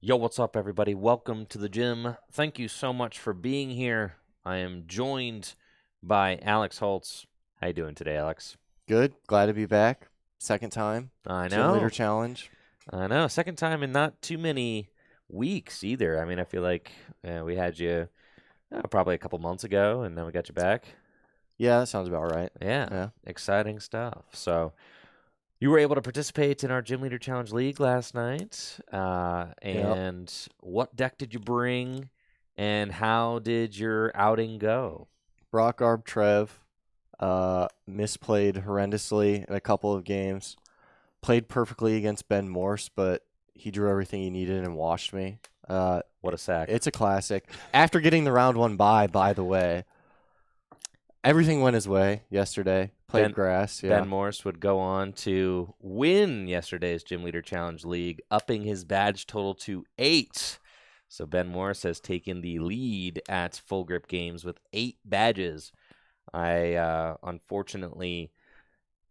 Yo, what's up, everybody? Welcome to the gym. Thank you so much for being here. I am joined by Alex Holtz. How you doing today, Alex? Good. Glad to be back. Second time. I Gym leader know. challenge. I know. Second time in not too many weeks either. I mean, I feel like we had you probably a couple months ago, and then we got you back. Yeah, that sounds about right. Yeah. Yeah. Exciting stuff. So you were able to participate in our Gym Leader Challenge League last night. And what deck did you bring, and how did your outing go? Brock Arb Trev misplayed horrendously in a couple of games. Played perfectly against Ben Morse, but he drew everything he needed and washed me. What a sack. It's a classic. After getting the round one bye, by the way, everything went his way yesterday. Played grass. Yeah. Ben Morse would go on to win yesterday's Gym Leader Challenge League, upping his badge total to 8. So Ben Morse has taken the lead at Full Grip Games with 8 badges. I unfortunately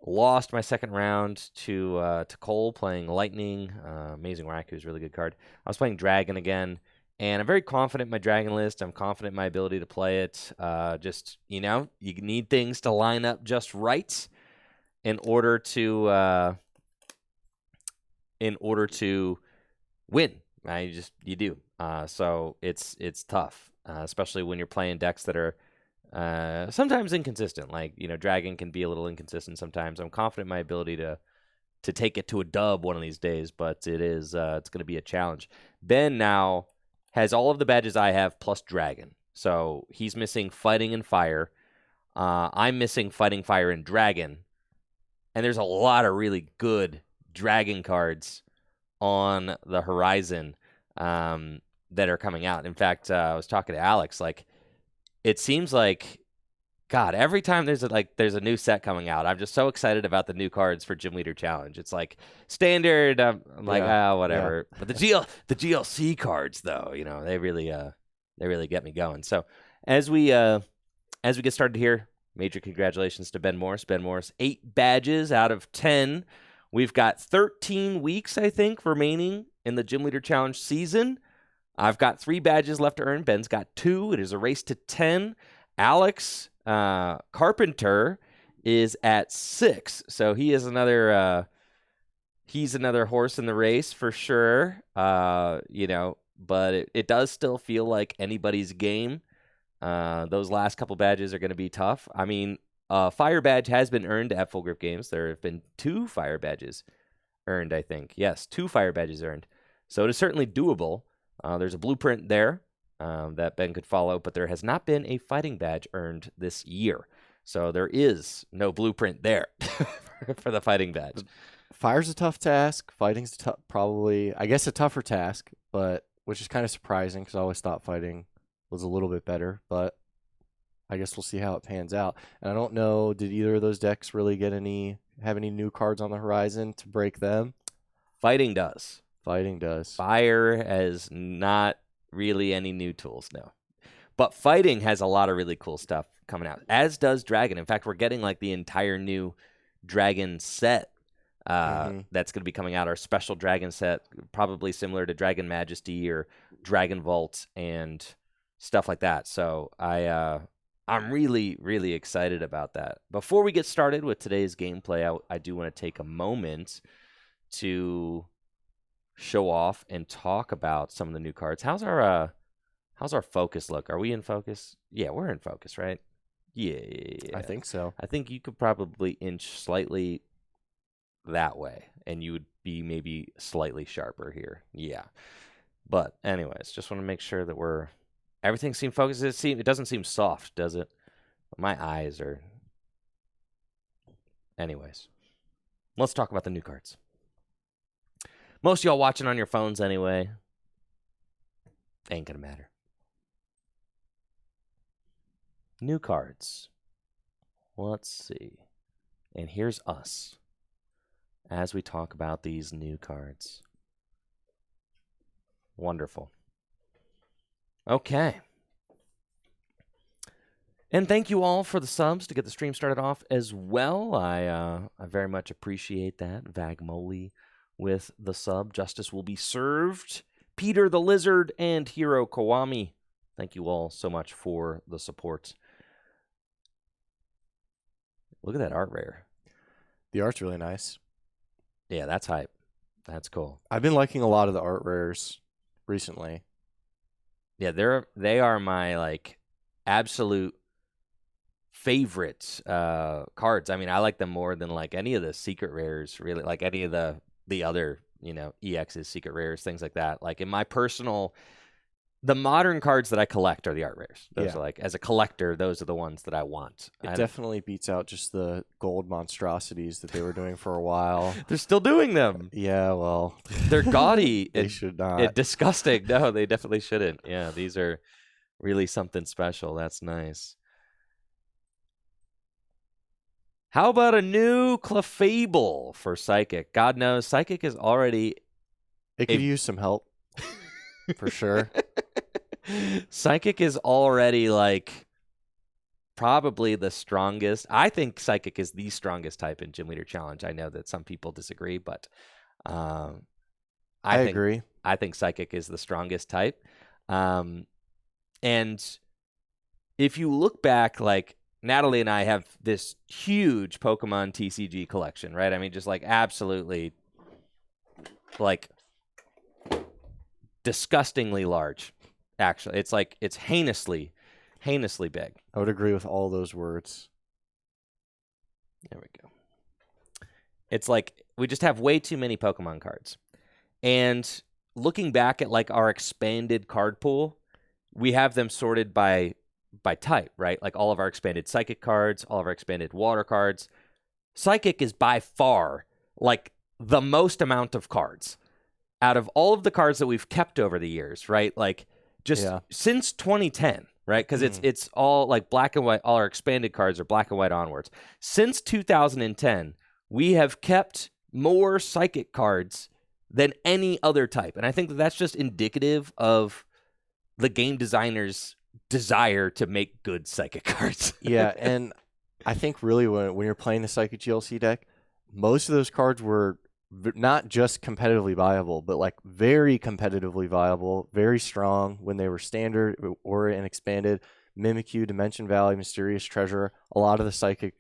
lost my second round to Cole playing Lightning. Amazing Raikou is a really good card. I was playing Dragon again, and I'm very confident in my Dragon list. I'm confident in my ability to play it. Just, you need things to line up just right in order to win. You do. So it's tough, especially when you're playing decks that are sometimes inconsistent. Like, Dragon can be a little inconsistent sometimes. I'm confident in my ability to take it to a dub one of these days, but it's going to be a challenge. Ben now has all of the badges I have plus Dragon. So he's missing Fighting and Fire. I'm missing Fighting, Fire, and Dragon. And there's a lot of really good Dragon cards on the horizon that are coming out. In fact, I was talking to Alex, it seems like, God, every time there's a new set coming out, I'm just so excited about the new cards for Gym Leader Challenge. It's like standard. I'm like, whatever. Yeah. But the GLC cards, though, they really get me going. So as we get started here, major congratulations to Ben Morse. Ben Morse, 8 badges out of 10. We've got 13 weeks, I think, remaining in the Gym Leader Challenge season. I've got 3 badges left to earn. Ben's got 2. It is a race to 10. Alex Carpenter is at 6, so he is another horse in the race for sure. But it does still feel like anybody's game. Those last couple badges are going to be tough. I mean, Fire badge has been earned at Full Grip Games. There have been 2 Fire badges earned, I think. Yes, 2 Fire badges earned. So it is certainly doable. There's a blueprint there that Ben could follow, but there has not been a Fighting badge earned this year. So there is no blueprint there for the Fighting badge. Fire's a tough task. Fighting's probably, I guess, a tougher task, but which is kind of surprising because I always thought Fighting was a little bit better, but I guess we'll see how it pans out. And I don't know, did either of those decks really have any new cards on the horizon to break them? Fighting does. Fighting does. Fire has not really any new tools, no. But Fighting has a lot of really cool stuff coming out, as does Dragon. In fact, we're getting the entire new Dragon set that's going to be coming out, our special Dragon set, probably similar to Dragon Majesty or Dragon Vault and stuff like that. So I'm really, really excited about that. Before we get started with today's gameplay, I do want to take a moment to show off and talk about some of the new cards. How's our focus look? Are we in focus? Yeah, we're in focus, right? Yeah. I think so. I think you could probably inch slightly that way, and you would be maybe slightly sharper here. Yeah. But anyways, just want to make sure that everything seems focused. It doesn't seem soft, does it? My eyes are... Anyways, let's talk about the new cards. Most of y'all watching on your phones anyway. Ain't gonna matter. New cards. Let's see. And here's us as we talk about these new cards. Wonderful. Okay. And thank you all for the subs to get the stream started off as well. I very much appreciate that. Vagmoli with the sub. Justice will be served. Peter the Lizard, and Hiro Kawami. Thank you all so much for the support. Look at that art rare. The art's really nice. Yeah, that's hype. That's cool. I've been liking a lot of the art rares recently. Yeah, they are my like absolute favorite cards. I mean, I like them more than like any of the secret rares, really, like any of the other, EX's secret rares, things like that. Like in my personal, the modern cards that I collect are the art rares. Those are like, as a collector, those are the ones that I want. It definitely beats out just the gold monstrosities that they were doing for a while. They're still doing them. Yeah, well, they're gaudy. They should not. Disgusting. No, they definitely shouldn't. Yeah, these are really something special. That's nice. How about a new Clefable for Psychic? God knows, Psychic is already... It could use some help, for sure. Psychic is already, like, probably the strongest. I think Psychic is the strongest type in Gym Leader Challenge. I know that some people disagree, but I agree. I think Psychic is the strongest type. And if you look back, like, Natalie and I have this huge Pokemon TCG collection, right? I mean, just like absolutely, like, disgustingly large. Actually, it's heinously big. I would agree with all those words. There we go. It's like we just have way too many Pokemon cards. And looking back at like our expanded card pool, we have them sorted by type, right? Like all of our expanded Psychic cards, all of our expanded Water cards. Psychic is by far like the most amount of cards out of all of the cards that we've kept over the years, right? Like just since 2010, right? Because it's all like black and white. All our expanded cards are black and white onwards. Since 2010, we have kept more Psychic cards than any other type. And I think that that's just indicative of the game designers' desire to make good Psychic cards. Yeah, and I think really when you're playing the Psychic GLC deck, most of those cards were not just competitively viable, but like very competitively viable, very strong when they were standard or in expanded. Mimikyu, Dimension Valley, Mysterious Treasure, a lot of the Psychic.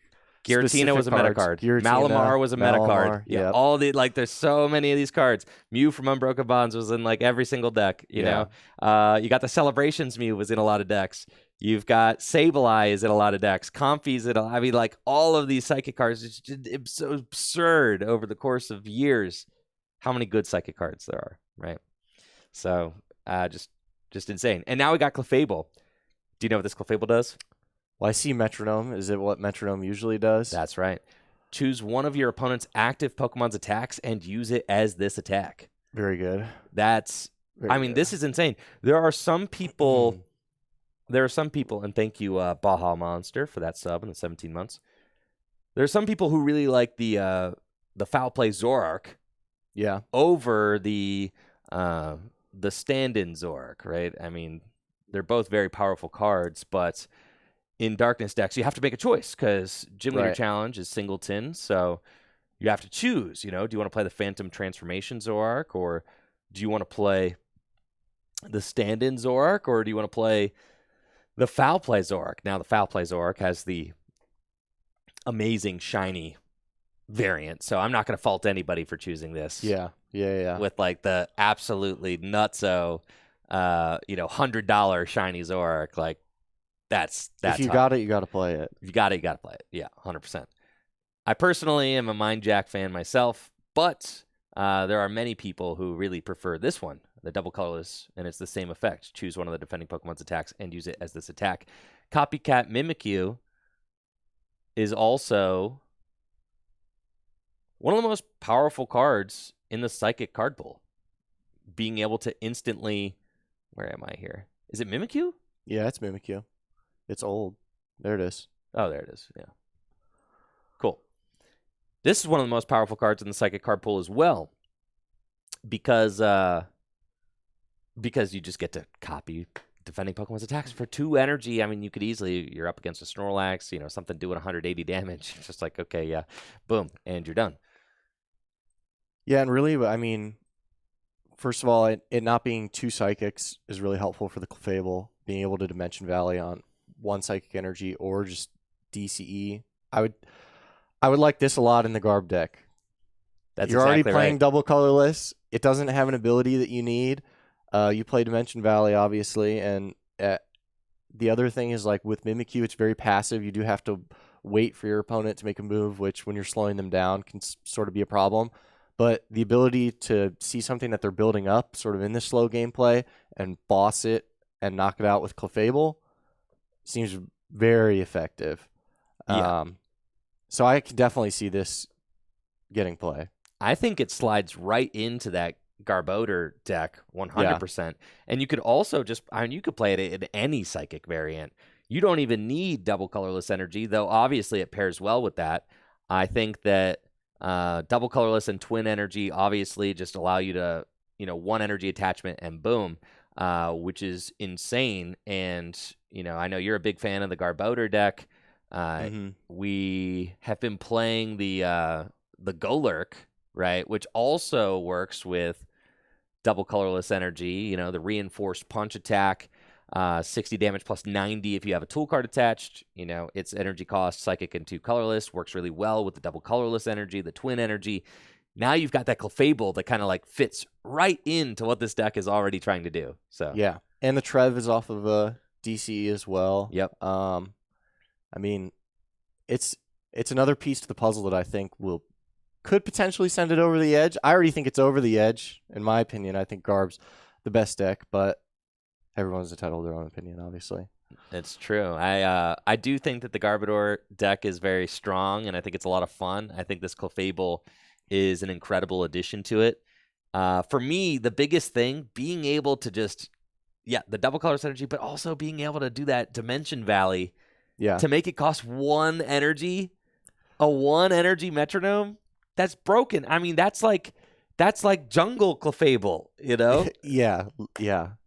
Giratina was a meta card. Malamar was a meta card. Yeah, all the there's so many of these cards. Mew from Unbroken Bonds was in like every single deck. You know, you got the Celebrations Mew was in a lot of decks. You've got Sableye is in a lot of decks. Comfy's in I mean, like all of these Psychic cards. It's so absurd over the course of years how many good Psychic cards there are. Right. So just insane. And now we got Clefable. Do you know what this Clefable does? Well, I see Metronome. Is it what Metronome usually does? That's right. Choose one of your opponent's active Pokemon's attacks and use it as this attack. Very good. This is insane. There are some people, and thank you, Baja Monster, for that sub in the 17 months. There are some people who really like the Foul Play Zoroark over the stand-in Zoroark, right? I mean, they're both very powerful cards, but in Darkness decks, you have to make a choice because Gym Leader Challenge is singleton, so you have to choose. Do you want to play the Phantom Transformation Zoroark, or do you want to play the stand-in Zoroark, or do you want to play the Foul Play Zoroark? Now, the Foul Play Zoroark has the amazing shiny variant, so I'm not going to fault anybody for choosing this. Yeah. With like the absolutely nutso, $100 shiny Zoroark, like. That's if you got it, you got to play it. If you got it, you got to play it. Yeah, 100%. I personally am a Mind Jack fan myself, but there are many people who really prefer this one, the double colorless, and it's the same effect. Choose one of the defending Pokemon's attacks and use it as this attack. Copycat Mimikyu is also one of the most powerful cards in the Psychic card pool. Being able to instantly... Where am I here? Is it Mimikyu? Yeah, it's Mimikyu. It's old. There it is. Oh, there it is. Yeah. Cool. This is one of the most powerful cards in the Psychic card pool as well, because you just get to copy defending Pokemon's attacks for 2 energy. I mean, you could easily, you're up against a Snorlax, something doing 180 damage. It's just like, okay, yeah, boom, and you're done. Yeah, and really, I mean, first of all, it not being 2 psychics is really helpful for the Clefable. Being able to Dimension Valley on 1 psychic energy or just DCE. I would like this a lot in the Garb deck. That's You're already exactly playing right. double colorless. It doesn't have an ability that you need. You play Dimension Valley, obviously, and the other thing is, like, with Mimikyu, it's very passive. You do have to wait for your opponent to make a move, which when you're slowing them down can sort of be a problem. But the ability to see something that they're building up sort of in the slow gameplay and boss it and knock it out with Clefable seems very effective. Yeah. So I can definitely see this getting play. I think it slides right into that Garbodor deck 100%. And you could also you could play it in any psychic variant. You don't even need double colorless energy, though obviously it pairs well with that. I think that double colorless and twin energy obviously just allow you to, 1 energy attachment and boom, which is insane. And, I know you're a big fan of the Garbodor deck. We have been playing the Golurk, right, which also works with double colorless energy, the reinforced punch attack, 60 damage plus 90 if you have a tool card attached. Its energy cost, psychic and 2 colorless, works really well with the double colorless energy, the twin energy. Now you've got that Clefable that kind of like fits right into what this deck is already trying to do. So yeah, and the Trev is off of a DCE as well. Yep. I mean, it's another piece to the puzzle that I think could potentially send it over the edge. I already think it's over the edge, in my opinion. I think Garb's the best deck, but everyone's entitled to their own opinion, obviously. It's true. I do think that the Garbodor deck is very strong, and I think it's a lot of fun. I think this Clefable is an incredible addition to it. For me, the biggest thing, being able to just, the double colorless energy, but also being able to do that Dimension Valley to make it cost 1 energy, a 1 energy metronome. That's broken. I mean, that's like jungle Clefable, Yeah.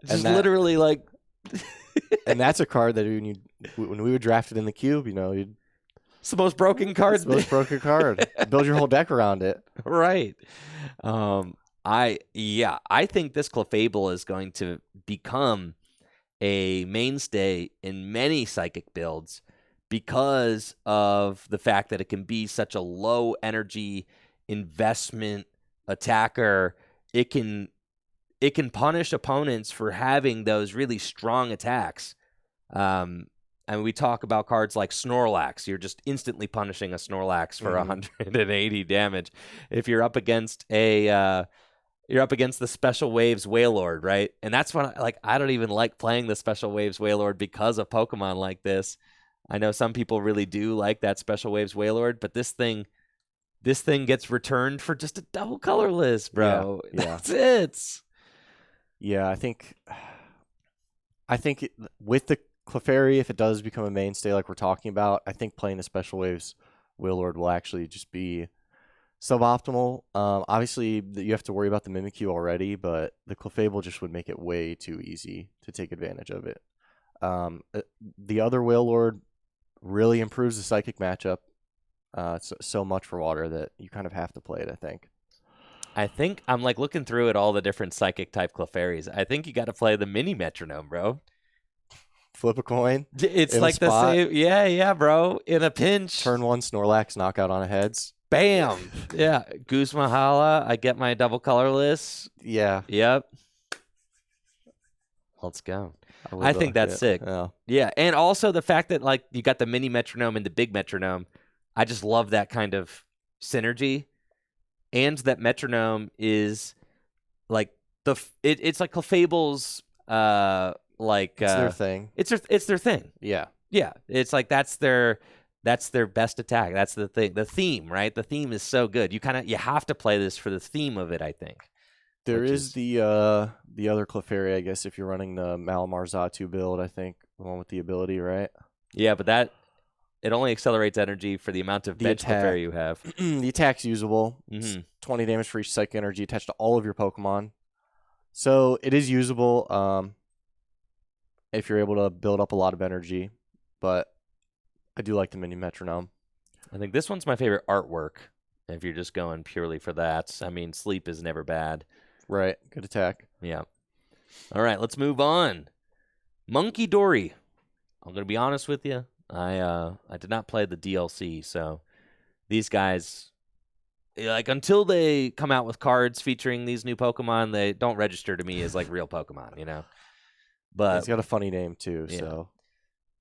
Just literally like. And that's a card that when we would draft it in the cube, it's the most broken card. It's the most broken card. Build your whole deck around it. Right. I think this Clefable is going to become a mainstay in many psychic builds because of the fact that it can be such a low energy investment attacker. It can punish opponents for having those really strong attacks. And we talk about cards like Snorlax. You're just instantly punishing a Snorlax for 180 damage. If you're up against the Special Waves Wailord, right? And that's when I don't even like playing the Special Waves Wailord because of Pokemon like this. I know some people really do like that Special Waves Wailord, but this thing gets returned for just a double colorless, bro. Yeah. That's it. Yeah, I think with the Clefairy, if it does become a mainstay like we're talking about, I think playing the Special Waves Wailord will actually just be suboptimal. Obviously, you have to worry about the Mimikyu already, but the Clefable just would make it way too easy to take advantage of it. The other Wailord really improves the Psychic matchup so much for Water that you kind of have to play it, I think I'm looking through at all the different Psychic type Clefairies. I think you got to play the mini metronome, bro. Flip a coin. It's like the same. Yeah, bro. In a pinch. Turn 1 Snorlax knockout on a heads. Bam. Yeah. Goose Mahala. I get my double colorless. Yeah. Yep. Let's go. I think that's sick. Yeah. And also the fact that you got the mini metronome and the big metronome. I just love that kind of synergy. And that metronome is it's like Clefable's it's their thing. It's their thing. Yeah. Yeah. It's like that's their best attack. That's the thing. The theme, right? The theme is so good. You have to play this for the theme of it, I think. There is the other Clefairy, I guess, if you're running the Malamar Zatu build, I think, the one with the ability, right? Yeah, but it only accelerates energy for the amount of bench Clefairy you have. The attack's usable. It's 20 damage for each psychic energy attached to all of your Pokemon. So it is usable if you're able to build up a lot of energy. But I do like the mini metronome. I think this one's my favorite artwork, if you're just going purely for that. I mean, Sleep is never bad. Right. Good attack. Yeah. All right, let's move on. Monkey Dory. I'm going to be honest with you. I did not play the DLC, so these guys, like, until they come out with cards featuring these new Pokemon, they don't register to me as like real Pokemon, you know. But It's got a funny name too, yeah. so.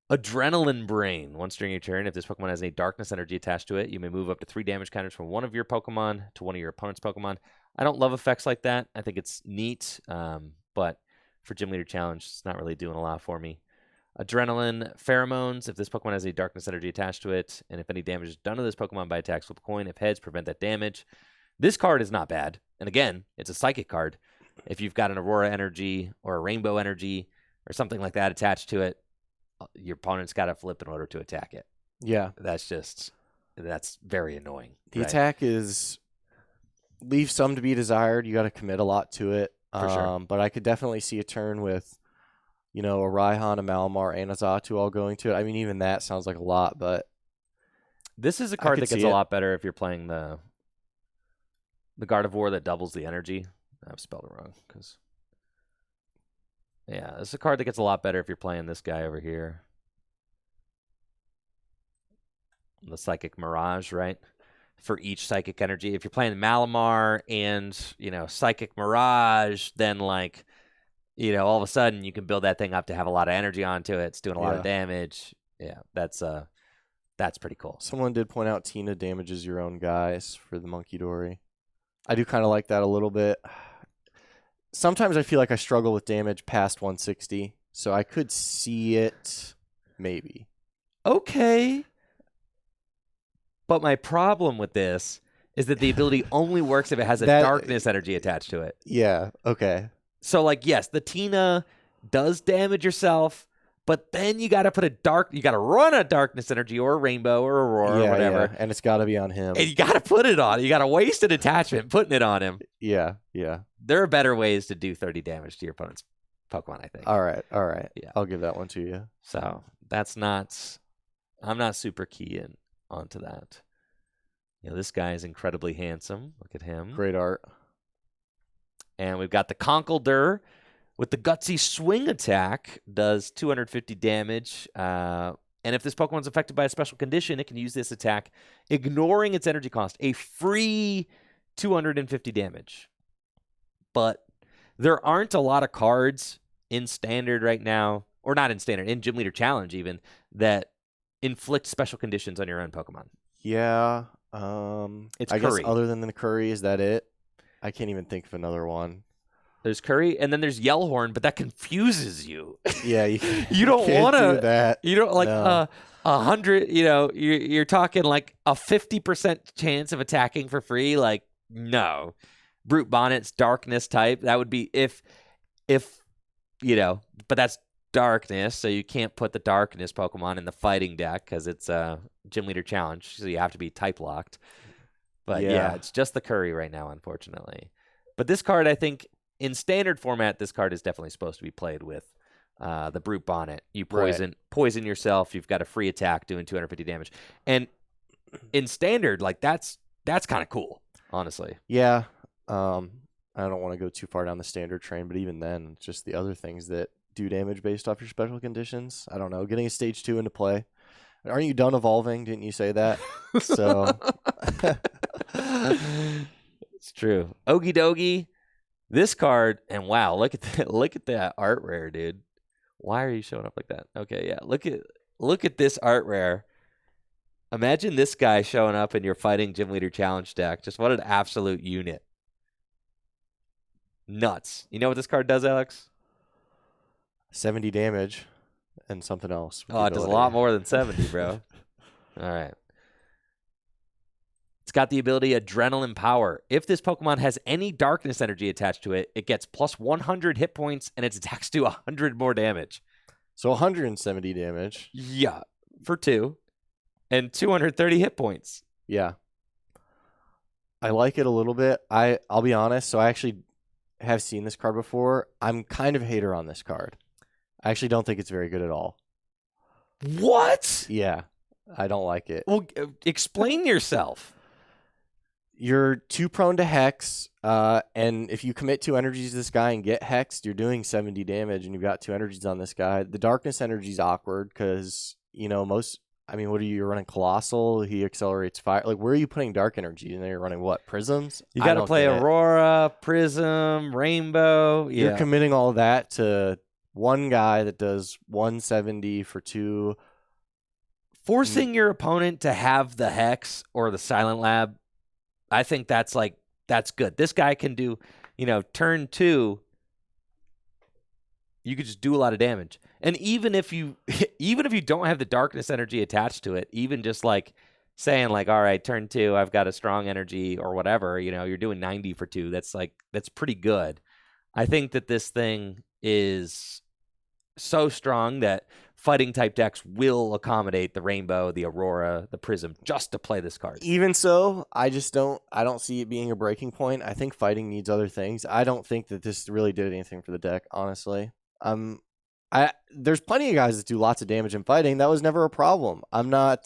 Adrenaline Brain. Once during your turn, if this Pokemon has any darkness energy attached to it, you may move up to 3 damage counters from one of your Pokemon to one of your opponent's Pokemon. I don't love effects like that. I think it's neat, but for Gym Leader Challenge, it's not really doing a lot for me. Adrenaline Pheromones. If this Pokemon has any darkness energy attached to it, and if any damage is done to this Pokemon by attacks with a coin, if heads, prevent that damage. This card is not bad. And again, it's a Psychic card. If you've got an Aurora Energy or a Rainbow Energy or something like that attached to it, your opponent's got to flip in order to attack it. Yeah. That's very annoying. The attack leaves some to be desired. You got to commit a lot to it. For sure. But I could definitely see a turn with, a Raihan, a Malamar, and a Xatu all going to it. I mean, even that sounds like a lot, but this is a card that gets a lot better if you're playing the Gardevoir that doubles the energy. I've spelled it wrong because. Yeah, it's a card that gets a lot better if you're playing this guy over here. The Psychic Mirage, right? For each Psychic energy. If you're playing Malamar and, Psychic Mirage, then, all of a sudden you can build that thing up to have a lot of energy onto it. It's doing a lot of damage. Yeah, that's pretty cool. Someone did point out Tina damages your own guys for the Monkey Dory. I do kind of like that a little bit. Sometimes I feel like I struggle with damage past 160, so I could see it, maybe. Okay. But my problem with this is that the ability only works if it has a darkness energy attached to it. Yeah, okay. So, yes, the Tina does damage yourself, but then you got to run a darkness energy or a rainbow or aurora or whatever. Yeah, and it's got to be on him. And you got to put it on. You got to waste an attachment putting it on him. Yeah. There are better ways to do 30 damage to your opponent's Pokemon, I think. All right. Yeah. I'll give that one to you. So, I'm not super key onto that. This guy is incredibly handsome. Look at him. Great art. And we've got the Conkeldurr with the Gutsy Swing attack. Does 250 damage. And if this Pokemon's affected by a special condition, it can use this attack, ignoring its energy cost. A free 250 damage. But there aren't a lot of cards in Standard right now, or not in Standard, in Gym Leader Challenge even, that inflict special conditions on your own Pokemon. Yeah. It's I Curry. guess other than the Curry, is that it? I can't even think of another one. There's Curry, and then there's Yellhorn, but that confuses you. Yeah, you don't want to do that. You don't 100. You're talking like a 50% chance of attacking for free. No, Brute Bonnet's darkness type. That would be if but that's darkness, so you can't put the darkness Pokemon in the fighting deck because it's a Gym Leader Challenge, so you have to be type locked. But yeah, it's just the Curry right now, unfortunately. But this card, I think, in Standard format, this card is definitely supposed to be played with the Brute Bonnet. You poison yourself. You've got a free attack doing 250 damage, and in Standard, that's kind of cool, honestly. Yeah. I don't want to go too far down the Standard train, but even then, it's just the other things that do damage based off your special conditions. I don't know. Getting a stage 2 into play. Aren't you done evolving? Didn't you say that? So it's true. Okie dokie. This card, and wow, look at that art rare, dude. Why are you showing up like that? Okay, yeah. Look at this art rare. Imagine this guy showing up in your Fighting Gym Leader Challenge deck. Just what an absolute unit. Nuts. You know what this card does, Alex? 70 damage and something else. Oh, it does a lot more than 70, bro. All right. It's got the ability Adrenaline Power. If this Pokemon has any darkness energy attached to it, it gets plus 100 hit points and its attacks do 100 more damage. So 170 damage. Yeah, for 2. And 230 hit points. Yeah. I like it a little bit. I'll be honest. So I actually have seen this card before. I'm kind of a hater on this card. I actually don't think it's very good at all. What? Yeah. I don't like it. Well, explain yourself. you're too prone to hex, and if you commit 2 energies to this guy and get hexed, you're doing 70 damage, and you've got 2 energies on this guy. The darkness energy is awkward because, what are you running? Colossal, he accelerates fire. Like, where are you putting dark energy? And then you're running what? Prisms? You got to play Aurora, Prism, Rainbow. Yeah. You're committing all that to one guy that does 170 for 2. Forcing your opponent to have the Hex or the Silent Lab, I think that's good. This guy can do, turn 2, you could just do a lot of damage. And even if you don't have the darkness energy attached to it, even just like saying like, all right, turn 2, I've got a strong energy or whatever, you're doing 90 for 2. That's pretty good. I think that this thing is so strong that fighting type decks will accommodate the Rainbow, the Aurora, the Prism just to play this card. Even so, I don't see it being a breaking point. I think fighting needs other things. I don't think that this really did anything for the deck, honestly. There's plenty of guys that do lots of damage in fighting. That was never a problem. I'm not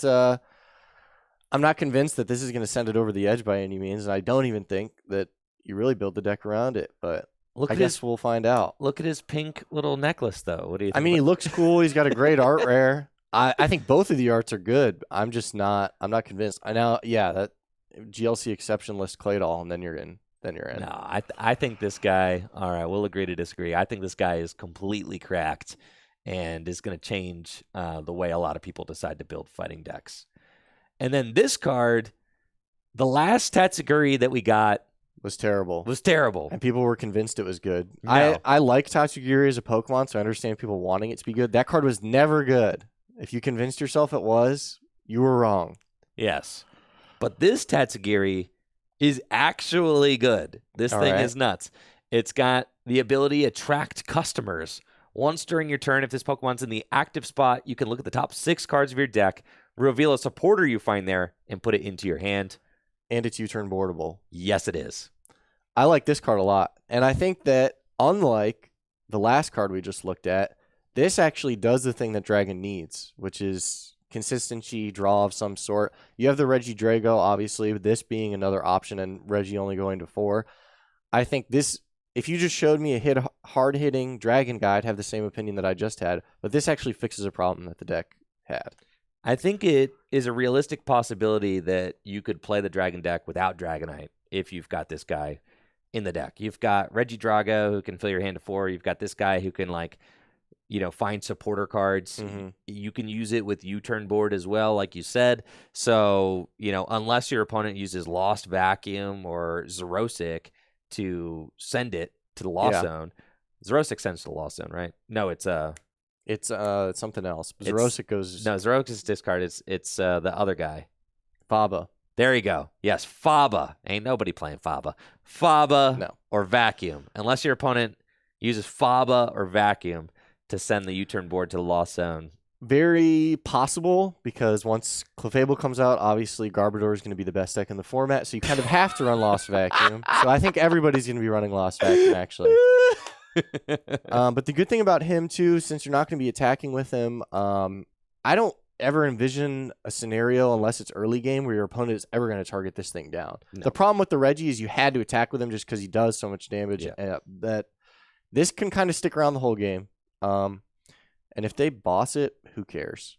convinced that this is going to send it over the edge by any means, and I don't even think that you really build the deck around it, but I guess we'll find out. Look at his pink little necklace, though. What do you think? He looks cool. He's got a great art rare. I think both of the arts are good. I'm not convinced. That GLC exception list Claydol, and then you're in. No, I think this guy, all right, we'll agree to disagree. I think this guy is completely cracked and is going to change the way a lot of people decide to build fighting decks. And then this card, the last Tatsugiri that we got, was terrible. And people were convinced it was good. No. I like Tatsugiri as a Pokemon, so I understand people wanting it to be good. That card was never good. If you convinced yourself it was, you were wrong. Yes. But this Tatsugiri is actually good. This thing is nuts. It's got the ability to attract customers. Once during your turn, if this Pokemon's in the active spot, you can look at the top 6 cards of your deck, reveal a supporter you find there, and put it into your hand. And it's U-turn boardable. Yes, it is. I like this card a lot. And I think that unlike the last card we just looked at, this actually does the thing that Dragon needs, which is consistency, draw of some sort. You have the Regidrago, obviously, with this being another option and Reggie only going to 4. I think this, if you just showed me a hard-hitting Dragon guy, I'd have the same opinion that I just had. But this actually fixes a problem that the deck had. I think it is a realistic possibility that you could play the Dragon deck without Dragonite if you've got this guy in the deck. You've got Regidrago who can fill your hand to 4. You've got this guy who can find supporter cards. Mm-hmm. You can use it with U-turn board as well, like you said. So, unless your opponent uses Lost Vacuum or Xerosic to send it to the Lost Zone. Xerosic sends to the Lost Zone, right? No, it's something else. Xerosic goes... No, Xerosic is discard. It's the other guy. Faba. There you go. Yes, Faba. Ain't nobody playing Faba. Faba no. or Vacuum. Unless your opponent uses Faba or Vacuum to send the U-turn board to the Lost Zone. Very possible, because once Clefable comes out, obviously Garbodor is going to be the best deck in the format, so you kind of have to run Lost Vacuum. So I think everybody's going to be running Lost Vacuum, actually. But the good thing about him, too, since you're not going to be attacking with him, I don't ever envision a scenario, unless it's early game, where your opponent is ever going to target this thing down. No. The problem with the Reggie is you had to attack with him just because he does so much damage. Yeah. That this can kind of stick around the whole game. And if they boss it, who cares?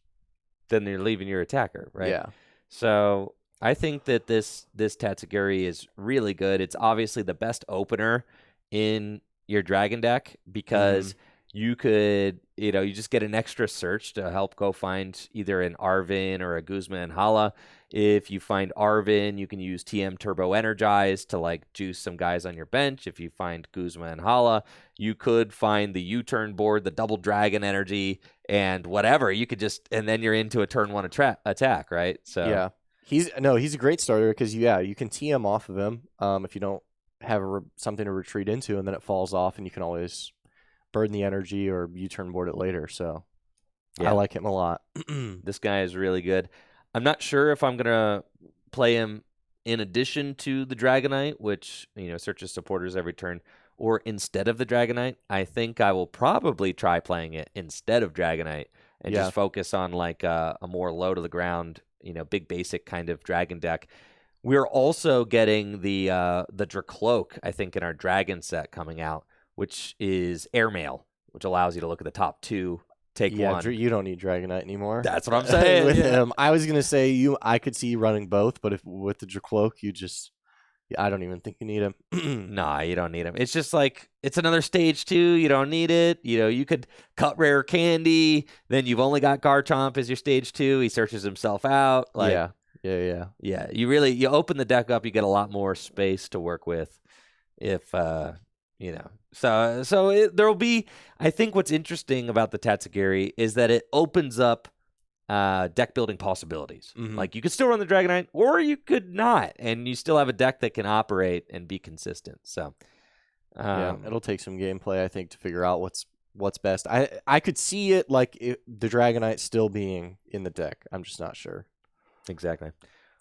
Then you're leaving your attacker, right? Yeah. So I think that this Tatsugiri is really good. It's obviously the best opener in your Dragon deck because you could, you just get an extra search to help go find either an Arvin or a Guzma and Hala. If you find Arvin, you can use TM Turbo Energize to juice some guys on your bench. If you find Guzma and Hala, you could find the U-turn board, the double Dragon energy, and whatever. You could and then you're into a turn 1 attack, right? So yeah, he's a great starter because you can TM off of him if you don't have something to retreat into, and then it falls off, and you can always burn the energy or U-turn board it later. So yeah. I like him a lot. This guy is really good. I'm not sure if I'm going to play him in addition to the Dragonite, which, searches supporters every turn, or instead of the Dragonite. I think I will probably try playing it instead of Dragonite and just focus on a more low to the ground, big basic kind of Dragon deck. We're also getting the Dracloak, I think, in our Dragon set coming out, which is airmail, which allows you to look at the top 2, take Yeah, one. you don't need Dragonite anymore. That's what I'm saying. With Yeah. him, I was gonna say I could see you running both, but if with the Dracloak, I don't even think you need him. Nah, you don't need him. It's just like it's another stage 2. You don't need it. You could cut rare candy. Then you've only got Garchomp as your stage 2. He searches himself out. Like, yeah. You open the deck up. You get a lot more space to work with. If there'll be. I think what's interesting about the Tatsugiri is that it opens up deck building possibilities. Mhm. Like, you could still run the Dragonite, or you could not, and you still have a deck that can operate and be consistent. So, Yeah, it'll take some gameplay, I think, to figure out what's best. I could see it like the Dragonite still being in the deck. I'm just not sure. Exactly.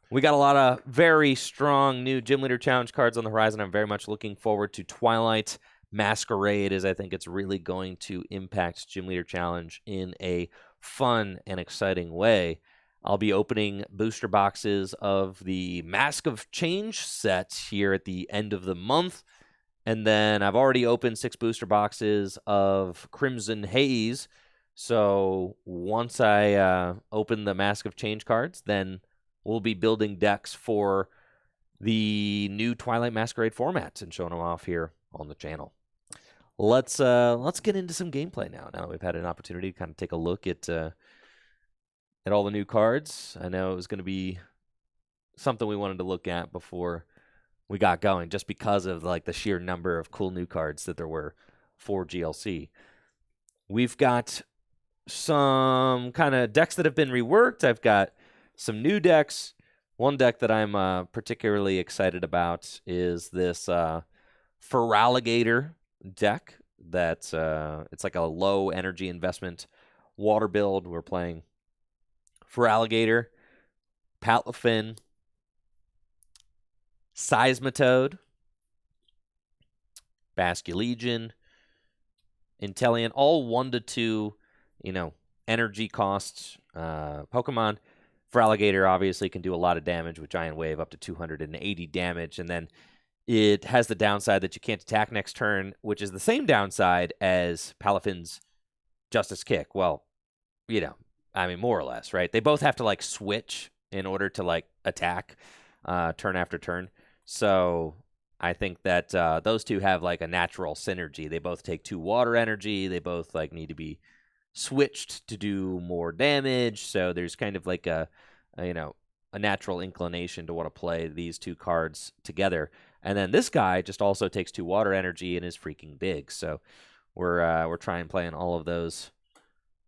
We got a lot of very strong new Gym Leader Challenge cards on the horizon. I'm very much looking forward to Twilight Masquerade, as I think it's really going to impact Gym Leader Challenge in a fun and exciting way. I'll be opening booster boxes of the Mask of Change set here at the end of the month. And then I've already opened 6 booster boxes of Crimson Haze. So once I open the Mask of Change cards, then we'll be building decks for the new Twilight Masquerade formats and showing them off here on the channel. Let's get into some gameplay now. Now that we've had an opportunity to kind of take a look at all the new cards. I know it was going to be something we wanted to look at before we got going, just because of like the sheer number of cool new cards that there were for GLC. We've got some kind of decks that have been reworked. I've got some new decks. One deck that I'm particularly excited about is this Feraligatr deck. That's it's like a low energy investment water build. We're playing Feraligatr, Palafin, Seismitoad, Basculegion, Inteleon, all 1 to 2, energy costs Pokemon. Feraligatr obviously can do a lot of damage with Giant Wave, up to 280 damage, and then it has the downside that you can't attack next turn, which is the same downside as Palafin's Justice Kick. Well, more or less, right? They both have to like switch in order to like attack turn after turn. So I think that those two have like a natural synergy. They both take 2 water energy. They both like need to be switched to do more damage. So there's kind of like a natural inclination to want to play these 2 cards together. And then this guy just also takes 2 water energy and is freaking big. So we're trying playing all those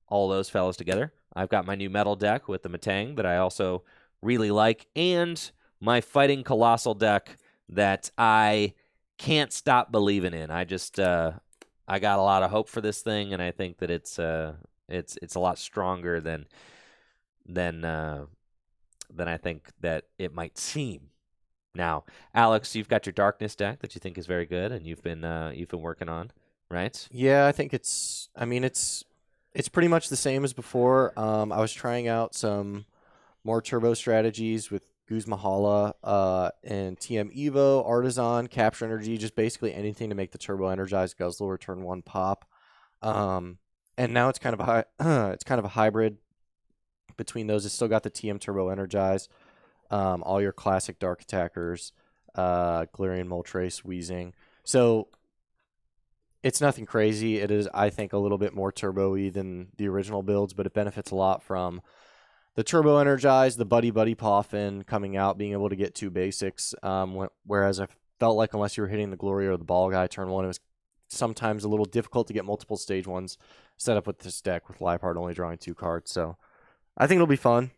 fellas together. I've got my new metal deck with the Metang that I also really like, and my fighting Coalossal deck that I can't stop believing in. I just I got a lot of hope for this thing, and I think that it's a lot stronger than I think that it might seem. Now, Alex, you've got your Darkness deck that you think is very good, and you've been working on, right? Yeah, I think it's pretty much the same as before. I was trying out some more turbo strategies with Guzmahala and TM Evo, Artisan, Capture Energy, just basically anything to make the turbo energized Guzzler return 1 pop. And now it's kind of a hybrid between those. It's still got the TM Turbo Energize, all your classic Dark Attackers, Galarian Moltres, Weezing. So it's nothing crazy. It is, I think, a little bit more turbo-y than the original builds, but it benefits a lot from the Turbo Energize, the Buddy Poffin coming out, being able to get 2 basics. Whereas I felt like unless you were hitting the Glory or the Ball Guy turn 1, it was sometimes a little difficult to get multiple stage 1s set up with this deck with Liepard only drawing 2 cards. So I think it'll be fun.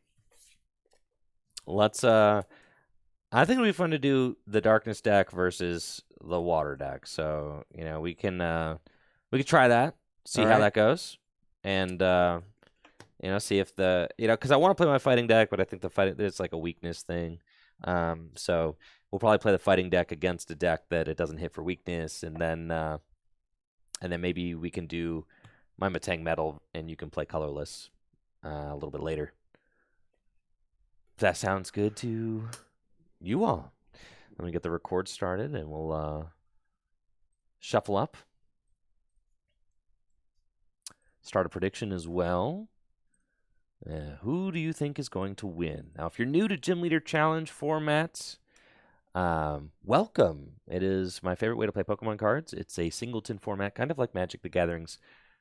I think it'll be fun to do the Darkness deck versus the Water deck. So, we can try that, see how that goes, and see if because I want to play my fighting deck, but I think it's like a weakness thing. So we'll probably play the fighting deck against a deck that it doesn't hit for weakness, and then maybe we can do my Metang Metal, and you can play Colorless a little bit later. If that sounds good to You all. Let me get the record started, and we'll shuffle up. Start a prediction as well. Who do you think is going to win? Now, if you're new to Gym Leader Challenge formats, welcome. It is my favorite way to play Pokemon cards. It's a singleton format, kind of like Magic the Gathering's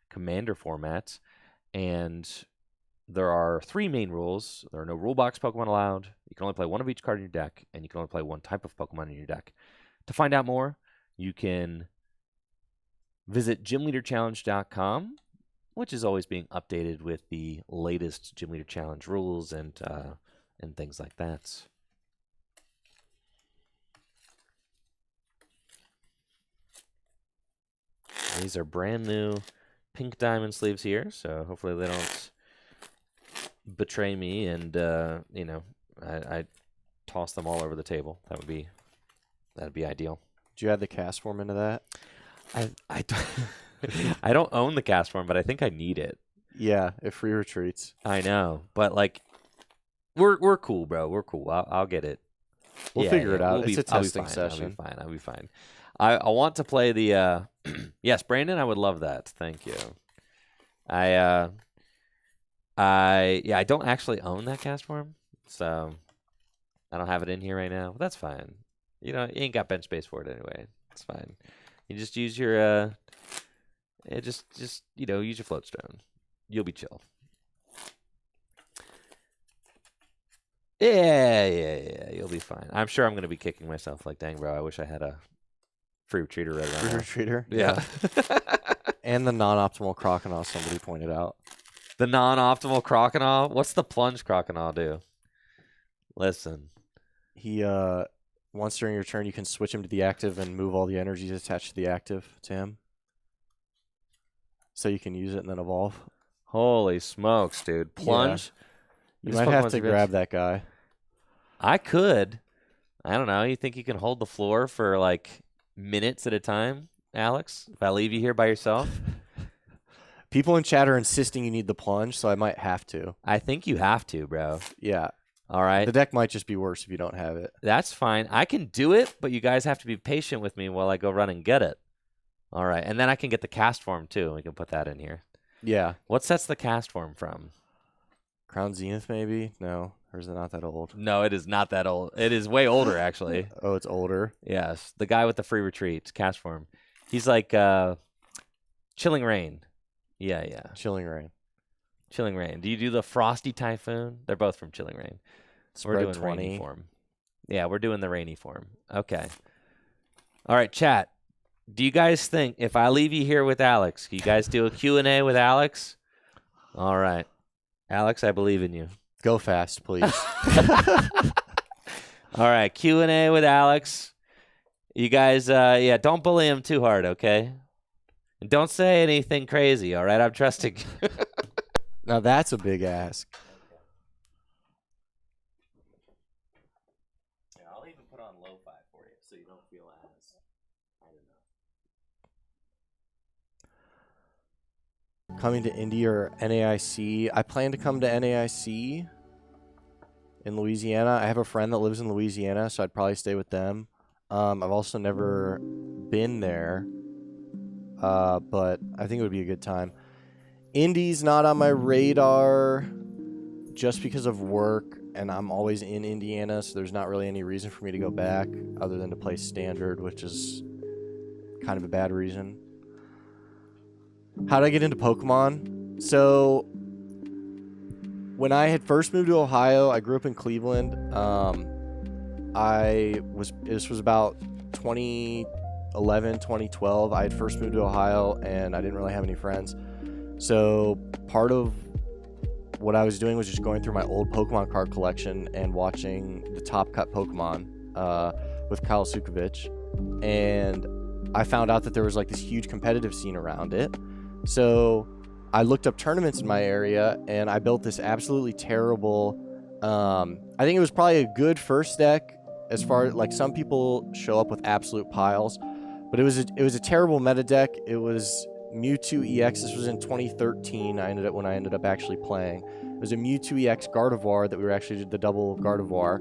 Commander format. And there are 3 main rules. There are no rule box Pokemon allowed. You can only play one of each card in your deck, and you can only play one type of Pokemon in your deck. To find out more, you can visit gymleaderchallenge.com, which is always being updated with the latest Gym Leader Challenge rules and things like that. These are brand new pink diamond sleeves here, so hopefully they don't betray me and I toss them all over the table. That'd be ideal. Do you add the cast form into that? I don't own the cast form, but I think I need it. Yeah, it free retreats. I know, but like, we're cool, bro. We're cool. I'll get it. We'll figure it out. It's a testing session. I'll be fine. I want to play the yes, Brandon. I would love that. Thank you. I don't actually own that cast form, so I don't have it in here right now. But that's fine. You ain't got bench space for it anyway. It's fine. You just use your just use your float stone. You'll be chill. Yeah. You'll be fine. I'm sure I'm going to be kicking myself like, dang, bro, I wish I had a free retreater right now. Free retreater? Yeah. And the non-optimal Crocodile somebody pointed out. The non-optimal Crocodile? What's the plunge Crocodile do? Listen. He, once during your turn, you can switch him to the active and move all the energies attached to the active to him. So you can use it and then evolve. Holy smokes, dude. Plunge? Yeah. You might have to grab that guy. I could. I don't know. You think you can hold the floor for like minutes at a time, Alex? If I leave you here by yourself? People in chat are insisting you need the plunge, so I might have to. I think you have to, bro. Yeah. All right. The deck might just be worse if you don't have it. That's fine. I can do it, but you guys have to be patient with me while I go run and get it. All right. And then I can get the cast form, too. We can put that in here. Yeah. What sets the cast form from? Crown Zenith, maybe? No. Or is it not that old? No, it is not that old. It is way older, actually. Oh, it's older? Yes. The guy with the free retreat, cast form. He's like Chilling Rain. Yeah. Chilling Rain. Chilling Rain. Do you do the Frosty Typhoon? They're both from Chilling Rain. Spread we're doing 20. rainy form. Yeah, we're doing the rainy form. Okay. All right, chat. Do you guys think if I leave you here with Alex, can you guys do a Q&A with Alex? All right. Alex, I believe in you. Go fast, please. All right, Q&A with Alex. You guys, don't bully him too hard, okay? And don't say anything crazy, all right? I'm trusting you. Now that's a big ask. Yeah, I'll even put on lo-fi for you so you don't feel as, I don't know. Coming to Indy or NAIC. I plan to come to NAIC in Louisiana. I have a friend that lives in Louisiana, so I'd probably stay with them. I've also never been there, but I think it would be a good time. Indy's not on my radar just because of work, and I'm always in Indiana, so there's not really any reason for me to go back other than to play Standard, which is kind of a bad reason. How did I get into Pokemon? So when I had first moved to Ohio, I grew up in Cleveland. This was about 2011, 2012. I had first moved to Ohio, and I didn't really have any friends. So part of what I was doing was just going through my old Pokemon card collection and watching the Top Cut Pokemon with Kyle Sukovich. And I found out that there was like this huge competitive scene around it. So I looked up tournaments in my area, and I built this absolutely terrible, I think it was probably a good first deck as far as, like, some people show up with absolute piles, but it was a terrible meta deck. It was Mewtwo EX. This was in 2013. When I ended up actually playing. It was a Mewtwo EX Gardevoir that we were actually did the double Gardevoir,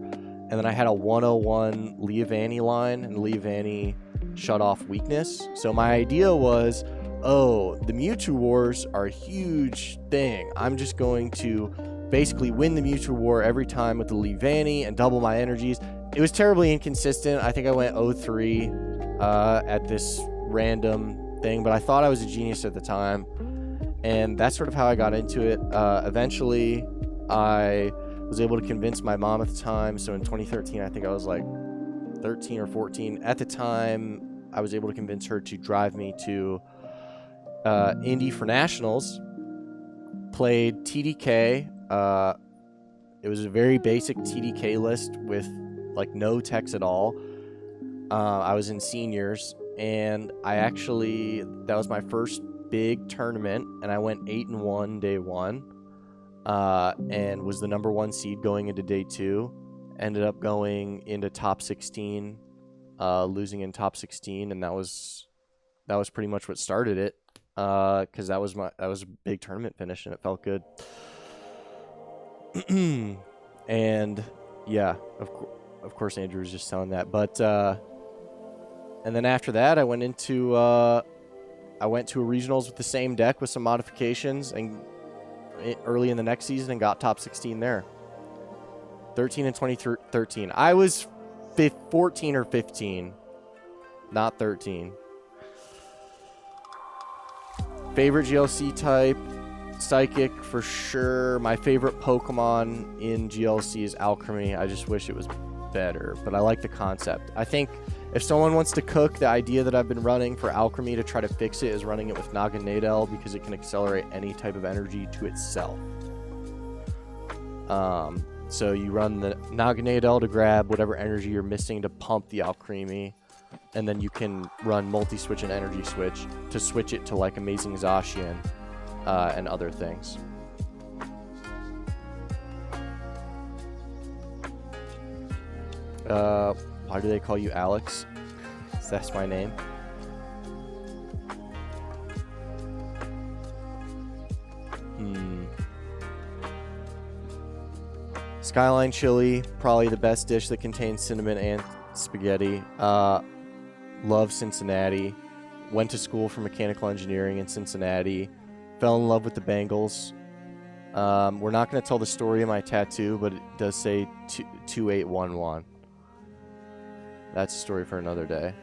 And then I had a 101 Leavanny line, and Leavanny shut off weakness. So my idea was, oh, the Mewtwo Wars are a huge thing. I'm just going to basically win the Mewtwo War every time with the Leavanny and double my energies. It was terribly inconsistent. I think I went 0-3 at this random thing, but I thought I was a genius at the time. And that's sort of how I got into it. Eventually, I was able to convince my mom at the time. So in 2013, I think I was like 13 or 14. At the time, I was able to convince her to drive me to Indy for Nationals. Played TDK. It was a very basic TDK list with like no techs at all. I was in seniors, and that was my first big tournament, and I went 8-1 day one, and was the number 1 seed going into day 2. Ended up going into top 16, losing in top 16, and that was pretty much what started it, because that was a big tournament finish, and it felt good. And yeah, of course Andrew was just telling that, but and then after that I went to a regionals with the same deck with some modifications, and early in the next season, and got top 16 there. 13 and 2013. I was 14 or 15, not 13. Favorite GLC type, Psychic for sure. My favorite Pokemon in GLC is Alchemy. I just wish it was better, but I like the concept. I think if someone wants to cook, the idea that I've been running for Alchemy to try to fix it is running it with Naganadel, because it can accelerate any type of energy to itself. So you run the Naganadel to grab whatever energy you're missing to pump the Alchemy, and then you can run multi-switch and energy switch to switch it to like Amazing Zacian and other things. Why do they call you Alex? That's my name. Skyline chili, probably the best dish that contains cinnamon and spaghetti. Love Cincinnati. Went to school for mechanical engineering in Cincinnati. Fell in love with the Bengals. We're not going to tell the story of my tattoo, but it does say 2811. That's a story for another day.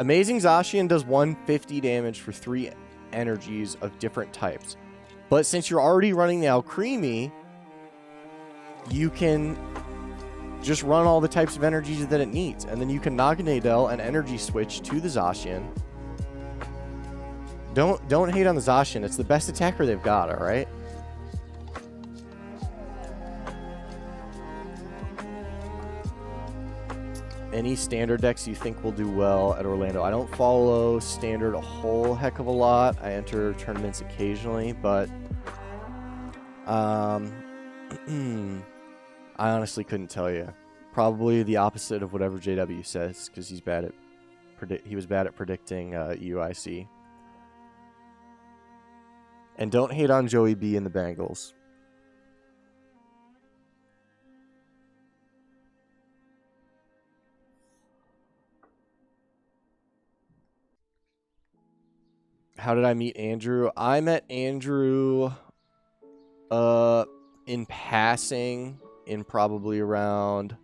Amazing Zacian does 150 damage for 3 energies of different types. But since you're already running the Alcremie, you can just run all the types of energies that it needs. And then you can Naganadel and energy switch to the Zacian. Don't hate on the Zacian. It's the best attacker they've got, alright? Any standard decks you think will do well at Orlando? I don't follow standard a whole heck of a lot. I enter tournaments occasionally, but I honestly couldn't tell you. Probably the opposite of whatever JW says, because he was bad at predicting UIC. And don't hate on Joey B and the Bengals. How did I meet Andrew? I met Andrew in passing in probably around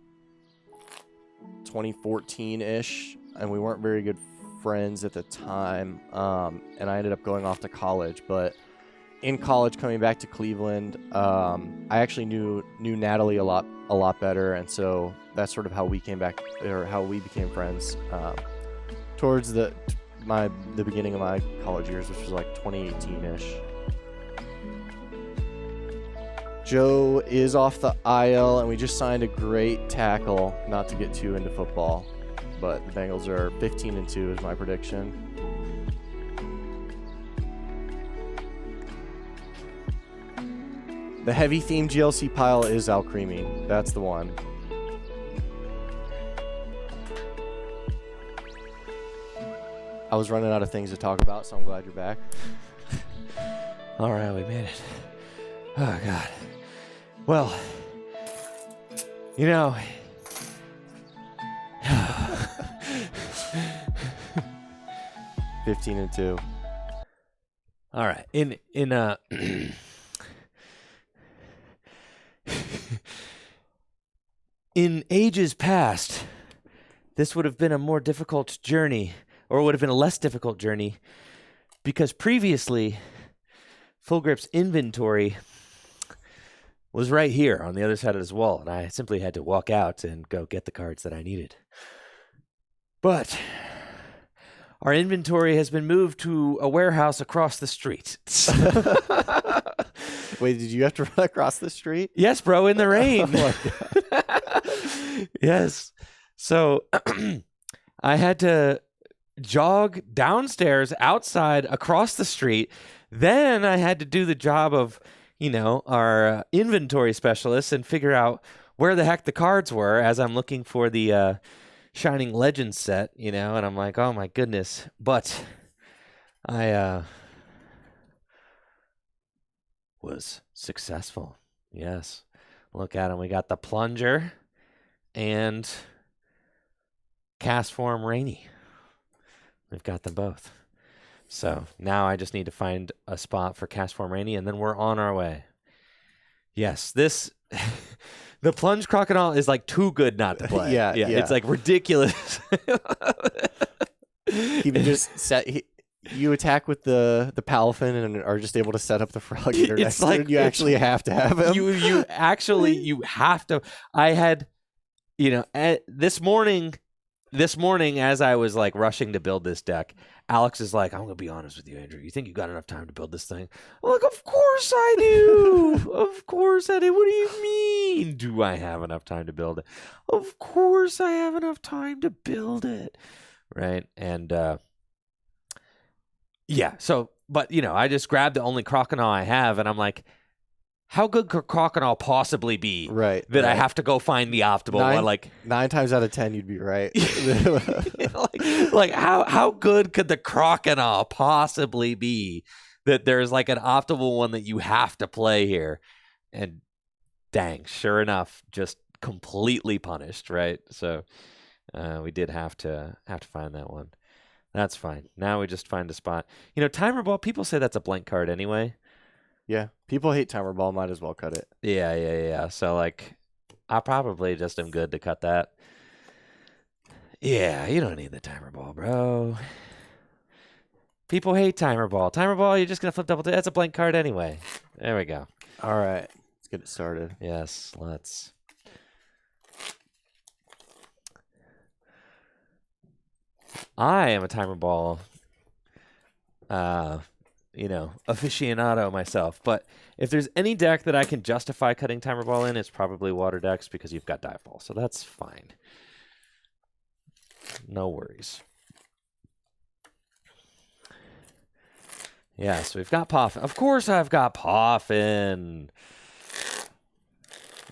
2014-ish, and we weren't very good friends at the time, and I ended up going off to college. But in college, coming back to Cleveland, I actually knew Natalie a lot better, and so that's sort of how we came back, or how we became friends towards the beginning of my college years, which was like 2018-ish. Joe is off the IL, and we just signed a great tackle. Not to get too into football, but the Bengals are 15-2 is my prediction. The heavy theme GLC pile is Alcremie. That's the one. I was running out of things to talk about, so I'm glad you're back. All right, we made it. Oh, God. Well, You know, 15-2. all right. In in ages past, this would have been a more difficult journey, or would have been a less difficult journey, because previously, Full Grip's inventory was right here on the other side of this wall, and I simply had to walk out and go get the cards that I needed. But our inventory has been moved to a warehouse across the street. Wait, did you have to run across the street? Yes, bro, in the rain. Oh my Yes. So I had to jog downstairs, outside, across the street. Then I had to do the job of, our inventory specialist and figure out where the heck the cards were as I'm looking for the Shining Legends set, and I'm like, oh my goodness. But I was successful. Yes. Look at them. We got the Plunger and Cast Form Rainy. We've got them both. So now I just need to find a spot for Cast Form Rainy, and then we're on our way. Yes, this the Plunge Crocodile is like too good not to play. Yeah. It's like ridiculous. He can just you attack with the Palafin and are just able to set up the frog eater next to it. You actually have to have him. You have to. I had, this morning as I was like rushing to build this deck, Alex is like, I'm gonna be honest with you, Andrew. You think you got enough time to build this thing? I'm like, of course I do. Of course I do. What do you mean? Do I have enough time to build it? Of course I have enough time to build it. Right. And yeah. So, but I just grabbed the only Crocodile I have, and I'm like, how good could Crocodile possibly be? Right. That I have to go find the optimal one. Like 9 times out of 10, you'd be right. like how good could the Crocodile possibly be that there's like an optimal one that you have to play here? And dang, sure enough, just completely punished, right? So we did have to find that one. That's fine. Now we just find a spot. Timer Ball, people say that's a blank card anyway. Yeah, people hate Timer Ball. Might as well cut it. Yeah. So, like, I probably just am good to cut that. Yeah, you don't need the Timer Ball, bro. People hate Timer Ball. Timer Ball, you're just going to flip double. That's a blank card anyway. There we go. All right, let's get it started. Yes, let's. I am a Timer Ball aficionado myself. But if there's any deck that I can justify cutting Timer Ball in, it's probably Water decks because you've got Dive Ball. So that's fine. No worries. Yeah, so we've got Poffin. Of course I've got Poffin.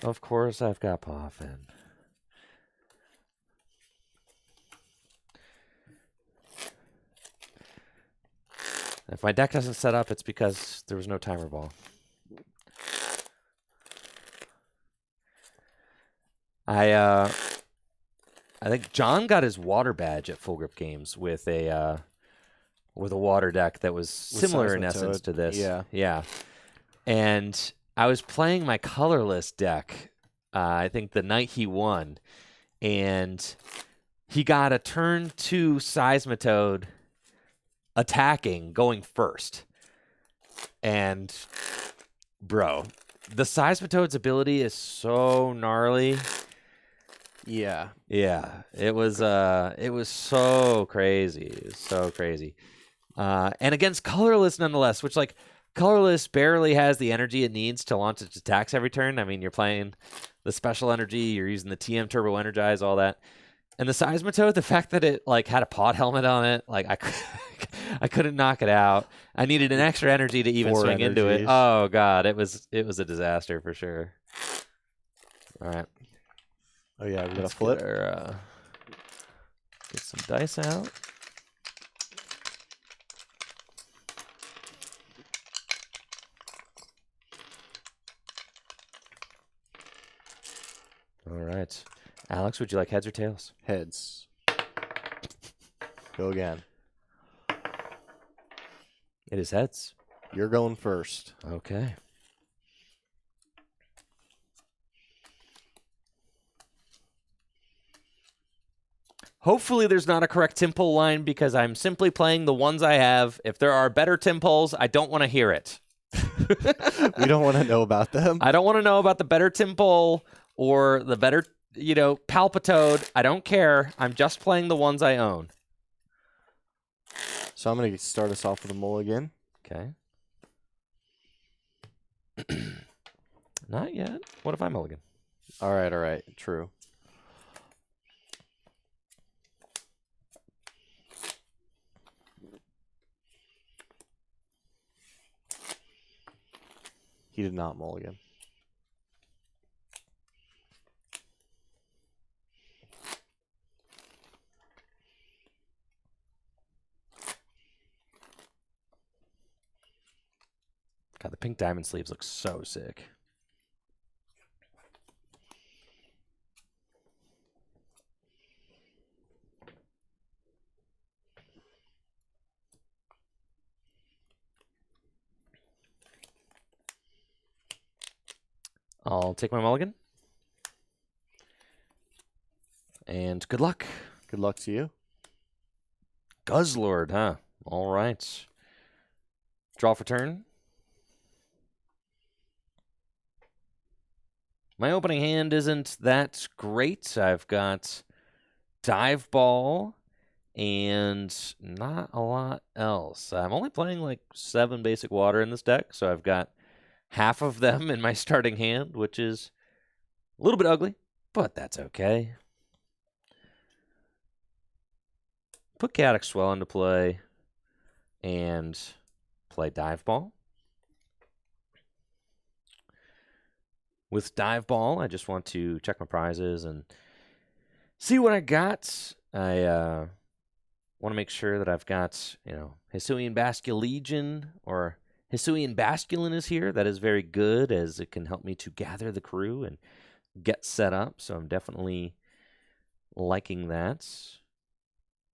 Of course I've got Poffin. If my deck doesn't set up, it's because there was no Timer Ball. I think John got his Water badge at Full Grip Games with a Water deck that was similar in essence to this. Yeah. And I was playing my Colorless deck, I think the night he won, and he got a turn 2 Seismitoad attacking, going first. And, bro, the Seismitoad's ability is so gnarly. Yeah. It was so crazy. It was so crazy. And against Colorless nonetheless, which, like, Colorless barely has the energy it needs to launch its attacks every turn. I mean, you're playing the special energy, you're using the TM Turbo Energize, all that. And the Seismitoad, the fact that it like had a pod helmet on it, like I couldn't knock it out. I needed an extra energy to even swing into it. Oh god, it was a disaster for sure. All right. Oh yeah, we got a flip. Get some dice out. All right. Alex, would you like heads or tails? Heads. Go again. It is heads. You're going first. Okay. Hopefully there's not a correct Timpole line because I'm simply playing the ones I have. If there are better Timpoles, I don't want to hear it. We don't want to know about them. I don't want to know about the better Timpole or the better, Palpitoad. I don't care. I'm just playing the ones I own. So I'm going to start us off with a mulligan. Okay. Not yet. What if I mulligan? All right. True. He did not mulligan. God, the pink diamond sleeves look so sick. I'll take my mulligan. And good luck. Good luck to you. Guzzlord, huh? All right. Draw for turn. My opening hand isn't that great. I've got Dive Ball and not a lot else. I'm only playing like 7 basic water in this deck, so I've got half of them in my starting hand, which is a little bit ugly, but that's okay. Put Chaotic Swell into play and play Dive Ball. With Dive Ball, I just want to check my prizes and see what I got. I want to make sure that I've got, Hisuian Basculegion or Hisuian Basculin is here. That is very good as it can help me to gather the crew and get set up. So I'm definitely liking that.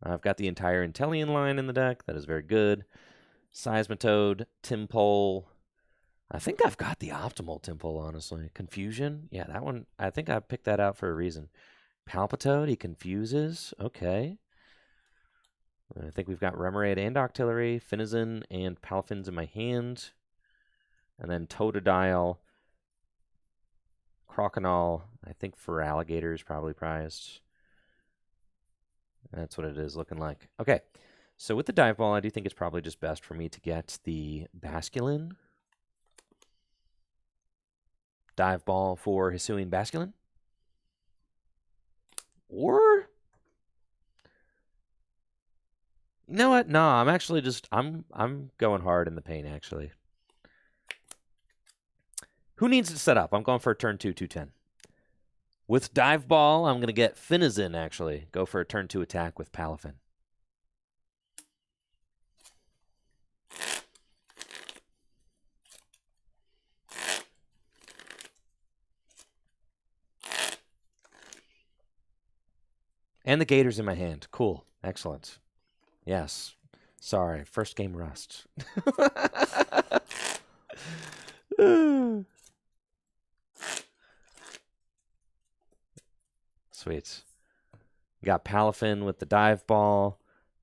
I've got the entire Inteleon line in the deck. That is very good. Seismitoad, Timpole. I think I've got the optimal Timpole, honestly. Confusion? Yeah, that one, I think I picked that out for a reason. Palpitoad, he confuses. Okay. I think we've got Remoraid and Octillery, Finizen, and Palafins in my hand. And then Totodile, Crokinole, I think for alligators, probably prized. That's what it is looking like. Okay, so with the Dive Ball, I do think it's probably just best for me to get the Basculin. Dive Ball for Hisuian Basculin. Or... You know what? No, I'm actually just I'm going hard in the paint actually. Who needs to set up? I'm going for a turn 2, 210. With Dive Ball, I'm going to get Finizen actually. Go for a turn 2 attack with Palafin. And the Gator's in my hand. Cool. Excellent. Yes. Sorry. First game rust. Sweet. Got Palafin with the Dive Ball.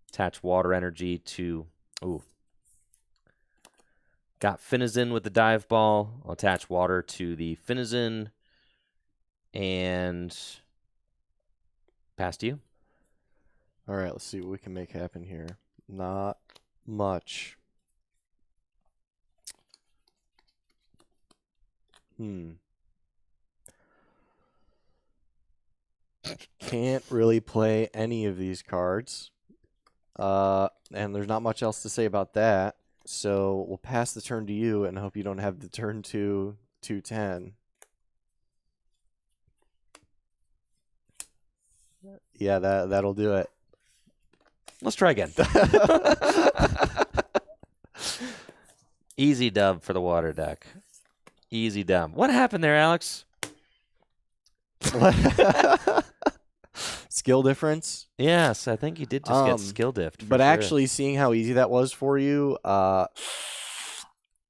Attach Water Energy to... Ooh. Got Finizen with the Dive Ball. I'll attach Water to the Finizen. And... Pass to you. All right, let's see what we can make happen here. Not much. Can't really play any of these cards. And there's not much else to say about that. So we'll pass the turn to you and hope you don't have the turn 2, 210. Yeah, that'll do it. Let's try again. Easy dub for the water deck. Easy dub. What happened there, Alex? skill difference. Yes, I think you did just get skill diffed. For But sure. actually, seeing how easy that was for you,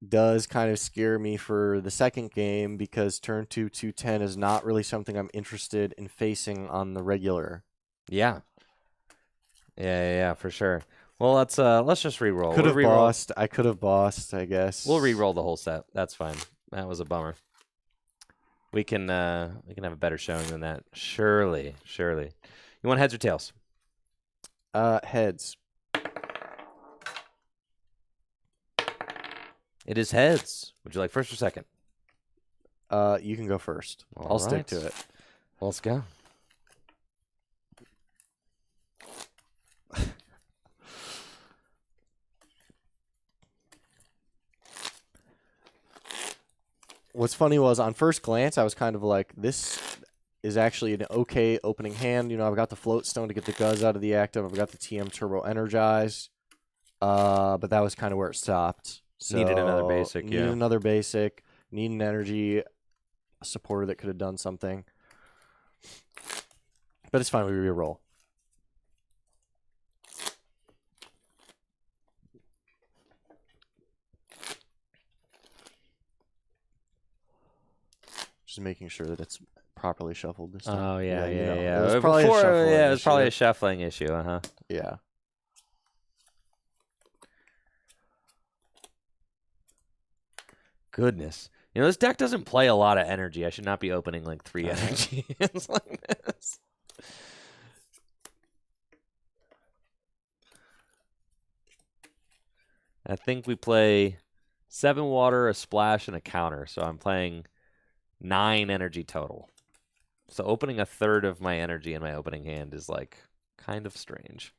does kind of scare me for the second game because turn 2, 210 is not really something I'm interested in facing on the regular. Yeah. Yeah, for sure. Well, let's just re-roll. Could have bossed. I could have bossed, I guess. We'll re-roll the whole set. That's fine. That was a bummer. We can have a better showing than that. Surely. You want heads or tails? Heads. It is heads. Would you like first or second? You can go first. All I'll stick right. to it. Let's go. What's funny was on first glance, I was kind of like, this is actually an okay opening hand. You know, I've got the Float Stone to get the Guzz out of the active. I've got the TM Turbo Energize. But that was kind of where it stopped. So Needed another basic, Needed another basic. Need an energy, a supporter that could have done something. But it's fine. We re-roll. Just making sure that it's properly shuffled this time. Oh, yeah. It was probably a shuffling issue, uh-huh. Yeah. Goodness. You know, this deck doesn't play a lot of energy. I should not be opening like 3 energies like this. I think we play 7 water, a splash, and a counter. So I'm playing 9 energy total. So opening a third of my energy in my opening hand is like kind of strange.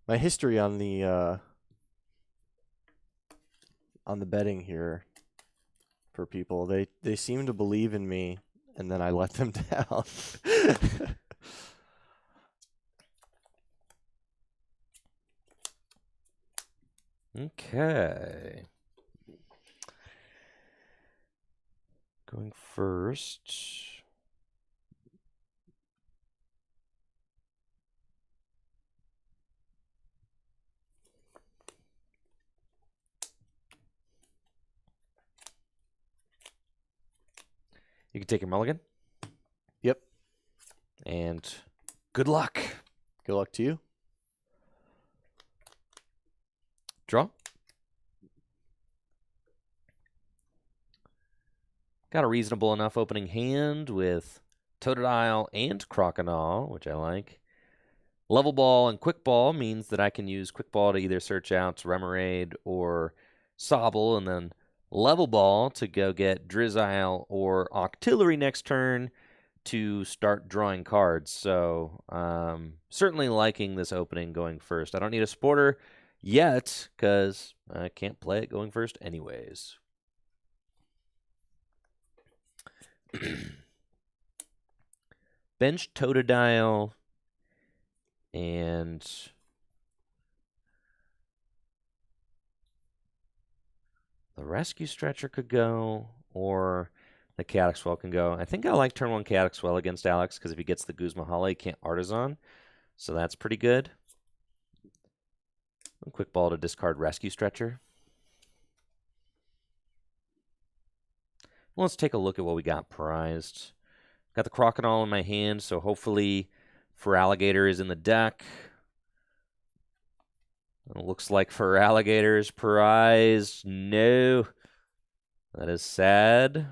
My history on the betting here for people, they seem to believe in me, and then I let them down. Okay. Going first. You can take your mulligan. Yep. And good luck. Good luck to you. Draw. Got a reasonable enough opening hand with Totodile and Crocodile, which I like. Level Ball and Quick Ball means that I can use Quick Ball to either search out Remoraid or Sobble, and then Level Ball to go get Drizzile or Octillery next turn to start drawing cards. So certainly liking this opening going first. I don't need a supporter yet because I can't play it going first anyways. Bench Totodile and the Rescue Stretcher could go, or the Chaotic Swell can go. I think I like turn 1 Chaotic Swell against Alex because if he gets the Guzma Hala, he can't Artisan. So that's pretty good. A Quick Ball to discard Rescue Stretcher. Well, let's take a look at what we got prized. Got the Crocodile in my hand, so hopefully Feraligatr is in the deck. It looks like Feraligatr is prized. No. That is sad.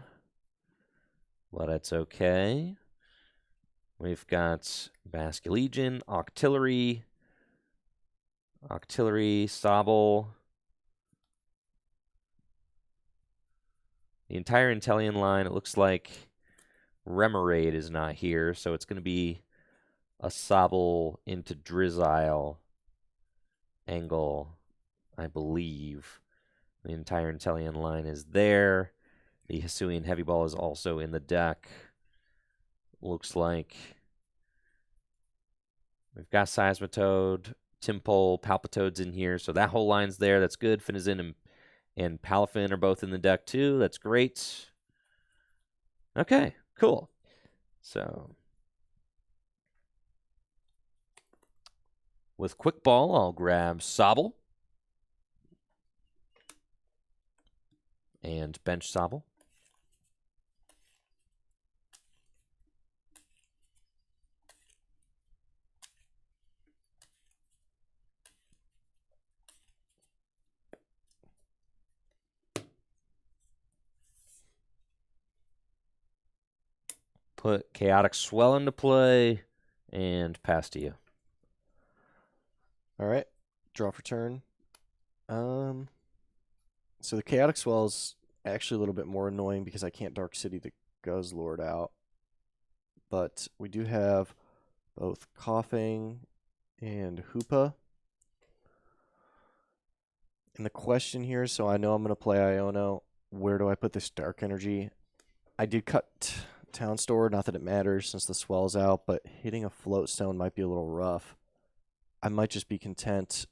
But it's okay. We've got Basculegion, Octillery, Sobble. The entire Inteleon line, it looks like Remoraid is not here, so it's going to be a Sobble into Drizzile angle, I believe. The entire Intellion line is there. The Hisuian Heavy Ball is also in the deck. Looks like we've got Seismitoad, Timpole, Palpitoad's in here, so that whole line's there. That's good. Finizen and Palafin are both in the deck too. That's great. Okay, cool. So with Quick Ball, I'll grab Sobble and bench Sobble. Put Chaotic Swell into play and pass to you. All right, draw for turn. So the Chaotic Swell is actually a little bit more annoying because I can't Dark City the Guzzlord out. But we do have both Coughing and Hoopa. And the question here, so I know I'm going to play Iono, where do I put this Dark Energy? I did cut Town Store, not that it matters since the Swell's out, but hitting a Float Stone might be a little rough. I might just be content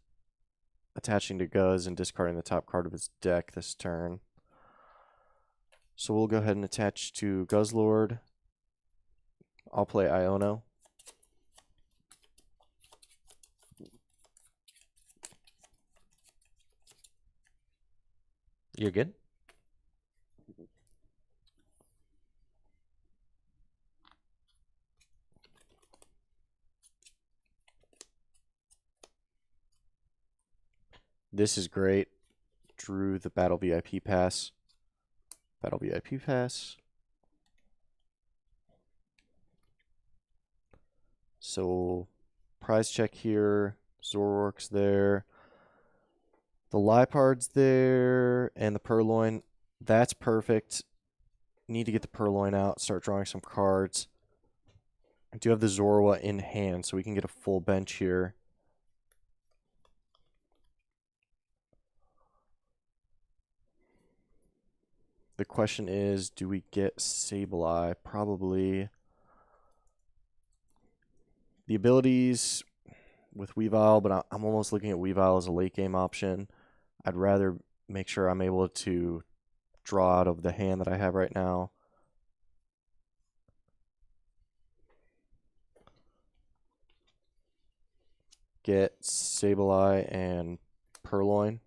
attaching to Guzz and discarding the top card of his deck this turn. So we'll go ahead and attach to Guzzlord. I'll play Iono. You're good? This is great. Drew the Battle VIP pass. Battle VIP pass. So, prize check here. Zoroark's there. The Lipard's there. And the Purloin. That's perfect. Need to get the Purloin out. Start drawing some cards. I do have the Zorua in hand, so we can get a full bench here. The question is, do we get Sableye? Probably. The abilities with Weavile, but I'm almost looking at Weavile as a late game option. I'd rather make sure I'm able to draw out of the hand that I have right now. Get Sableye and Purloin.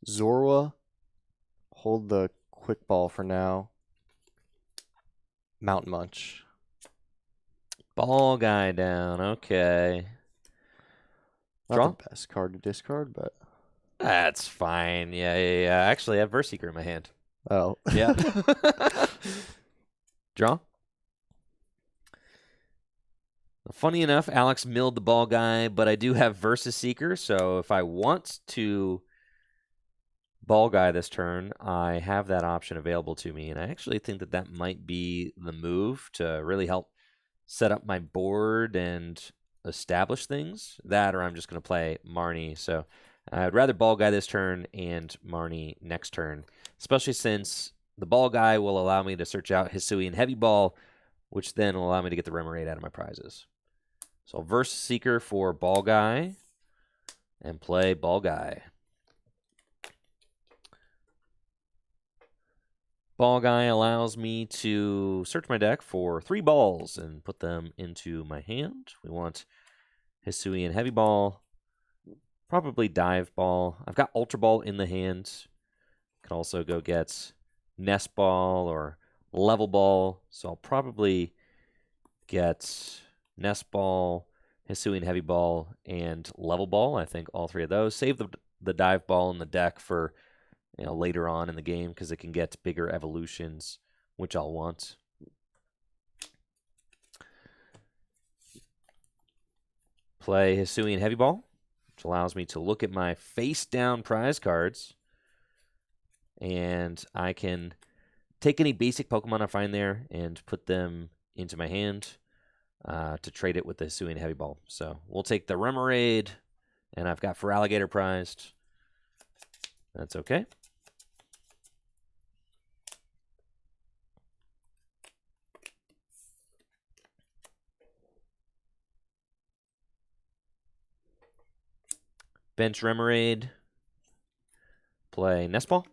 Zorua, hold the Quick Ball for now. Mountain Munch. Ball guy down. Okay. Not Draw? the best card to discard, but That's fine. Yeah. Actually, I have Verseeker in my hand. oh. Yeah. Draw? Funny enough, Alex milled the ball guy, but I do have Versus Seeker, so if I want to ball guy this turn, I have that option available to me, and I actually think that that might be the move to really help set up my board and establish things. That, or I'm just going to play Marnie, so I'd rather ball guy this turn and Marnie next turn, especially since the ball guy will allow me to search out Hisuian Heavy Ball, which then will allow me to get the Remoraid out of my prizes. So Versus Seeker for ball guy and play ball guy. Ball guy allows me to search my deck for 3 balls and put them into my hand. We want Hisuian Heavy Ball, probably Dive Ball. I've got Ultra Ball in the hand. Can also go get Nest Ball or Level Ball. So I'll probably get Nest Ball, Hisuian Heavy Ball, and Level Ball. I think all 3 of those. Save the Dive Ball in the deck for later on in the game because it can get bigger evolutions, which I'll want. Play Hisuian Heavy Ball, which allows me to look at my face-down prize cards, and I can take any basic Pokemon I find there and put them into my hand to trade it with the Hisuian Heavy Ball. So we'll take the Remoraid, and I've got Feraligatr prized. That's okay. Bench Remoraid. Play Nest Ball.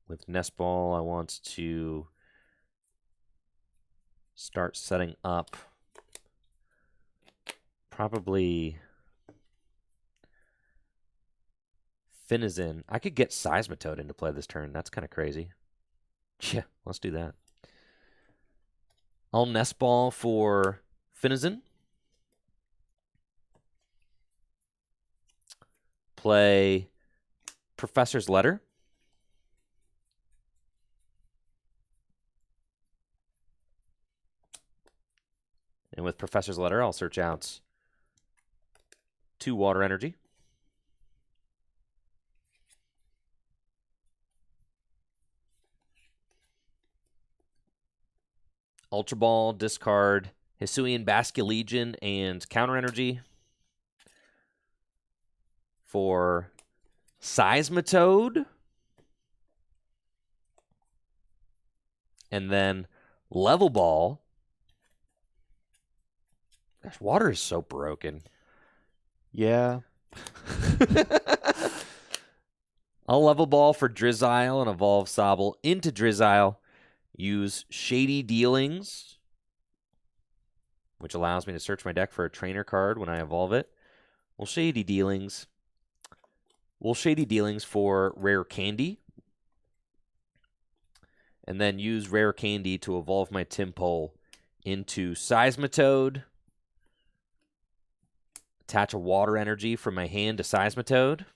With Nest Ball, I want to start setting up probably Finizen. I could get Seismitoad into play this turn. That's kind of crazy. Yeah, let's do that. I'll Nest Ball for Finizen. Play Professor's Letter. And with Professor's Letter, I'll search out 2 Water Energy. Ultra Ball, discard Hisuian Basculegion and Counter Energy for Seismitoad. And then Level Ball. Gosh, water is so broken. Yeah. I'll Level Ball for Drizzile and evolve Sobble into Drizzile. Use Shady Dealings, which allows me to search my deck for a trainer card when I evolve it. We'll Shady Dealings for Rare Candy. And then use Rare Candy to evolve my Tympole into Seismitoad. Attach a Water Energy from my hand to Seismitoad.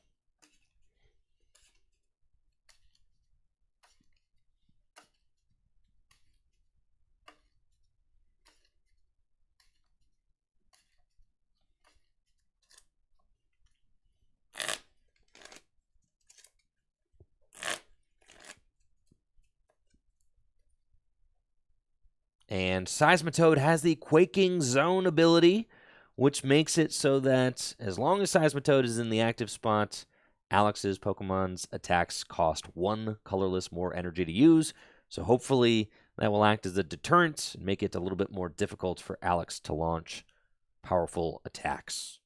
And Seismitoad has the Quaking Zone ability, which makes it so that as long as Seismitoad is in the active spot, Alex's Pokemon's attacks cost 1 colorless more energy to use. So hopefully that will act as a deterrent and make it a little bit more difficult for Alex to launch powerful attacks.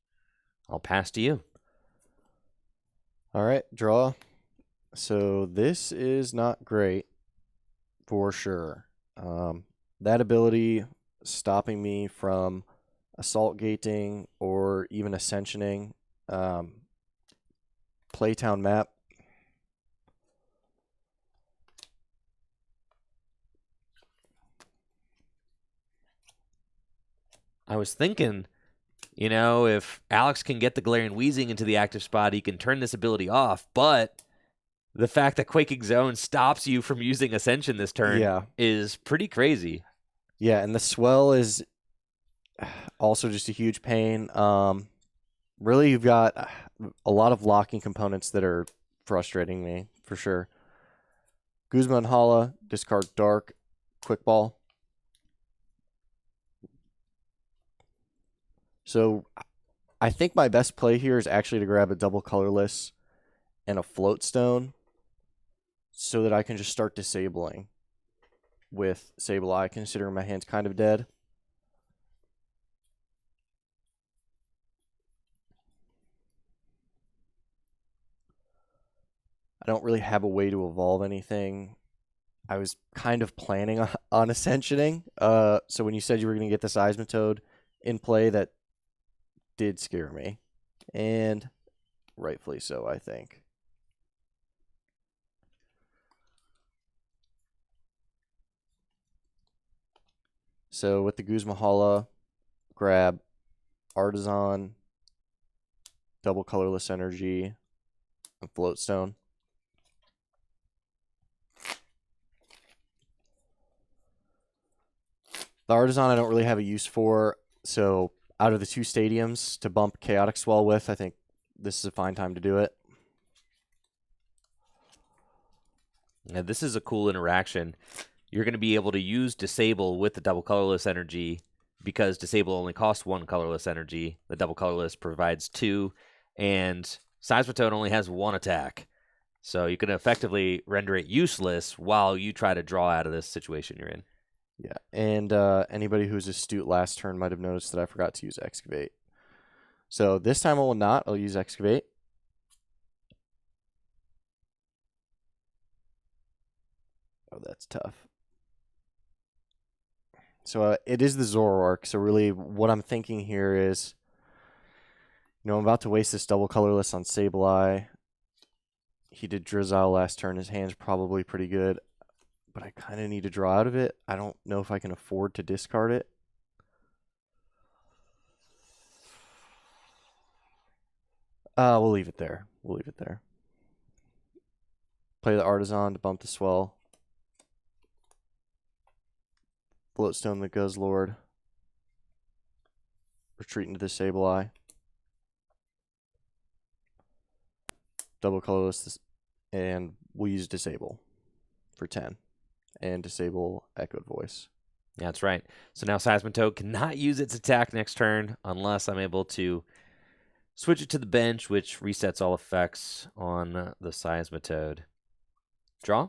I'll pass to you. All right, draw. So this is not great for sure. That ability stopping me from assault gating or even ascensioning. Playtown map. I was thinking, if Alex can get the Galarian Weezing into the active spot, he can turn this ability off, but the fact that Quaking Zone stops you from using Ascension this turn is pretty crazy. Yeah, and the Swell is also just a huge pain. Really, you've got a lot of locking components that are frustrating me, for sure. Guzma and Hala, discard Dark, Quick Ball. So I think my best play here is actually to grab a double Colorless and a Float Stone so that I can just start disabling with Sableye, considering my hand's kind of dead. I don't really have a way to evolve anything. I was kind of planning on Ascensioning. So when you said you were going to get the Seismitoad in play, that did scare me. And rightfully so, I think. So with the Guzma Hala, grab Artisan, double colorless energy, and floatstone. The Artisan I don't really have a use for, so out of the 2 stadiums to bump Chaotic Swell with, I think this is a fine time to do it. Now, this is a cool interaction. You're going to be able to use Disable with the double colorless energy because Disable only costs 1 colorless energy. The double colorless provides 2, and Seismitoad only has 1 attack. So you can effectively render it useless while you try to draw out of this situation you're in. Yeah, and anybody who's astute last turn might have noticed that I forgot to use Excavate. So this time I will not. I'll use Excavate. Oh, that's tough. So it is the Zoroark. So really what I'm thinking here is, I'm about to waste this double colorless on Sableye. He did Drizzile last turn. His hand's probably pretty good, but I kind of need to draw out of it. I don't know if I can afford to discard it. We'll leave it there. Play the Artisan to bump the Swell. Floatstone the Guzzlord. Retreat into the Sableye. Double colorless, and we'll use Disable for 10. And Disable Echoed Voice. Yeah, that's right. So now Seismitoad cannot use its attack next turn unless I'm able to switch it to the bench, which resets all effects on the Seismitoad. Draw.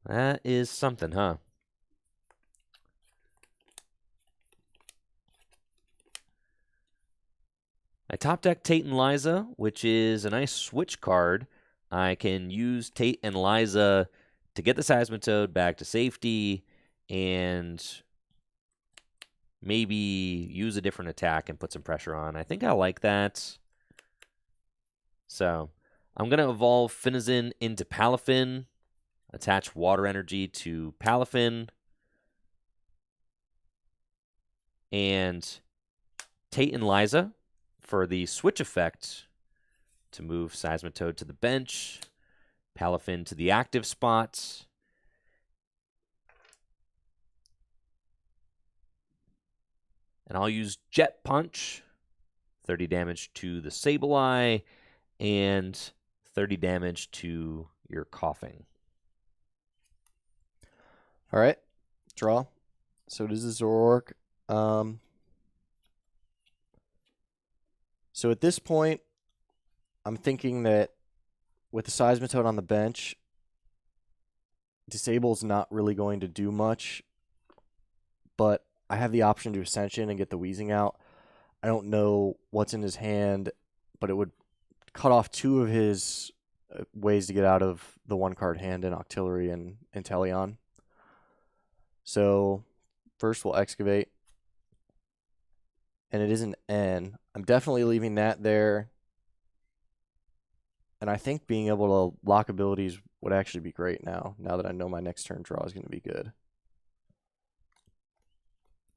That is something, huh? I top deck Tate and Liza, which is a nice switch card. I can use Tate and Liza to get the Seismitoad back to safety and maybe use a different attack and put some pressure on. I think I like that. So I'm going to evolve Finizen into Palafin, attach Water Energy to Palafin, and Tate and Liza for the switch effect to move Seismitoad to the bench, Palafin to the active spot. And I'll use Jet Punch, 30 damage to the Sableye, and 30 damage to your Coughing. All right, draw. So it is the Zoroark. So at this point, I'm thinking that with the Seismitoad on the bench, Disable's not really going to do much, but I have the option to Ascension and get the Wheezing out. I don't know what's in his hand, but it would cut off 2 of his ways to get out of the 1-card hand in Octillery and Inteleon. So first we'll Excavate. And it is an N. I'm definitely leaving that there. And I think being able to lock abilities would actually be great now that I know my next turn draw is going to be good.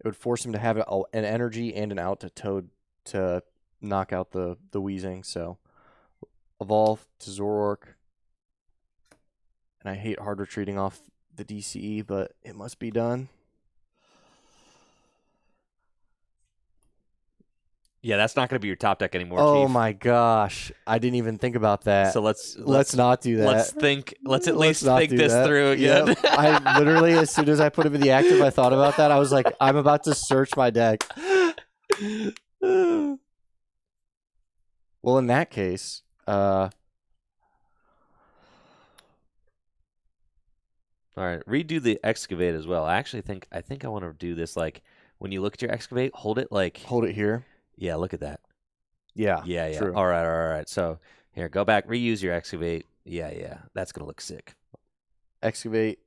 It would force him to have an energy and an out to Toad to knock out the Wheezing. So evolve to Zoroark. And I hate hard retreating off the DCE, but it must be done. Yeah, that's not going to be your top deck anymore, Oh Chief. my gosh. I didn't even think about that. So let's not do that. Let's at least think this through again. Yep. I literally, as soon as I put him in the active, I thought about that. I was like, I'm about to search my deck. Well, in that case, all right, redo the Excavate as well. I actually think I want to do this like when you look at your Excavate, hold it here. Yeah, look at that. Yeah. Yeah. True. All right. So here, go back, reuse your Excavate. Yeah. That's gonna look sick. Excavate.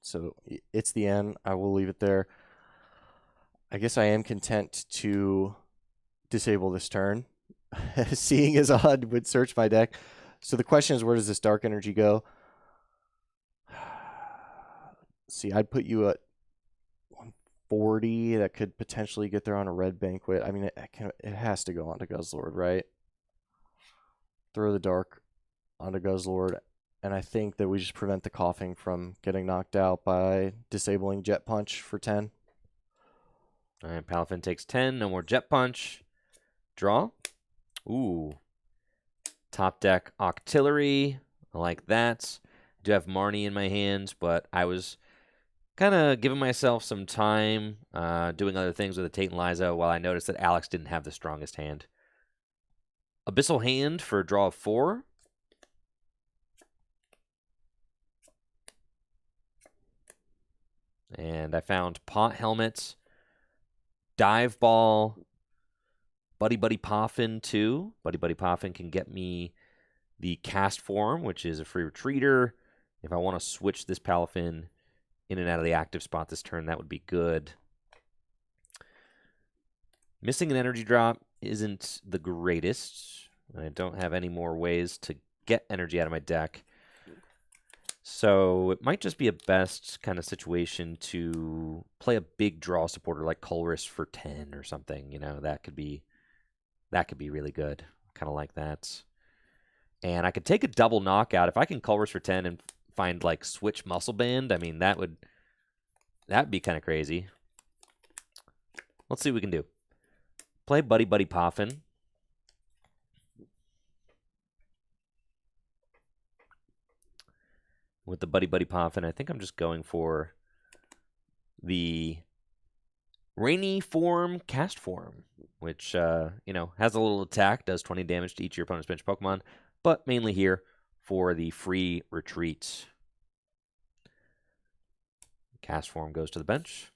So it's the end. I will leave it there. I guess I am content to disable this turn. Seeing as odd would search my deck. So the question is, where does this dark energy go? See, I'd put you at 40 that could potentially get there on a red banquet. I mean, it has to go onto Guzzlord, right? Throw the dark onto Guzzlord, and I think that we just prevent the coughing from getting knocked out by disabling Jet Punch for 10. All right, Palafin takes 10. No more Jet Punch. Draw. Ooh. Top deck Octillery. I like that. I do have Marnie in my hand, but I was kind of giving myself some time doing other things with the Tate and Liza while I noticed that Alex didn't have the strongest hand. Abyssal Hand for a draw of 4. And I found Pot Helmet, Dive Ball, Buddy Buddy Poffin too. Buddy Buddy Poffin can get me the Cast Form, which is a free retreater. If I want to switch this Palafin in and out of the active spot this turn, that would be good. Missing an energy drop isn't the greatest. I don't have any more ways to get energy out of my deck. So it might just be a best kind of situation to play a big draw supporter like Colorless for 10 or something. You know, that could be really good. Kind of like that. And I could take a double knockout. If I can Colorless for 10 and find like switch Muscle Band, I mean, that'd be kind of crazy. Let's see what we can do. Play Buddy Buddy Poffin. With the Buddy Buddy Poffin, I think I'm just going for the Rainy Form Cast Form, which, you know, has a little attack, does 20 damage to each of your opponent's bench Pokemon, but mainly here for the free retreat. Cast Form goes to the bench.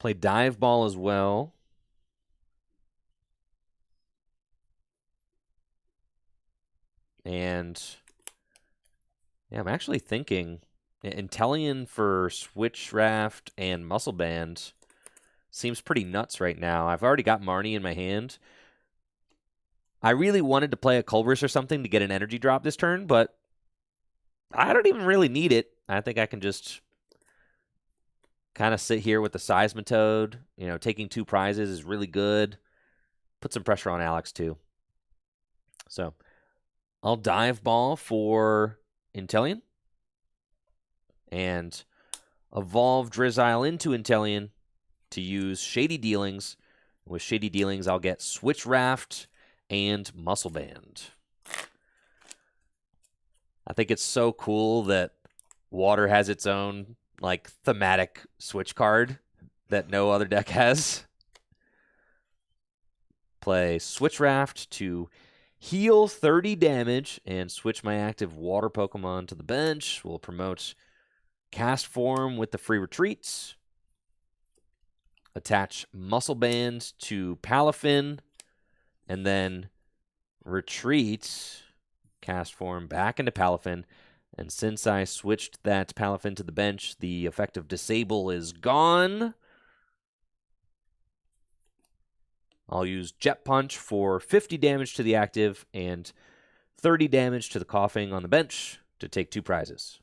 Play Dive Ball as well. And yeah, I'm actually thinking Inteleon for Switch Raft and Muscle Band seems pretty nuts right now. I've already got Marnie in my hand. I really wanted to play a Culver's or something to get an energy drop this turn, but I don't even really need it. I think I can just kind of sit here with the Seismitoad. You know, taking 2 prizes is really good. Put some pressure on Alex, too. So I'll Dive Ball for Inteleon. And evolve Drizzile into Inteleon to use Shady Dealings. With Shady Dealings, I'll get Switch Raft and Muscle Band. I think it's so cool that Water has its own like thematic switch card that no other deck has. Play Switch Raft to heal 30 damage and switch my active Water Pokemon to the bench. We'll promote Cast Form with the free retreats. Attach Muscle Band to Palafin. And then retreat Cast Form back into Palafin. And since I switched that Palafin to the bench, the effect of Disable is gone. I'll use Jet Punch for 50 damage to the active and 30 damage to the coughing on the bench to take 2 prizes.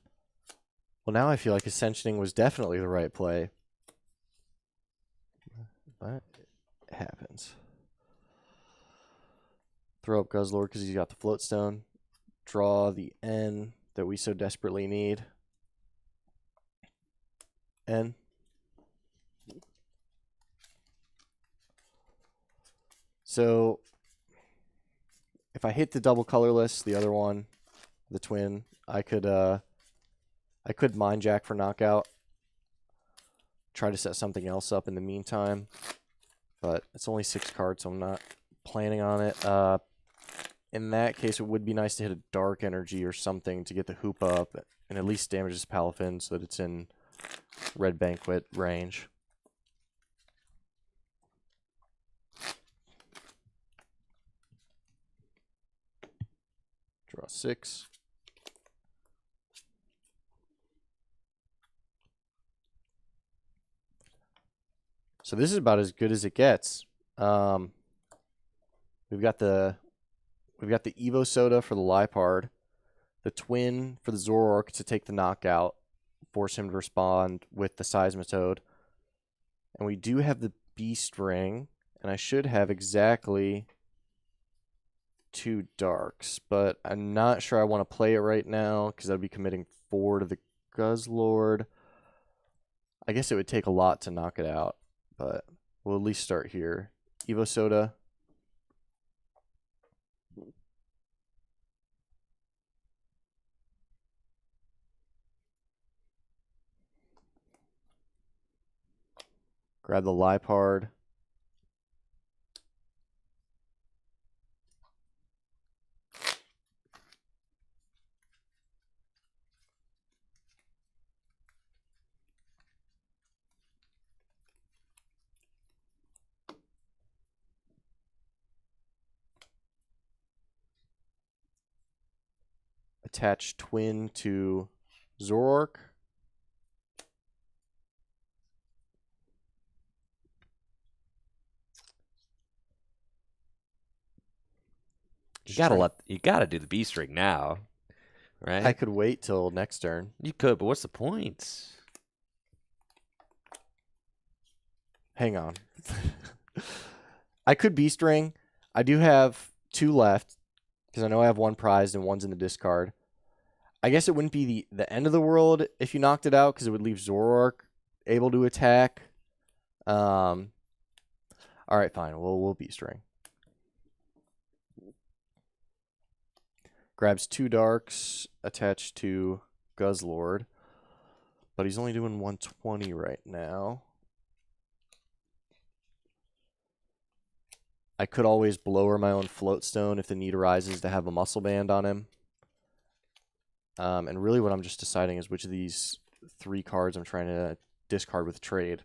Well, now I feel like Ascensioning was definitely the right play. But it happens. Throw up Guzzlord because he's got the Float Stone. Draw the N that we so desperately need. N. So if I hit the double Colorless, the other one, the twin, I could Mind Jack for knockout. Try to set something else up in the meantime. But it's only 6 cards, so I'm not planning on it. In that case, it would be nice to hit a Dark Energy or something to get the Hoop up and at least damage this Palafin so that it's in Red Banquet range. Draw 6. So this is about as good as it gets. We've got the Evo Soda for the Lipard. the Twin for the Zoroark to take the knockout, force him to respond with the Seismitoad. And we do have the Beast Ring, and I should have exactly 2 Darks, but I'm not sure I want to play it right now because I'd be committing 4 to the Guzzlord. I guess it would take a lot to knock it out, but we'll at least start here. Evo Soda. Grab the Liepard. Attach Twin to Zoroark. You gotta do the Beast Ring now, right? I could wait till next turn. You could, but what's the point? Hang on. I could Beast Ring. I do have 2 left because I know I have 1 prized and 1's in the discard. I guess it wouldn't be the end of the world if you knocked it out because it would leave Zoroark able to attack. All right, fine. We'll Beast Ring. Grabs 2 Darks attached to Guzzlord, but he's only doing 120 right now. I could always blower my own Float Stone if the need arises to have a Muscle Band on him. And really what I'm just deciding is which of these 3 cards I'm trying to discard with trade.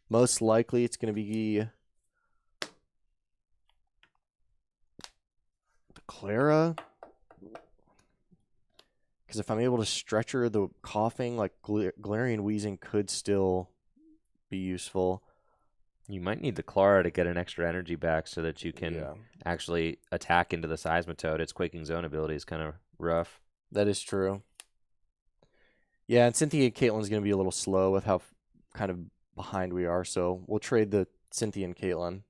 Most likely it's going to be the Clara. Because if I'm able to stretcher the Coughing, like Galarian Wheezing could still be useful. You might need the Clara to get an extra energy back so that you can actually attack into the Seismitoad. Its Quaking Zone ability is kind of rough. That is true. Yeah, and Cynthia and Caitlyn's going to be a little slow with how kind of behind we are, so we'll trade the Cynthia and Caitlyn.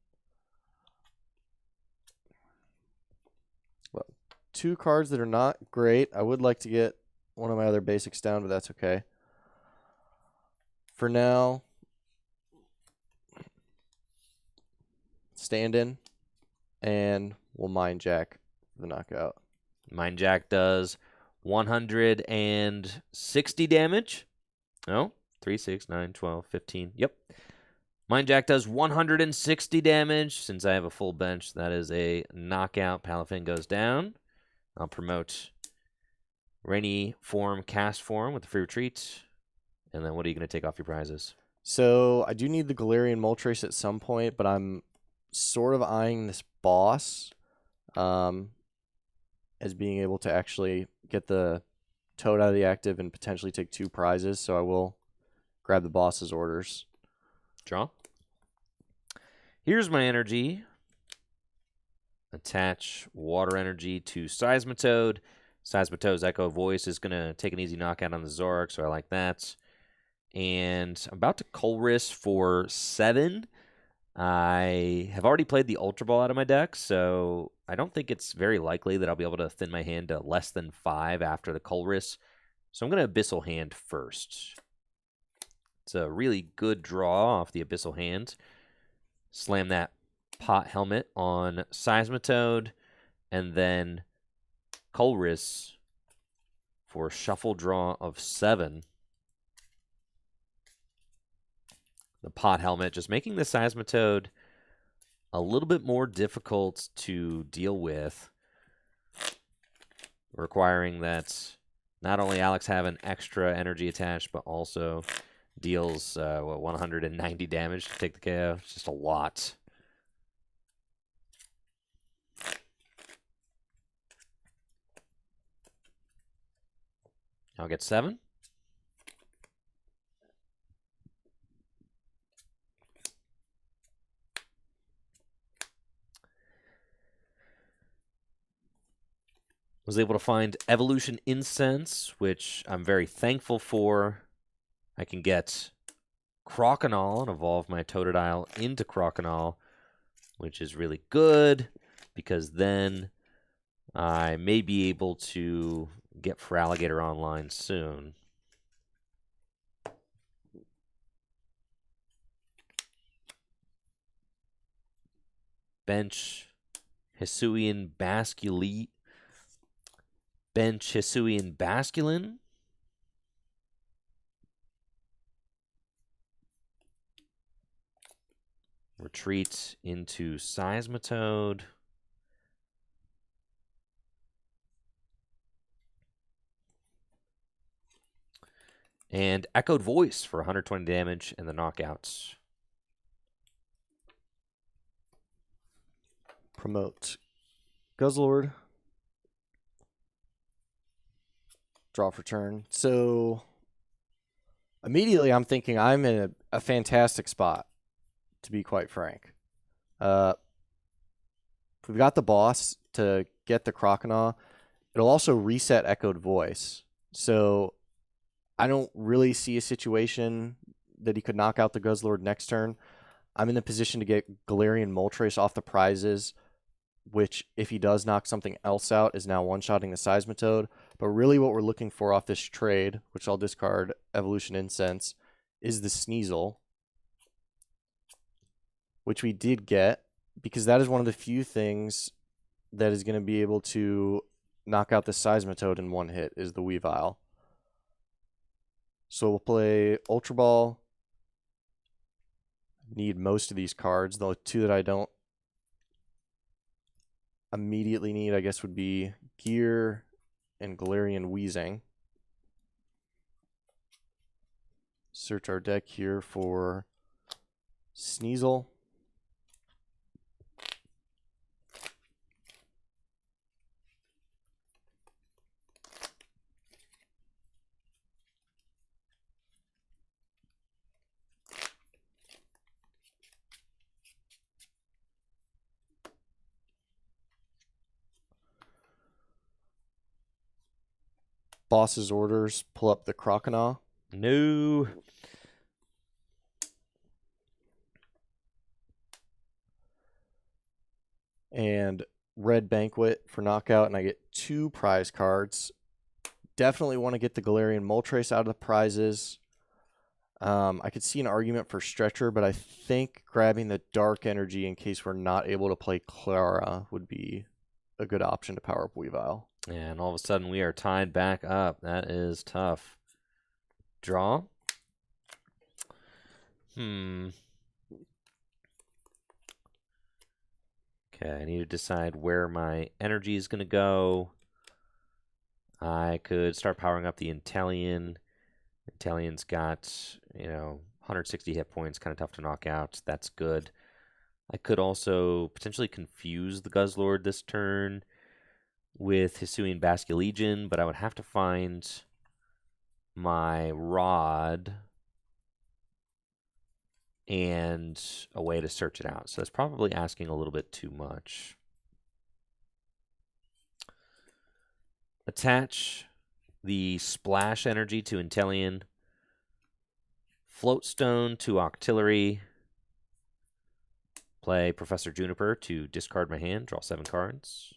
Well, 2 cards that are not great. I would like to get one of my other basics down, but that's okay. For now, stand in, and we'll Mind Jack the knockout. Mind Jack does 160 damage. No, 3, 6, 9, 12, 15. Yep. Mind Jack does 160 damage. Since I have a full bench, that is a knockout. Palafin goes down. I'll promote Rainy Form, Cast Form with the free retreat. And then what are you going to take off your prizes? So I do need the Galarian Moltres at some point, but I'm sort of eyeing this boss as being able to actually get the Toad out of the active and potentially take 2 prizes. So I will grab the boss's orders. Draw. Here's my energy. Attach water energy to Seismitoad. Seismitoad's Echo Voice is going to take an easy knockout on the Zoroark, so I like that. And I'm about to Colress for 7. I have already played the Ultra Ball out of my deck, so I don't think it's very likely that I'll be able to thin my hand to less than 5 after the Colress. So I'm going to Abyssal Hand first. It's a really good draw off the Abyssal Hand. Slam that Pot Helmet on Seismitoad, and then Colress for shuffle draw of 7. The Pot Helmet just making the Seismitoad a little bit more difficult to deal with, requiring that not only Alex have an extra energy attached, but also deals 190 damage to take the KO. It's just a lot. I'll get 7. Was able to find Evolution Incense, which I'm very thankful for. I can get Croconaw and evolve my Totodile into Croconaw, which is really good because then I may be able to get Feraligatr online soon. Bench Hisuian Basculite. Bench Hisuian Basculin. Retreat into Seismitoad. And Echoed Voice for 120 damage and the knockouts. Promote Guzzlord. Draw for turn. So immediately I'm thinking I'm in a fantastic spot, to be quite frank. We've got the boss to get the Croconaw. It'll also reset Echoed Voice. So I don't really see a situation that he could knock out the Guzzlord next turn. I'm in the position to get Galarian Moltres off the prizes, which, if he does knock something else out, is now one-shotting the Seismitoad. But really what we're looking for off this trade, which I'll discard Evolution Incense, is the Sneasel, which we did get, because that is one of the few things that is going to be able to knock out the Seismitoad in one hit, is the Weavile. So we'll play Ultra Ball. Need most of these cards. The two that I don't immediately need, I guess, would be Gear and Galarian Weezing. Search our deck here for Sneasel. Boss's orders, pull up the Croconaw. No. And Red Banquet for knockout, and I get 2 prize cards. Definitely want to get the Galarian Moltres out of the prizes. I could see an argument for Stretcher, but I think grabbing the Dark Energy in case we're not able to play Clara would be a good option to power up Weavile. And all of a sudden we are tied back up. That is tough. Draw. Okay, I need to decide where my energy is going to go. I could start powering up the Inteleon. Inteleon's got, 160 hit points, kind of tough to knock out. That's good. I could also potentially confuse the Guzzlord this turn with Hisuian Basculegion, but I would have to find my Rod and a way to search it out. So that's probably asking a little bit too much. Attach the Splash Energy to Inteleon. Floatstone to Octillery. Play Professor Juniper to discard my hand, draw 7 cards.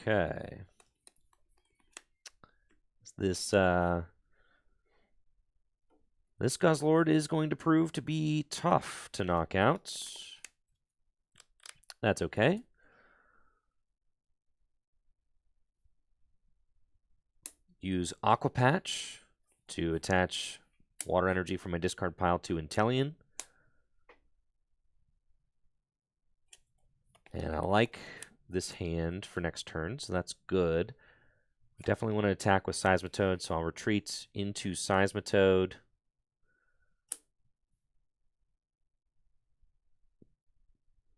Okay. This Guzzlord is going to prove to be tough to knock out. That's okay. Use Aqua Patch to attach water energy from my discard pile to Inteleon. And I like this hand for next turn, so that's good. Definitely want to attack with Seismitoad, so I'll retreat into Seismitoad.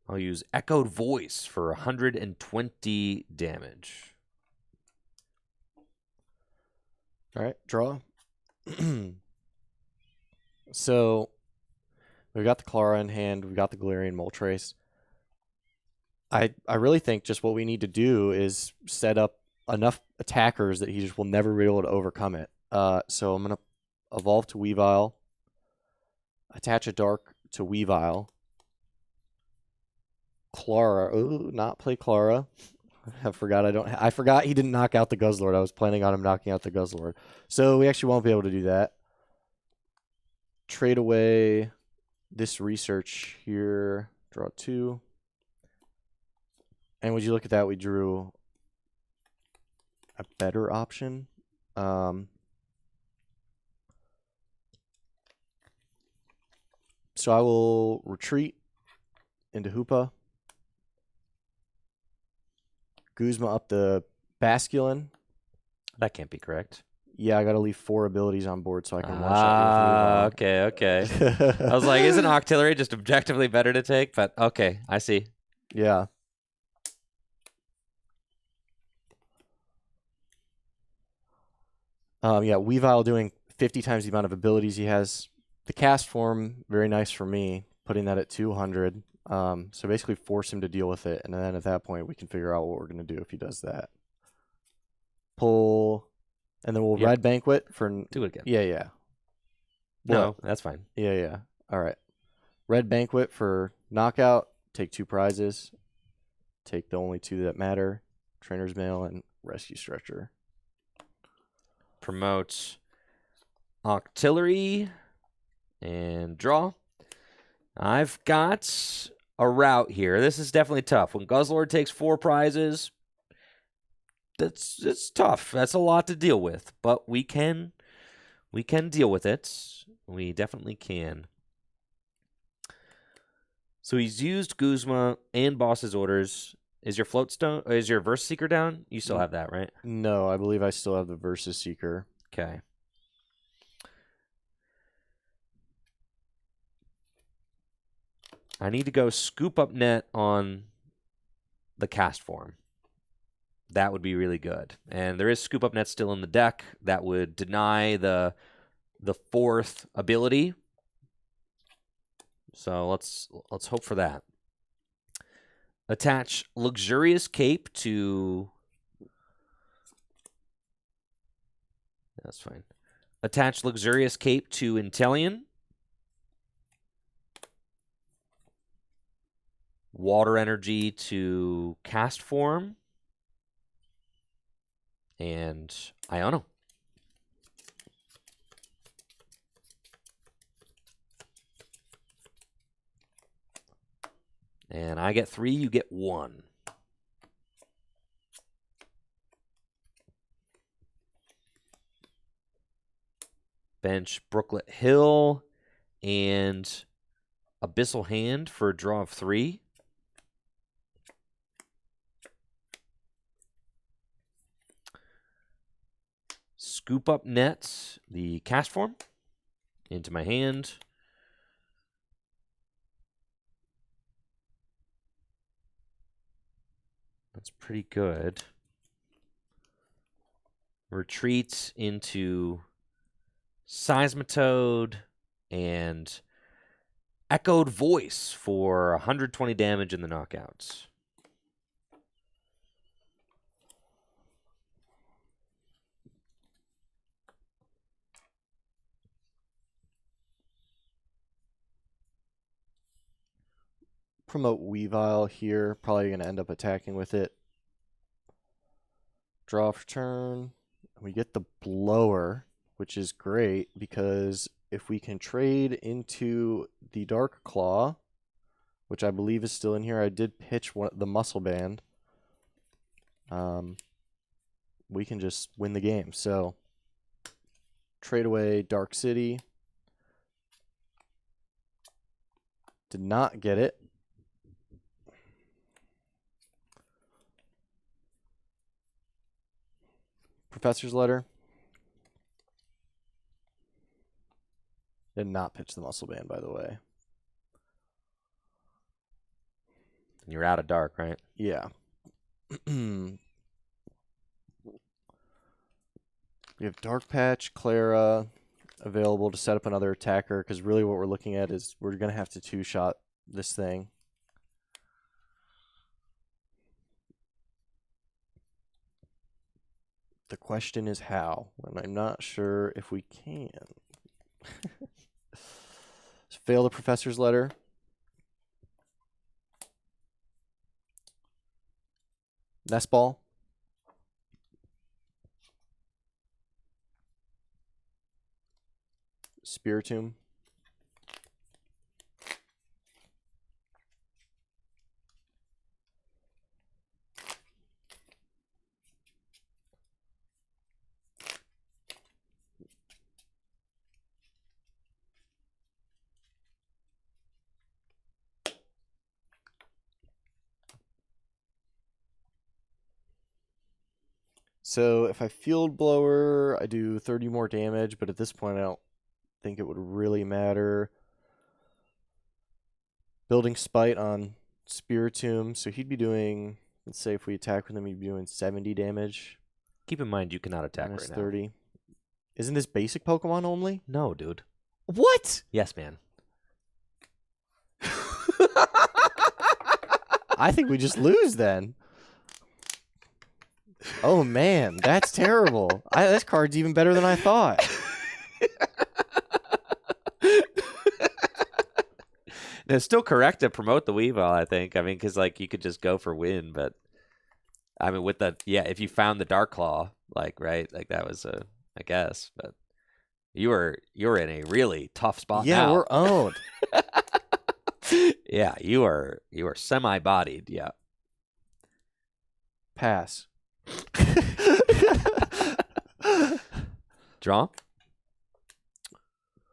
I'll use Echoed Voice for 120 damage. All right, draw. So We got the Clara in hand. We got the Galarian Moltres. I really think just what we need to do is set up enough attackers that he just will never be able to overcome it. So I'm going to evolve to Weavile, attach a Dark to Weavile, Clara. Oh, not play Clara. I forgot I forgot he didn't knock out the Guzzlord. I was planning on him knocking out the Guzzlord. So we actually won't be able to do that. Trade away this research here. Draw 2. And would you look at that? We drew a better option. So I will retreat into Hoopa. Guzma up the Basculin. That can't be correct. Yeah, I got to leave 4 abilities on board so I can one-shot with okay, okay. I was like, isn't Octillery just objectively better to take? But okay, I see. Yeah. Yeah, Weavile doing 50 times the amount of abilities he has. The cast form, very nice for me, putting that at 200. So basically force him to deal with it, and then at that point we can figure out what we're going to do if he does that. Pull, and then we'll Red Banquet for... Do it again. Yeah, yeah. No, that's fine. Yeah, yeah. All right. Red Banquet for knockout, take 2 prizes. Take the only 2 that matter, Trainer's Mail and Rescue Stretcher. Promote Octillery and draw. I've got a route here. This is definitely tough. When Guzzlord takes 4 prizes, it's tough. That's a lot to deal with, but we can deal with it. We definitely can. So he's used Guzma and Boss's Orders. Is your Floatstone? Is your Verse Seeker down? You still have that, right? No, I believe I still have the Versus Seeker. Okay. I need to go scoop up net on the cast form. That would be really good. And there is scoop up net still in the deck. That would deny the 4th ability. So let's hope for that. Attach Luxurious Cape to... That's fine. Attach Luxurious Cape to Inteleon. Water Energy to Cast Form. And Iono. And I get 3, you get 1. Bench Brooklet Hill and Abyssal Hand for a draw of 3. Scoop up net, the cast form, into my hand. That's pretty good. Retreat into Seismitoad and Echoed Voice for 120 damage in the knockouts. Promote Weavile here. Probably going to end up attacking with it. Draw for turn. We get the Blower, which is great because if we can trade into the Dark Claw, which I believe is still in here, I did pitch the Muscle Band. We can just win the game. So trade away Dark City. Did not get it. Professor's Letter. Did not pitch the Muscle Band, by the way. You're out of dark, right? Yeah. We have Dark Patch, Clara, available to set up another attacker, because really what we're looking at is we're going to have to two-shot this thing. The question is how, and I'm not sure if we can. Fail the professor's letter. Nest ball. Spiritomb. So if I field blower, I do 30 more damage, but at this point I don't think it would really matter. Building Spite on Spiritomb, so he'd be doing, let's say if we attack with him, he'd be doing 70 damage. Keep in mind you cannot attack Minus right 30. Isn't this basic Pokemon only? now. No, dude. What? Yes, man. I think we just lose then. Oh man, that's terrible. This card's even better than I thought. And it's still correct to promote the Weavile, I think. I mean, because like you could just go for win, but I mean, with the if you found the Dark Claw, like right, like that was I guess, but you're in a really tough spot. Yeah, now. we're owned. Yeah, you are semi-bodied. Yeah. Pass. Draw.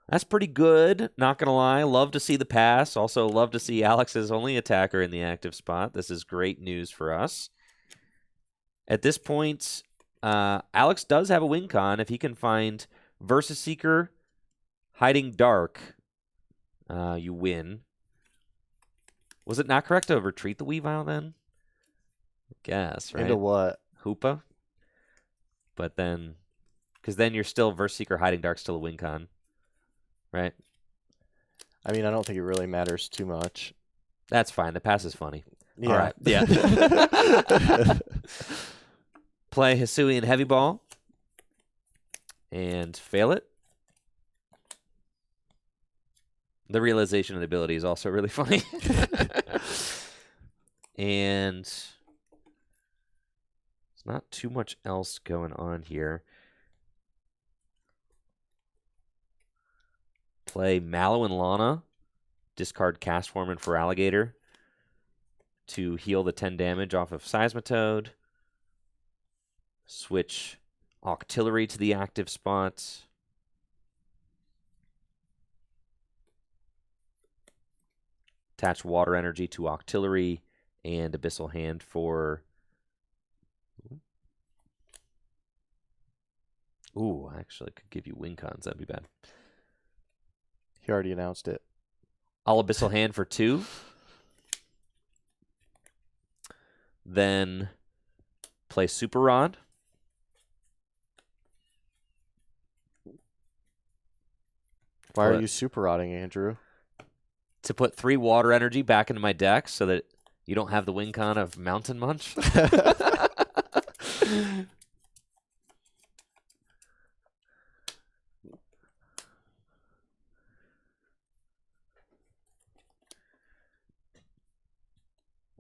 That's pretty good, not going to lie. Love to see the pass. Also love to see Alex's only attacker in the active spot. This is great news for us. At this point, Alex does have a win con if he can find Versus Seeker, Hiding Dark. You win. Was it not correct to retreat the Weavile then? I guess, right? Into what? Hoopa. But then, because then you're still Versus Seeker, Hiding Dark, still a win con. Right? I mean, I don't think it really matters too much. That's fine. The pass is funny. Yeah. All right. Yeah. Play Hisuian Heavy Ball. And fail it. The realization of the ability is also really funny. And there's not too much else going on here. Play Mallow and Lana. Discard Castform and Feraligatr to heal the 10 damage off of Seismitoad. Switch Octillery to the active spot. Attach Water Energy to Octillery and Abyssal Hand for... Ooh, actually could give you win cons. That'd be bad. He already announced it. I'll Abyssal Hand for 2. Then play Super Rod. Why are you super rodding, Andrew? To put 3 water energy back into my deck so that you don't have the win con of Mountain Munch.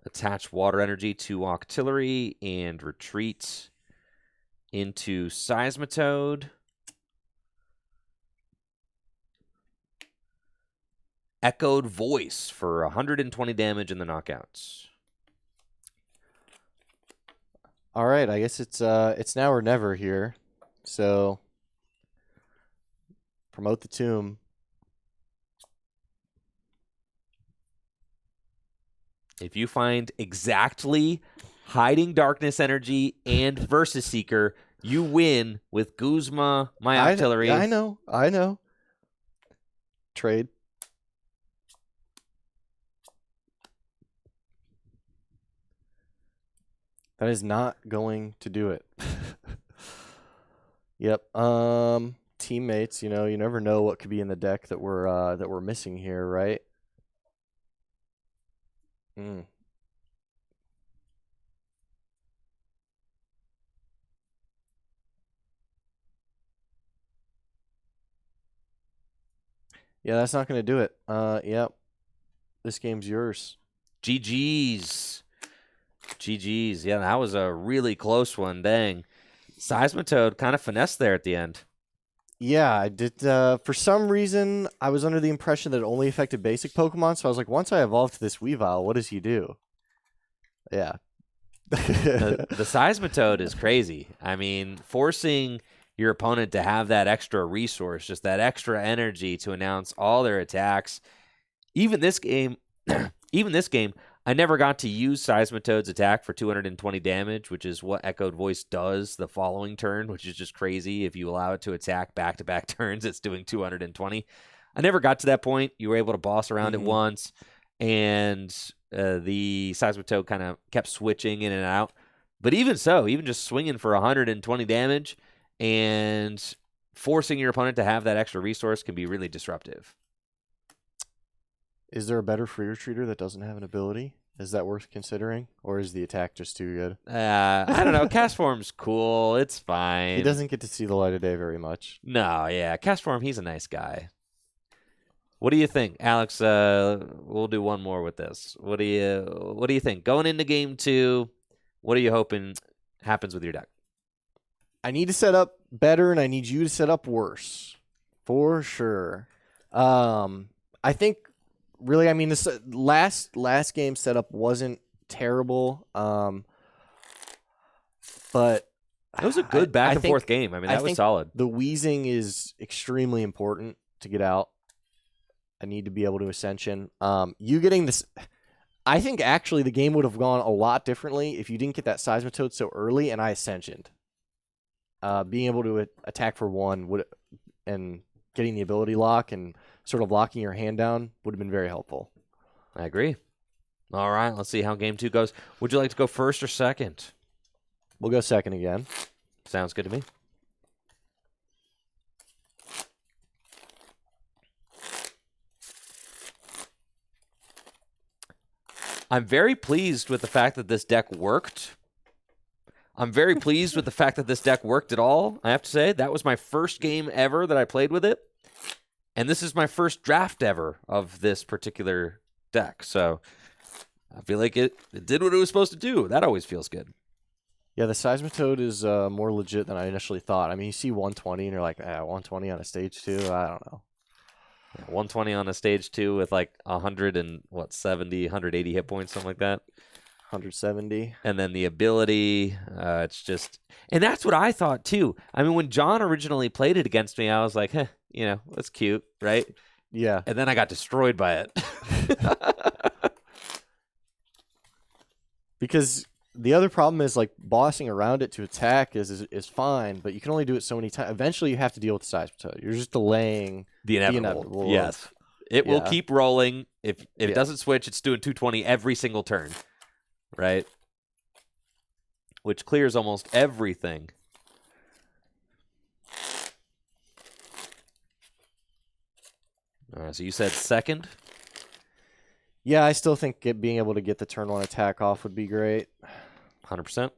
Attach water energy to Octillery and retreat into Seismitoad. Echoed Voice for 120 damage in the knockouts. All right, I guess it's now or never here. So promote the tomb. If you find exactly Hiding Darkness Energy and Versus Seeker, you win with Guzma, my Octillery. I know. Trade. That is not going to do it. Yep. teammates. You know, you never know what could be in the deck that we're missing here, right? Mm. Yeah, that's not gonna do it. Yep. This game's yours. GG's. GG's. Yeah, that was a really close one. Dang. Seismitoad kind of finessed there at the end. Yeah, I did. For some reason, I was under the impression that it only affected basic Pokemon, so I was like, once I evolve to this Weavile, what does he do? Yeah. The Seismitoad is crazy. I mean, forcing your opponent to have that extra resource, just that extra energy to announce all their attacks. Even this game, I never got to use Seismitoad's attack for 220 damage, which is what Echoed Voice does the following turn, which is just crazy. If you allow it to attack back-to-back turns, it's doing 220. I never got to that point. You were able to boss around it once, and the Seismitoad kind of kept switching in and out. But even so, even just swinging for 120 damage and forcing your opponent to have that extra resource can be really disruptive. Is there a better free retreater that doesn't have an ability? Is that worth considering? Or is the attack just too good? I don't know. Castform's cool. It's fine. He doesn't get to see the light of day very much. No, yeah. Castform, he's a nice guy. What do you think, Alex? We'll do one more with this. What do you think? Going into game 2, what are you hoping happens with your deck? I need to set up better, and I need you to set up worse. For sure. I think really, I mean, this last game setup wasn't terrible. But it was a good back and forth game. I mean, that was solid. The wheezing is extremely important to get out. I need to be able to Ascension. You getting this, I think actually the game would have gone a lot differently if you didn't get that Seismitoad so early and I Ascensioned. Being able to attack for 1 and getting the ability lock and sort of locking your hand down would have been very helpful. I agree. All right, let's see how game 2 goes. Would you like to go first or second? We'll go second again. Sounds good to me. I'm very pleased with the fact that this deck worked. I'm very pleased with the fact that this deck worked at all. I have to say, that was my first game ever that I played with it. And this is my first draft ever of this particular deck. So I feel like it did what it was supposed to do. That always feels good. Yeah, the Seismitoad is more legit than I initially thought. I mean, you see 120 and you're like, 120 on a stage 2? I don't know. 120 on a stage 2 with like 180 hit points, something like that. 170. And then the ability, it's just... And that's what I thought, too. I mean, when John originally played it against me, I was like, that's cute, right? Yeah. And then I got destroyed by it. Because the other problem is, like, bossing around it to attack is fine, but you can only do it so many times. Eventually, you have to deal with the Seismitoad. You're just delaying the inevitable. Yes. It will keep rolling. If it doesn't switch, it's doing 220 every single turn. Right? Which clears almost everything. All right, so you said second? Yeah, I still think being able to get the turn 1 attack off would be great. 100%.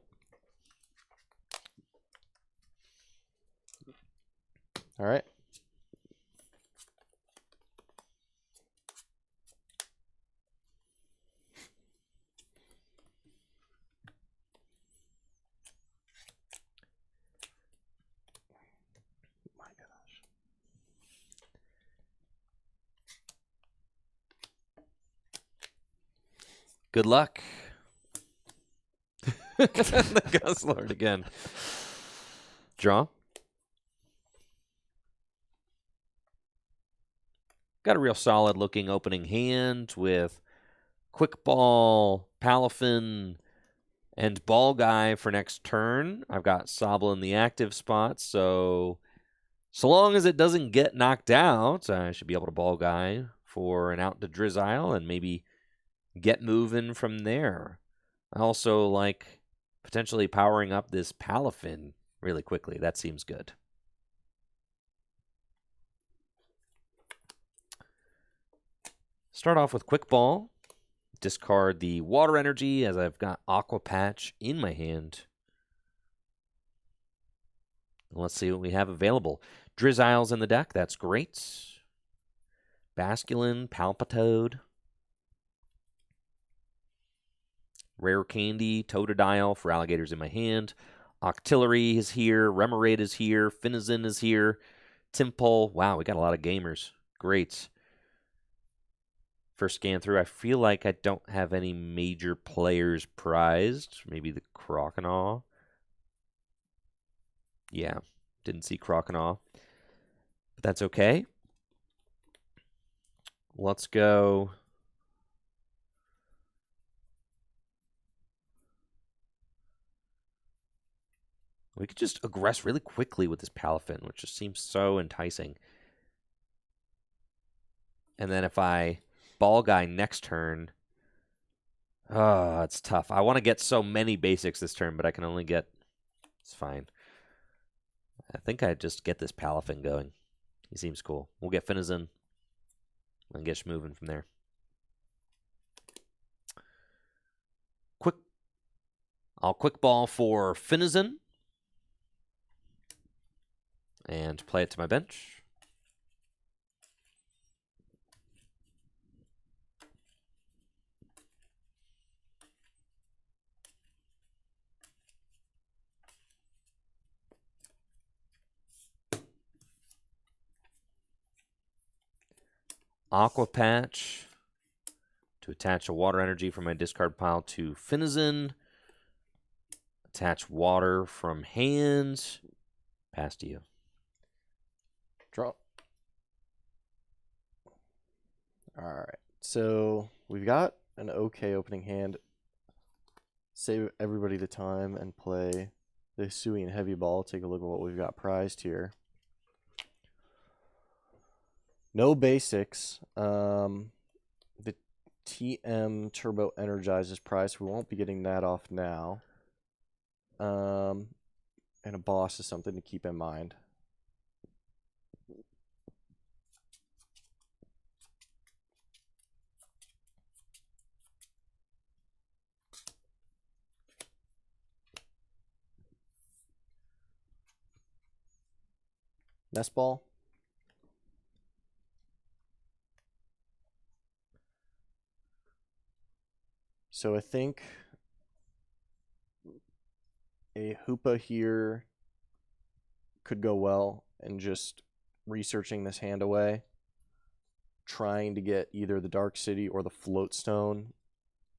All right. Good luck. The Ghost Lord again. Draw. Got a real solid looking opening hand with Quick Ball, Palafin, and Ball Guy for next turn. I've got Sobble in the active spot, so long as it doesn't get knocked out, I should be able to Ball Guy for an out to Drizzile and maybe get moving from there. I also like potentially powering up this Palafin really quickly. That seems good. Start off with Quick Ball. Discard the Water Energy as I've got Aqua Patch in my hand. Let's see what we have available. Drizzile's in the deck. That's great. Basculin, Palpitoad. Rare Candy, Totodile for Alligators in my hand. Octillery is here. Remoraid is here. Finizen is here. Timpole. Wow, we got a lot of gamers. Great. First scan through, I feel like I don't have any major players prized. Maybe the Croconaw. Yeah, didn't see Croconaw. But that's okay. Let's go. We could just aggress really quickly with this Palafin, which just seems so enticing. And then if I Ball Guy next turn, oh, it's tough. I want to get so many basics this turn, but I can only get... It's fine. I think I just get this Palafin going. He seems cool. We'll get Finizen and get moving from there. I'll Quick Ball for Finizen and play it to my bench. Aqua Patch to attach a Water Energy from my discard pile to Finizen. Attach water from hand. Pass to you. Draw. All right. So we've got an okay opening hand. Save everybody the time and play the Hisuian Heavy Ball. Take a look at what we've got prized here. No basics. The TM Turbo Energizes prize. We won't be getting that off now. And a boss is something to keep in mind. Nest Ball. So I think a Hoopa here could go well, and just researching this hand away, trying to get either the Dark City or the Floatstone,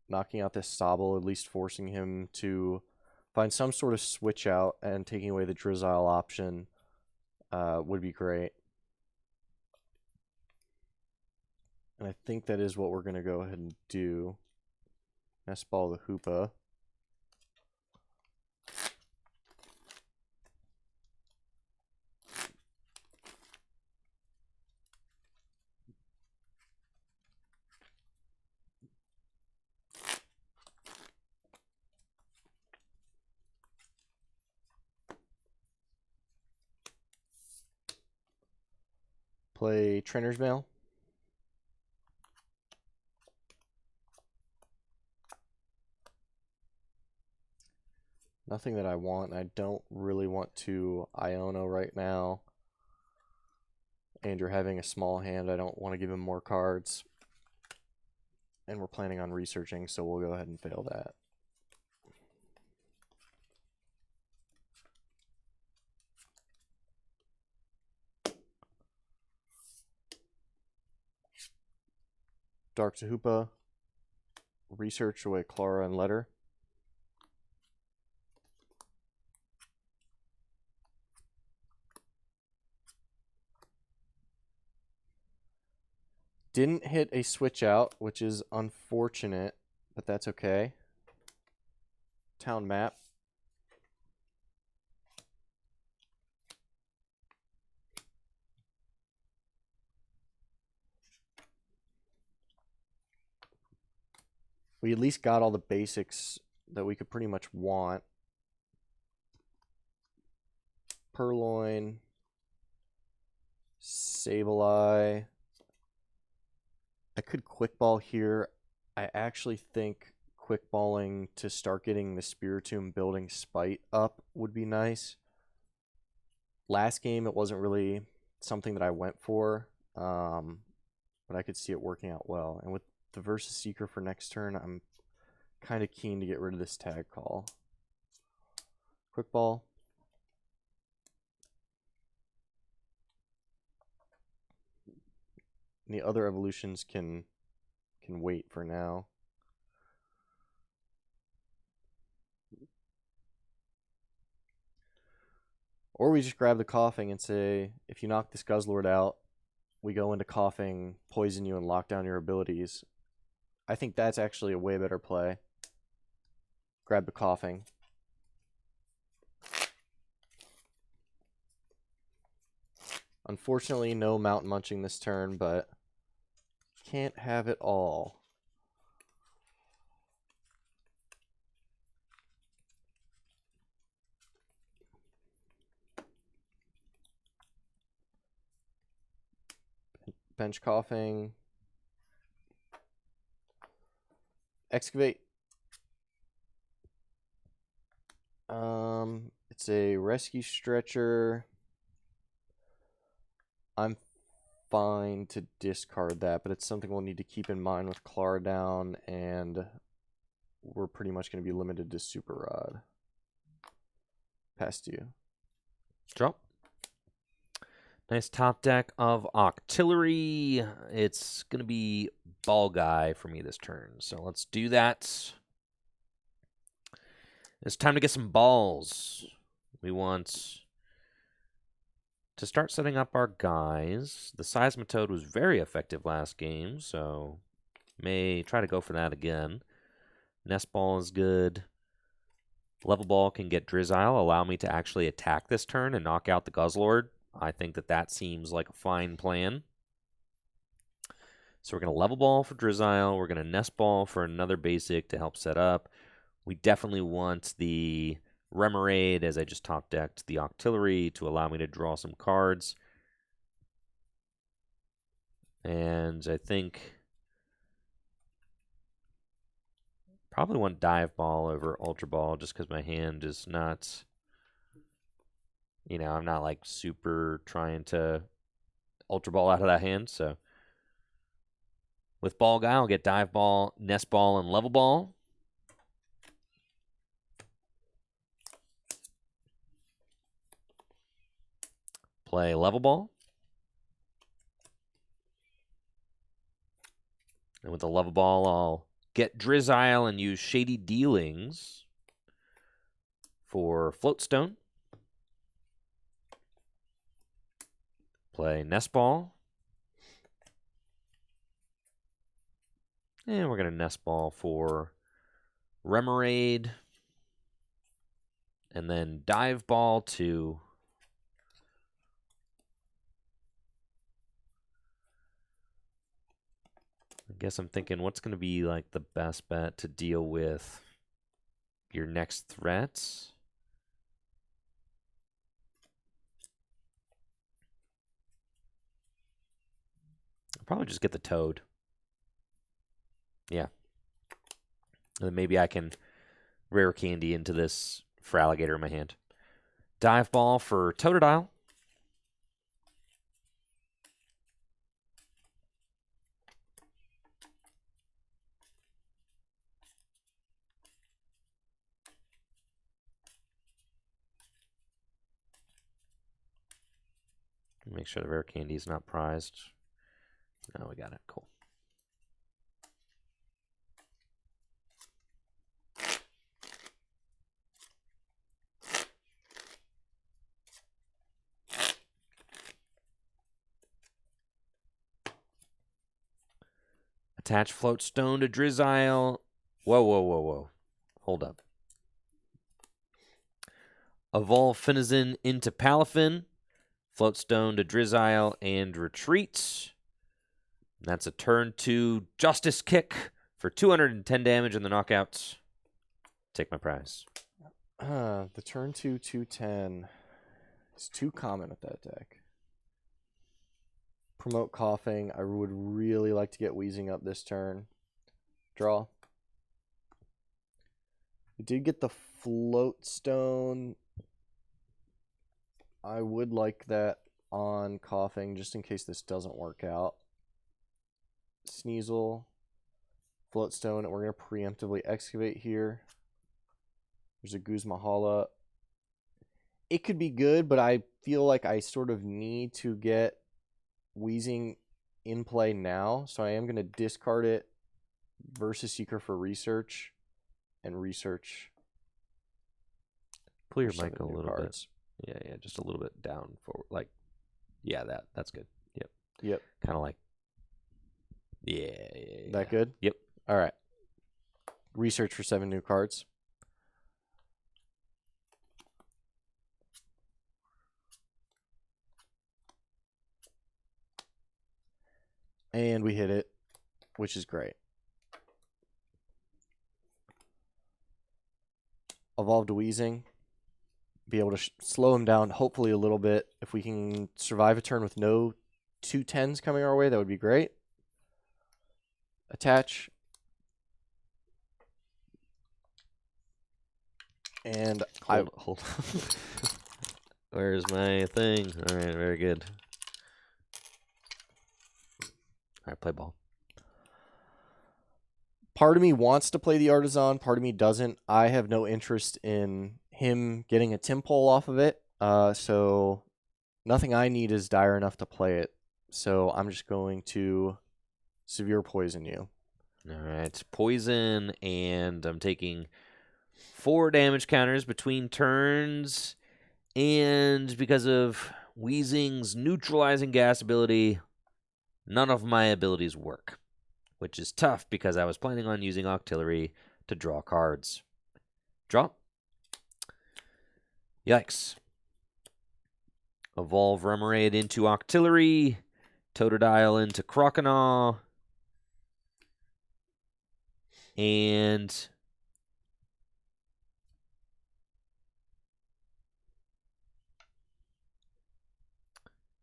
knocking out this Sobble, at least forcing him to find some sort of switch out, and taking away the Drizzile option would be great. And I think that is what we're going to go ahead and do. Nest Ball the Hoopa. Play Trainer's Mail. Nothing that I want. I don't really want to Iono right now. Andrew having a small hand, I don't want to give him more cards. And we're planning on researching, so we'll go ahead and fail that. Dark Zahupa. Research away Clara and Letter. Didn't hit a switch out, which is unfortunate, but that's okay. Town map. We at least got all the basics that we could pretty much want. Purloin. Sableye. I could quick ball here. I actually think quick balling to start getting the Spiritomb building Spite up would be nice. Last game, it wasn't really something that I went for, but I could see it working out well. And with the Versus Seeker for next turn, I'm kind of keen to get rid of this tag call. Quick ball. And the other evolutions can wait for now. Or we just grab the Coughing and say, if you knock this Guzzlord out, we go into Coughing, poison you, and lock down your abilities. I think that's actually a way better play. Grab the Coughing. Unfortunately, no Mountain Munching this turn, but can't have it all. Bench Coughing. Excavate. It's a Rescue Stretcher. I'm fine to discard that, but it's something we'll need to keep in mind with Clara down, and we're pretty much going to be limited to Super Rod. Pass to you. Drop. Nice top deck of Octillery. It's going to be Ball Guy for me this turn, so let's do that. It's time to get some balls. We want to start setting up our guys. The Seismitoad was very effective last game, so may try to go for that again. Nest Ball is good. Level Ball can get Drizzile, allow me to actually attack this turn and knock out the Guzzlord. I think that seems like a fine plan. So we're going to Level Ball for Drizzile. We're going to Nest Ball for another basic to help set up. We definitely want the Remoraid, as I just top decked the Octillery, to allow me to draw some cards. And I think probably want Dive Ball over Ultra Ball just because my hand is not, I'm not like super trying to Ultra Ball out of that hand. So with Ball Guy, I'll get Dive Ball, Nest Ball, and Level Ball. Play Level Ball. And with the Level Ball, I'll get Drizzile and use Shady Dealings for Floatstone. Play Nest Ball. And we're going to Nest Ball for Remoraid. And then Dive Ball to I guess I'm thinking what's going to be like the best bet to deal with your next threats. I'll probably just get the Toad. Yeah. And then maybe I can Rare Candy into this for Alligator in my hand. Dive Ball for Totodile. Make sure the Rare Candy is not prized. No, we got it. Cool. Attach Floatstone to Drizzile. Whoa, whoa, whoa, whoa. Hold up. Evolve Finizen into Palafin. Floatstone to Drizzile and retreats. That's a turn 2 Justice Kick for 210 damage in the knockouts. Take my prize. The turn 2 210 is too common with that deck. promote coughing. I would really like to get wheezing up this turn. Draw. We did get the float stone. I would like that on coughing just in case this doesn't work out. Sneasel, float stone, and we're going to preemptively excavate here. There's a Guzmahala. It could be good, but I feel like I sort of need to get wheezing in play now, so I am going to discard it versus Seeker for research and research. Pull your mic a little cards. bit. Yeah, just a little bit down forward. Like, yeah, that's good. Yep. Kind of like, yeah. That good? Yep. All right. Research for 7 new cards. And we hit it, which is great. Evolve to Wheezing. Be able to slow him down, hopefully a little bit. If we can survive a turn with no 2 10s coming our way, that would be great. Attach. And hold. Where's my thing? All right, very good. All right, play ball. Part of me wants to play the Artisan. Part of me doesn't. I have no interest in him getting a Tim pole off of it. So nothing I need is dire enough to play it. So I'm just going to Severe Poison you. All right, poison, and I'm taking 4 damage counters between turns. And because of Wheezing's neutralizing gas ability, none of my abilities work, which is tough because I was planning on using Octillery to draw cards. Draw. Yikes. Evolve Remoraid into Octillery. Totodile into Croconaw. And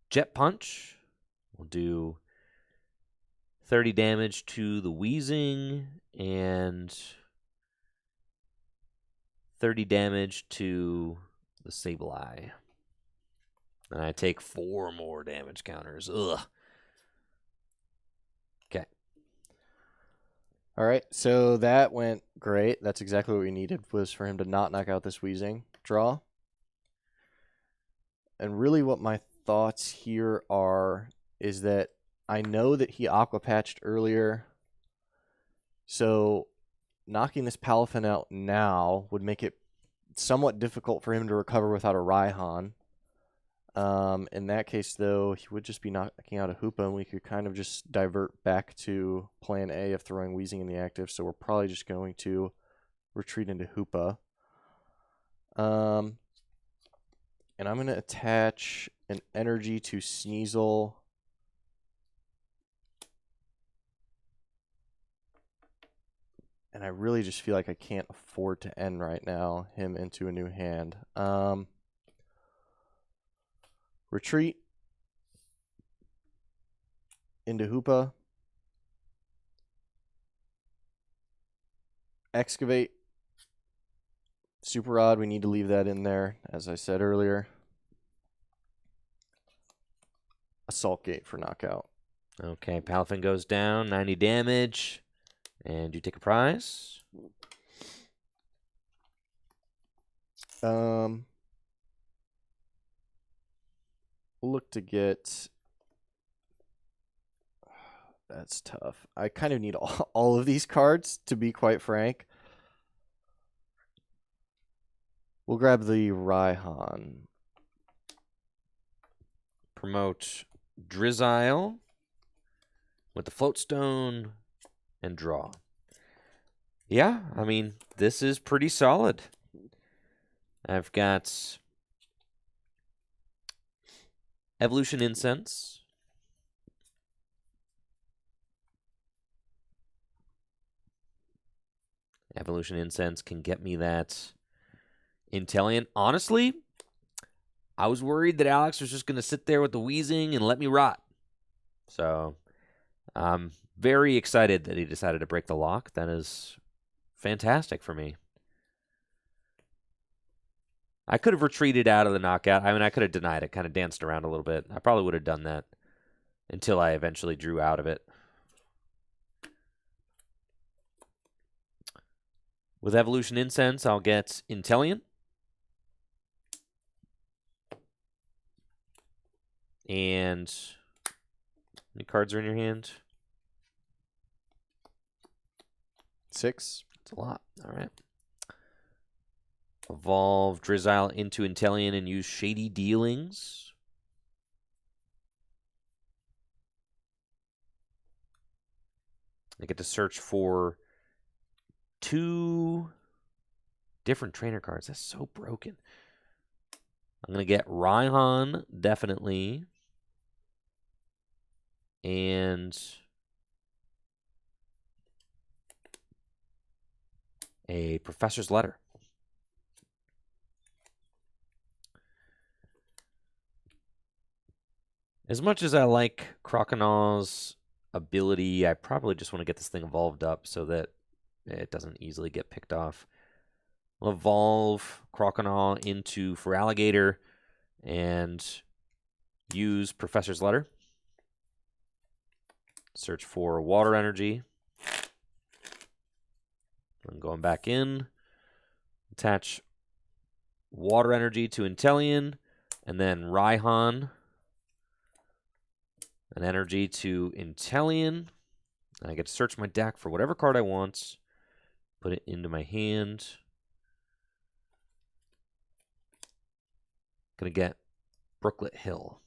Jet Punch. We'll do 30 damage to the Wheezing and 30 damage to the Sableye. And I take 4 more damage counters. Ugh. Okay. All right, so that went great. That's exactly what we needed, was for him to not knock out this Wheezing. Draw. And really what my thoughts here is that I know that he Aqua Patched earlier, so knocking this Palafin out now would make it somewhat difficult for him to recover without a Raihan. In that case, though, he would just be knocking out a Hoopa, and we could kind of just divert back to plan A of throwing Wheezing in the active, so we're probably just going to retreat into Hoopa. And I'm going to attach an energy to Sneasel. And I really just feel like I can't afford to end right now him into a new hand. Retreat into Hoopa. Excavate. Super Rod, we need to leave that in there, as I said earlier. Assault Gate for knockout. Okay, Palafin goes down, 90 damage. And you take a prize? Look to get... That's tough. I kind of need all of these cards, to be quite frank. We'll grab the Raihan. Promote Drizzile with the Float Stone and draw. Yeah, I mean, this is pretty solid. I've got Evolution Incense. Evolution Incense can get me that Intellion. Honestly, I was worried that Alex was just going to sit there with the Wheezing and let me rot. So I'm very excited that he decided to break the lock. That is fantastic for me. I could have retreated out of the knockout. I mean, I could have denied it, kind of danced around a little bit. I probably would have done that until I eventually drew out of it. With Evolution Incense, I'll get Intellion. And how many cards are in your hand? 6. That's a lot. All right. Evolve Drizzile into Intellion and use Shady Dealings. I get to search for 2 different trainer cards. That's so broken. I'm going to get Raihan, definitely. And a Professor's Letter. As much as I like Croconaws' ability, I probably just want to get this thing evolved up so that it doesn't easily get picked off. I'll evolve Croconaw into Feraligatr and use Professor's Letter. Search for Water Energy. I'm going back in. Attach Water Energy to Intellion, and then Raihan, an energy to Intellion. And I get to search my deck for whatever card I want, put it into my hand. Gonna get Brooklet Hill.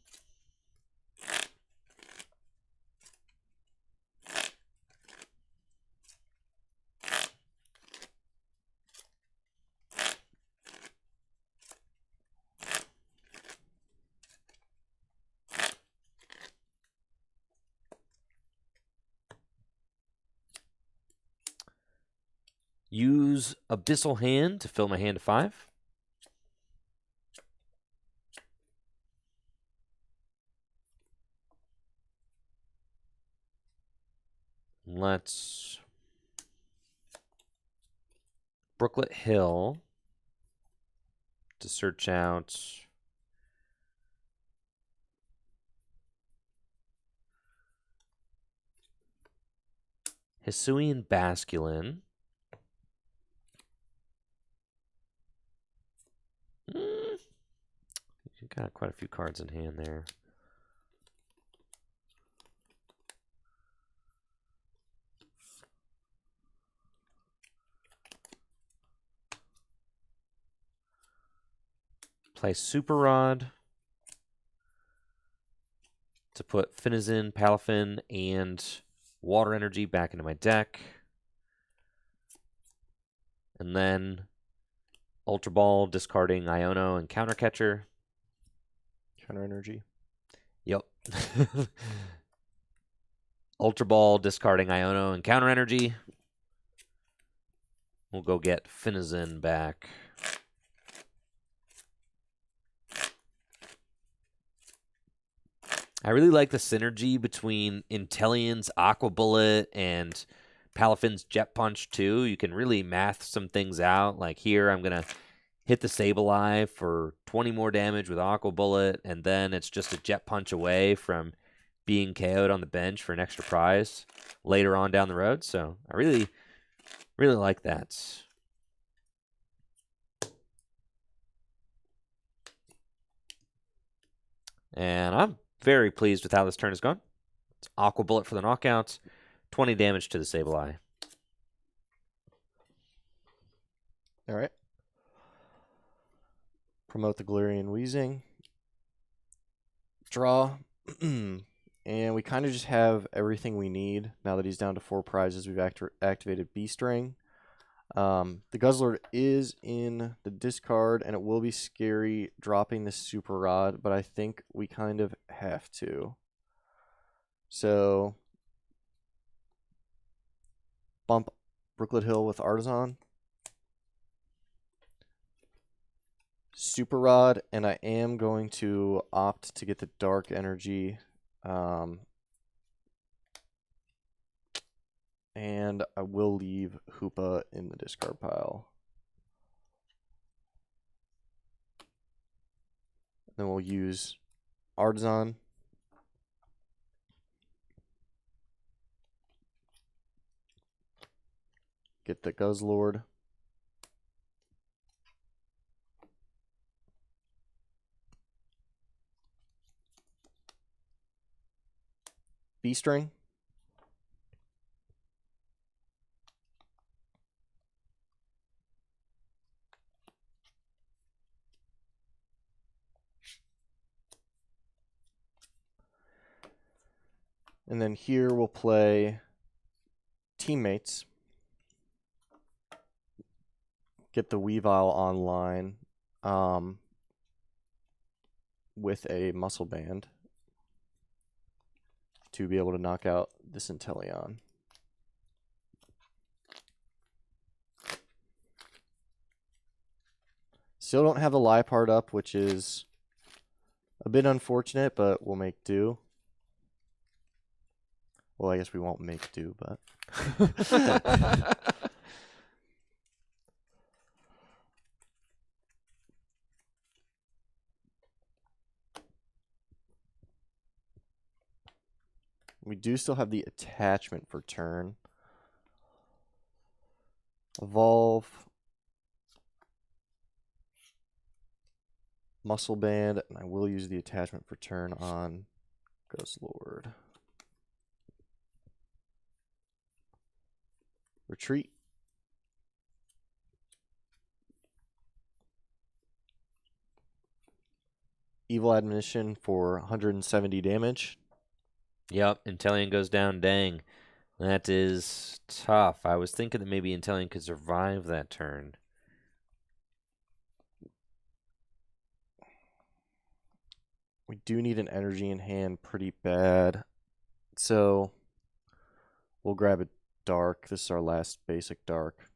Use Abyssal Hand to fill my hand to 5. Let's Brooklet Hill to search out Hisuian Basculin. You've got quite a few cards in hand there. Play Super Rod to put Finizen, Palafin, and Water Energy back into my deck. And then Ultra Ball, discarding Iono and Counter Catcher. Counter Energy. Yep. Ultra Ball, discarding Iono and Counter Energy. We'll go get Finizen back. I really like the synergy between Intellion's Aqua Bullet and Palafin's Jet Punch too. You can really math some things out. Like here, I'm going to hit the Sableye for 20 more damage with Aqua Bullet, and then it's just a Jet Punch away from being KO'd on the bench for an extra prize later on down the road. So I really, really like that. And I'm very pleased with how this turn has gone. It's Aqua Bullet for the knockouts, 20 damage to the Sableye. All right. Promote the Galarian Wheezing. Draw. And we kind of just have everything we need now that he's down to 4 prizes. We've activated Beast Ring. The Guzzlord is in the discard, and it will be scary dropping the Super Rod, but I think we kind of have to. So, bump Brooklet Hill with Artisan. Super Rod, and I am going to opt to get the Dark Energy And I will leave Hoopa in the discard pile. Then we'll use Artisan. Get the Guzzlord. B-String. And then here we'll play Teammates. Get the Weavile online with a Muscle Band to be able to knock out this Inteleon. Still don't have the Liepard up, which is a bit unfortunate, but we'll make do. Well, I guess we won't make do, but... We do still have the attachment for turn. Evolve. Muscle Band, and I will use the attachment for turn on Guzzlord. Retreat. Evil Admonition for 170 damage. Yep, Inteleon goes down. Dang. That is tough. I was thinking that maybe Inteleon could survive that turn. We do need an energy in hand pretty bad. So we'll grab a dark. This is our last basic dark.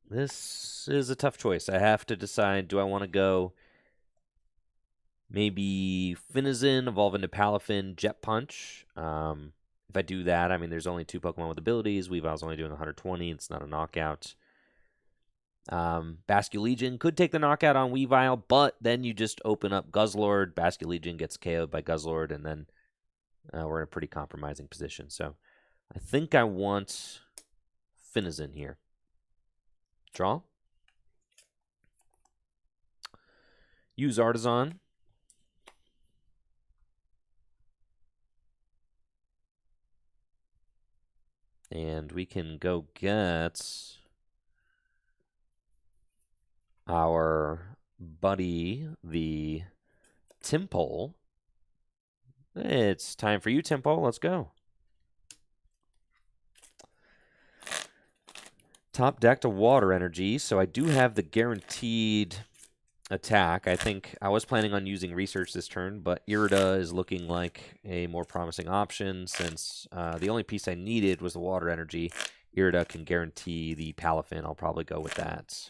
This is a tough choice. I have to decide, do I want to go maybe Finizen, evolve into Palafin, Jet Punch? If I do that, I mean, there's only 2 Pokemon with abilities. Weavile's only doing 120. It's not a knockout. Basculegion could take the knockout on Weavile, but then you just open up Guzzlord. Basculegion gets KO'd by Guzzlord, and then we're in a pretty compromising position. So I think I want Finizen here. Draw. Use Artisan. And we can go get our buddy, the Tympole. It's time for you, Tympole. Let's go. Top deck to Water Energy, so I do have the guaranteed attack. I think I was planning on using Research this turn, but Irida is looking like a more promising option since the only piece I needed was the Water Energy. Irida can guarantee the Palafin. I'll probably go with that.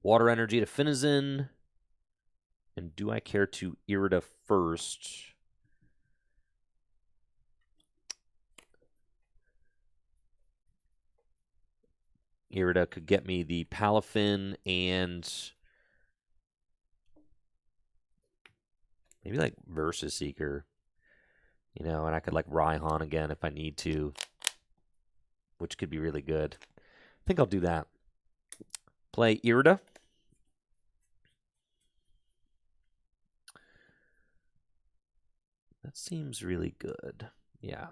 Water Energy to Finizen. And do I care to Irida first? Irida could get me the Palafin and maybe like Versus Seeker. You know, and I could like Raihan again if I need to, which could be really good. I think I'll do that. Play Irida. That seems really good. Yeah.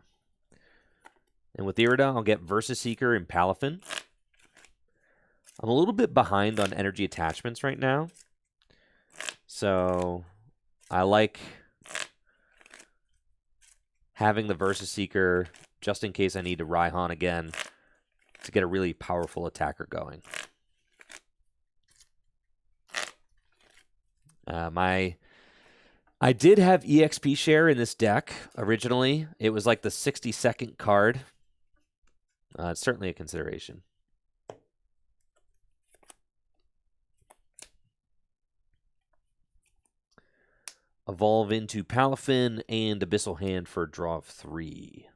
And with Irida, I'll get Versus Seeker and Palafin. I'm a little bit behind on energy attachments right now. So I like having the Versus Seeker just in case I need to Raihan again to get a really powerful attacker going. I did have EXP share in this deck originally. It was like the 62nd card. It's certainly a consideration. Evolve into Palafin and Abyssal Hand for a draw of 3.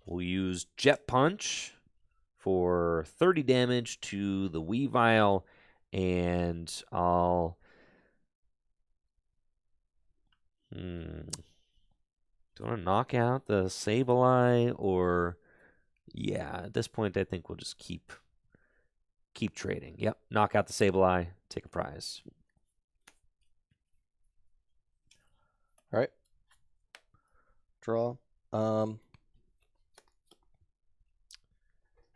We'll use Jet Punch for 30 damage to the Weavile, and I'll... Do I want to knock out the Sableye, or... Yeah, at this point, I think we'll just keep trading. Yep, knock out the Sableye, take a prize. All right. Draw.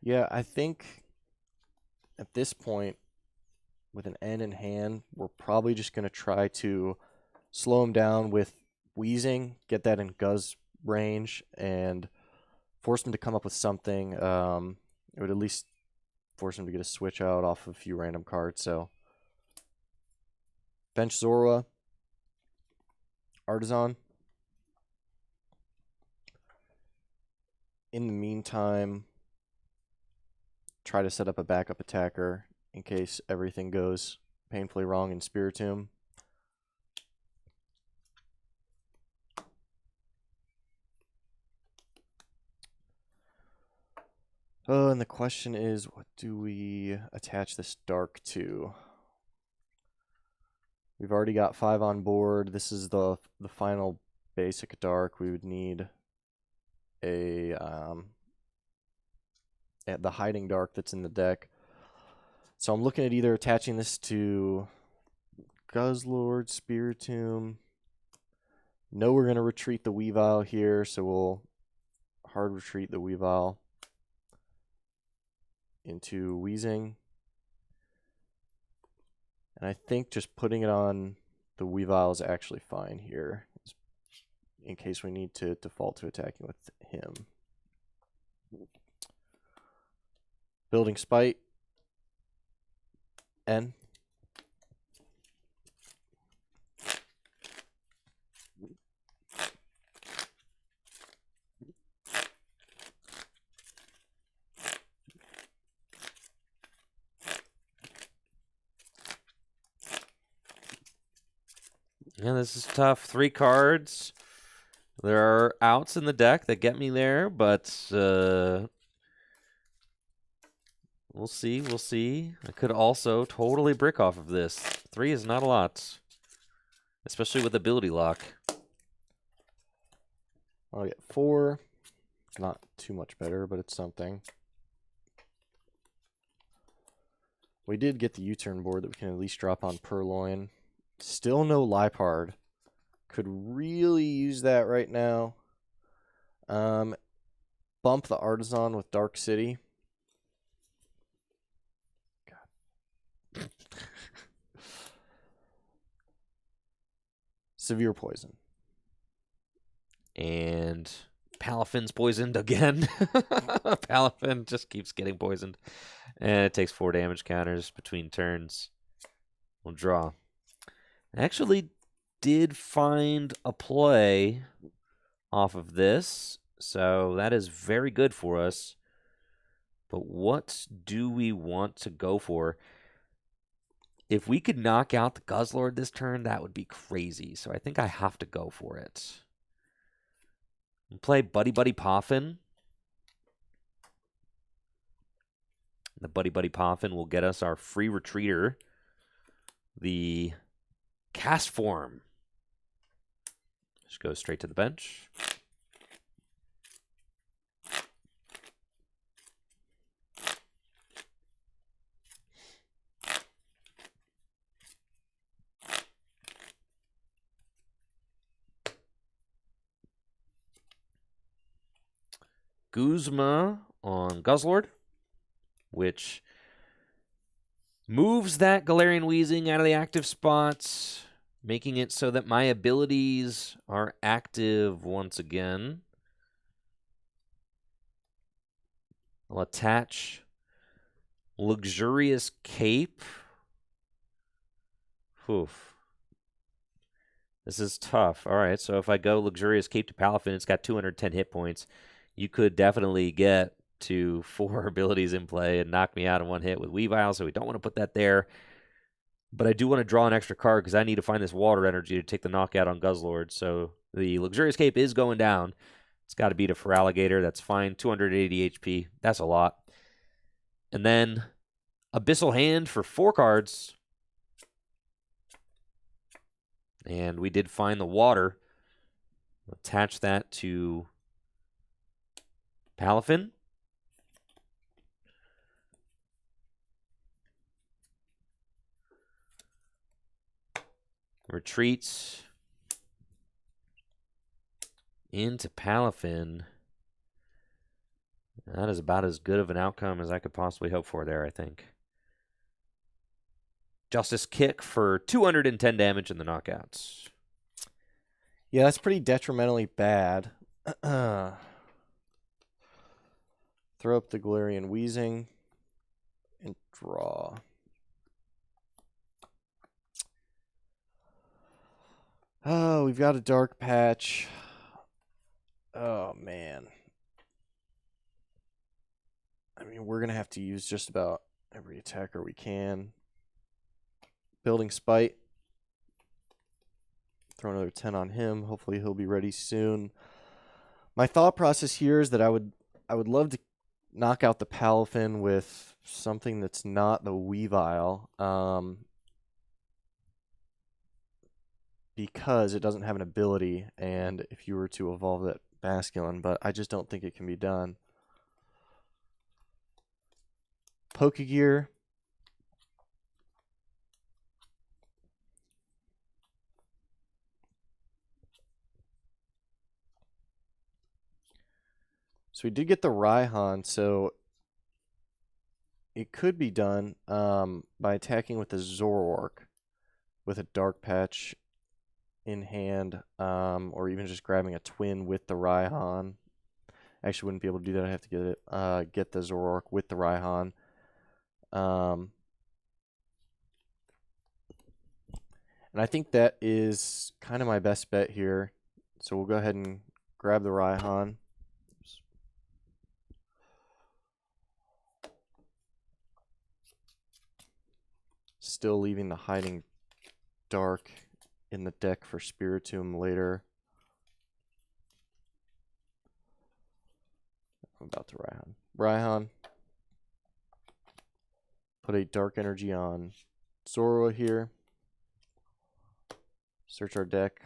Yeah, I think at this point, with an N in hand, we're probably just going to try to slow him down with Wheezing, get that in Guzz range, and force him to come up with something. It would at least force him to get a switch out off of a few random cards. So, bench Zorua, Artisan. In the meantime, try to set up a backup attacker in case everything goes painfully wrong in Spiritomb. Oh, and the question is, what do we attach this dark to? We've already got 5 on board. This is the final basic dark. We would need a the hiding dark that's in the deck. So I'm looking at either attaching this to Guzzlord, Spiritomb. No, we're going to retreat the Weavile here, so we'll hard retreat the Weavile into Wheezing. And I think just putting it on the Weavile is actually fine here, in case we need to default to attacking with him. Building Spite. N. Yeah, this is tough. 3 cards. There are outs in the deck that get me there, but we'll see. We'll see. I could also totally brick off of this. 3 is not a lot, especially with ability lock. I'll get 4. Not too much better, but it's something. We did get the U-turn board that we can at least drop on Purloin. Still no Lipard. Could really use that right now. Bump the Artisan with Dark City. God. Severe Poison. And Palafin's poisoned again. Palafin just keeps getting poisoned. And it takes 4 damage counters between turns. We'll draw. I actually did find a play off of this, so that is very good for us. But what do we want to go for? If we could knock out the Guzzlord this turn, that would be crazy. So I think I have to go for it. We'll play Buddy Buddy Poffin. The Buddy Buddy Poffin will get us our free retreater. The Cast Form. Just go straight to the bench. Guzma on Guzzlord, which moves that Galarian Weezing out of the active spots, making it so that my abilities are active once again. I'll attach Luxurious Cape. Oof. This is tough. All right, so if I go Luxurious Cape to Palafin, it's got 210 hit points. You could definitely get to 4 abilities in play and knock me out in one hit with Weavile, so we don't want to put that there. But I do want to draw an extra card because I need to find this water energy to take the knockout on Guzzlord. So the Luxurious Cape is going down. It's got to beat a Feraligatr. That's fine. 280 HP. That's a lot. And then Abyssal Hand for 4 cards. And we did find the water. Attach that to Palafin. Retreats into Palafin. That is about as good of an outcome as I could possibly hope for there, I think. Justice Kick for 210 damage in the knockouts. Yeah, that's pretty detrimentally bad. Throw up the Galarian Wheezing and draw. Oh, we've got a Dark Patch. Oh, man. I mean, we're going to have to use just about every attacker we can. Building Spite. Throw another 10 on him. Hopefully he'll be ready soon. My thought process here is that I would love to knock out the Palafin with something that's not the Weavile. Because it doesn't have an ability, and if you were to evolve that Basculin, but I just don't think it can be done. Pokegear. So we did get the Raihan, so it could be done by attacking with the Zoroark with a Dark Patch in hand, or even just grabbing a twin with the Raihan. Actually, wouldn't be able to do that. I have to get the Zoroark with the Raihan. And I think that is kind of my best bet here. So we'll go ahead and grab the Raihan. Still leaving the Hiding Dark in the deck for Spiritomb later. I'm about to Raihan. Raihan. Put a Dark Energy on Zorua here. Search our deck.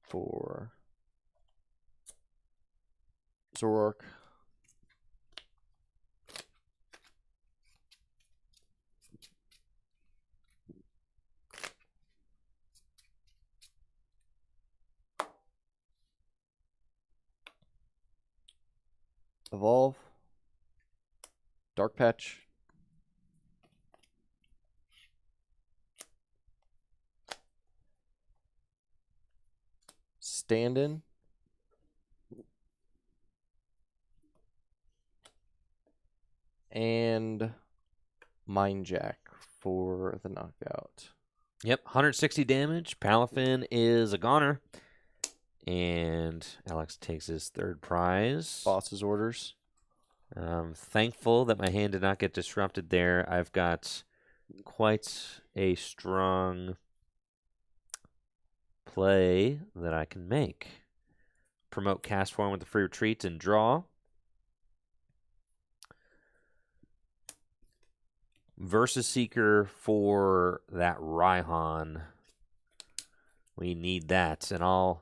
For Zoroark. Evolve. Dark Patch. Stand-in. And Mind Jack for the knockout. Yep, 160 damage. Palafin is a goner. And Alex takes his 3rd prize. Boss's orders. Thankful that my hand did not get disrupted there. I've got quite a strong play that I can make. Promote cast form with the free retreats and draw. Versus Seeker for that Raihan. We need that. And I'll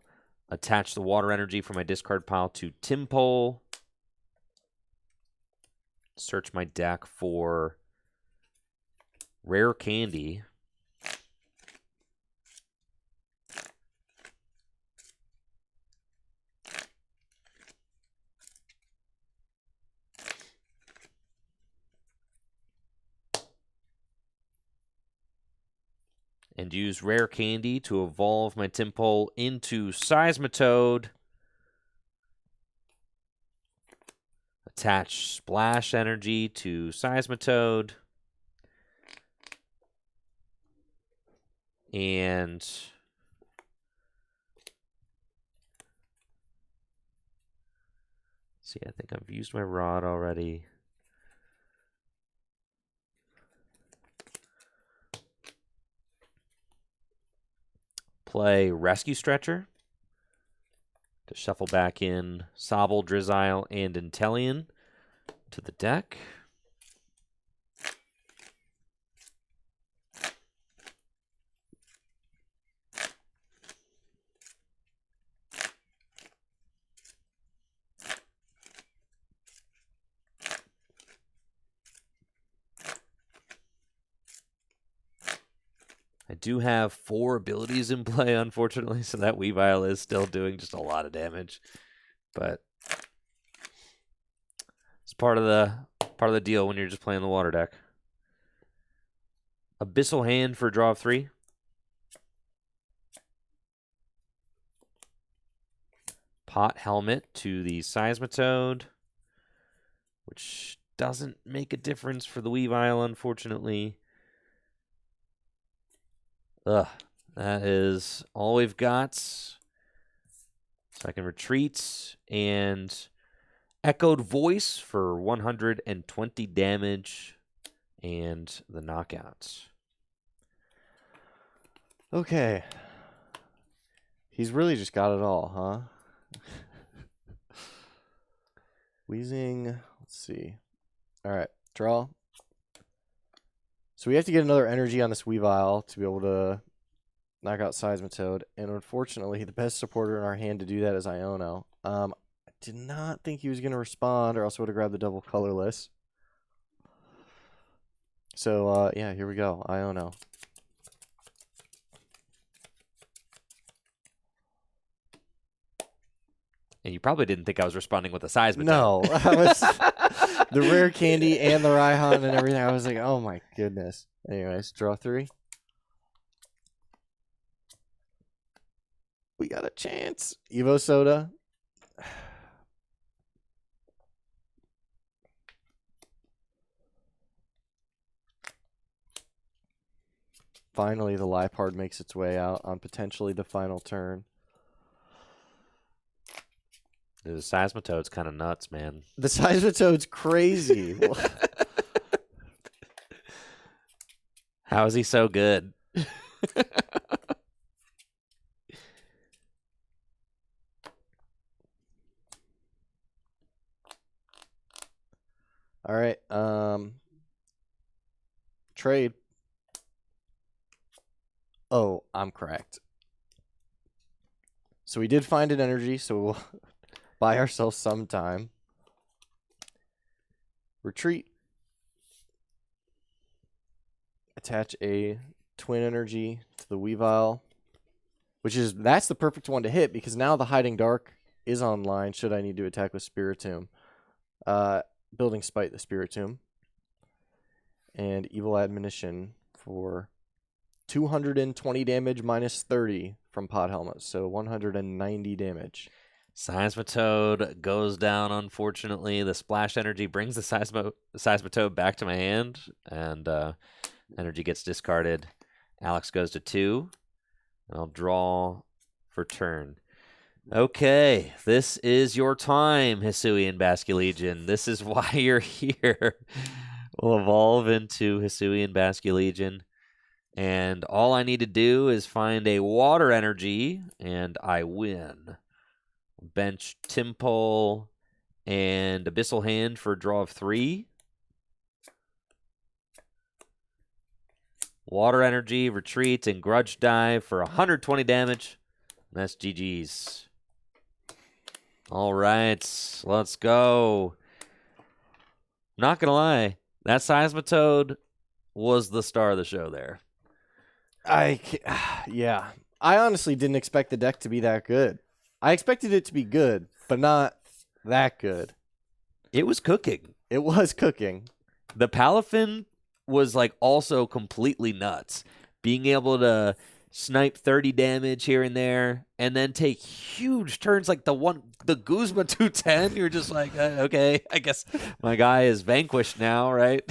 attach the water energy from my discard pile to Timpole. Search my deck for Rare Candy. And use Rare Candy to evolve my Timpole into Seismitoad. Attach Splash Energy to Seismitoad. And see, I think I've used my rod already. Play Rescue Stretcher to shuffle back in Sobble, Drizzile, and Inteleon to the deck. I do have 4 abilities in play, unfortunately, so that Weavile is still doing just a lot of damage. But it's part of the deal when you're just playing the water deck. Abyssal Hand for draw of 3. Pot Helmet to the Seismitoad, which doesn't make a difference for the Weavile, unfortunately. Ugh, that is all we've got. So I can retreat and Echoed Voice for 120 damage and the knockouts. Okay. He's really just got it all, huh? Wheezing. Let's see. All right. Draw. So we have to get another energy on this Weavile to be able to knock out Seismitoad. And unfortunately, the best supporter in our hand to do that is Iono. I did not think he was going to respond, or else I would have grabbed the double Colorless. So, yeah, here we go. Iono. And you probably didn't think I was responding with a Seismitoad. No. I was the rare candy and the Raihan and everything. I was like, oh my goodness. Anyways, draw 3. We got a chance. Evo Soda. Finally, the Liepard makes its way out on potentially the final turn. The Seismitoad's kind of nuts, man. The Seismitoad's crazy. How is he so good? All right. Trade. Oh, I'm correct. So we did find an energy, so we'll buy ourselves some time. Retreat. Attach a twin energy to the Weavile, that's the perfect one to hit because now the Hiding Dark is online should I need to attack with Spiritomb. Building Spite the Spiritomb. And Evil Admonition for 220 damage minus 30 from Pot Helmet, so 190 damage. Seismitoad goes down, unfortunately. The splash energy brings the Seismitoad back to my hand, and energy gets discarded. Alex goes to 2, and I'll draw for turn. Okay, this is your time, Hisuian Basculegion. This is why you're here. We'll evolve into Hisuian Basculegion. And all I need to do is find a water energy, and I win. Bench Timpole and Abyssal Hand for a draw of 3. Water energy, retreat, and Grudge Dive for 120 damage. That's GG's. All right, let's go. Not going to lie, that Seismitoad was the star of the show there. Yeah. I honestly didn't expect the deck to be that good. I expected it to be good, but not that good. It was cooking. It was cooking. The Palafin was like also completely nuts. Being able to snipe 30 damage here and there and then take huge turns like the Guzma 210. You're just like, okay, I guess my guy is vanquished now, right?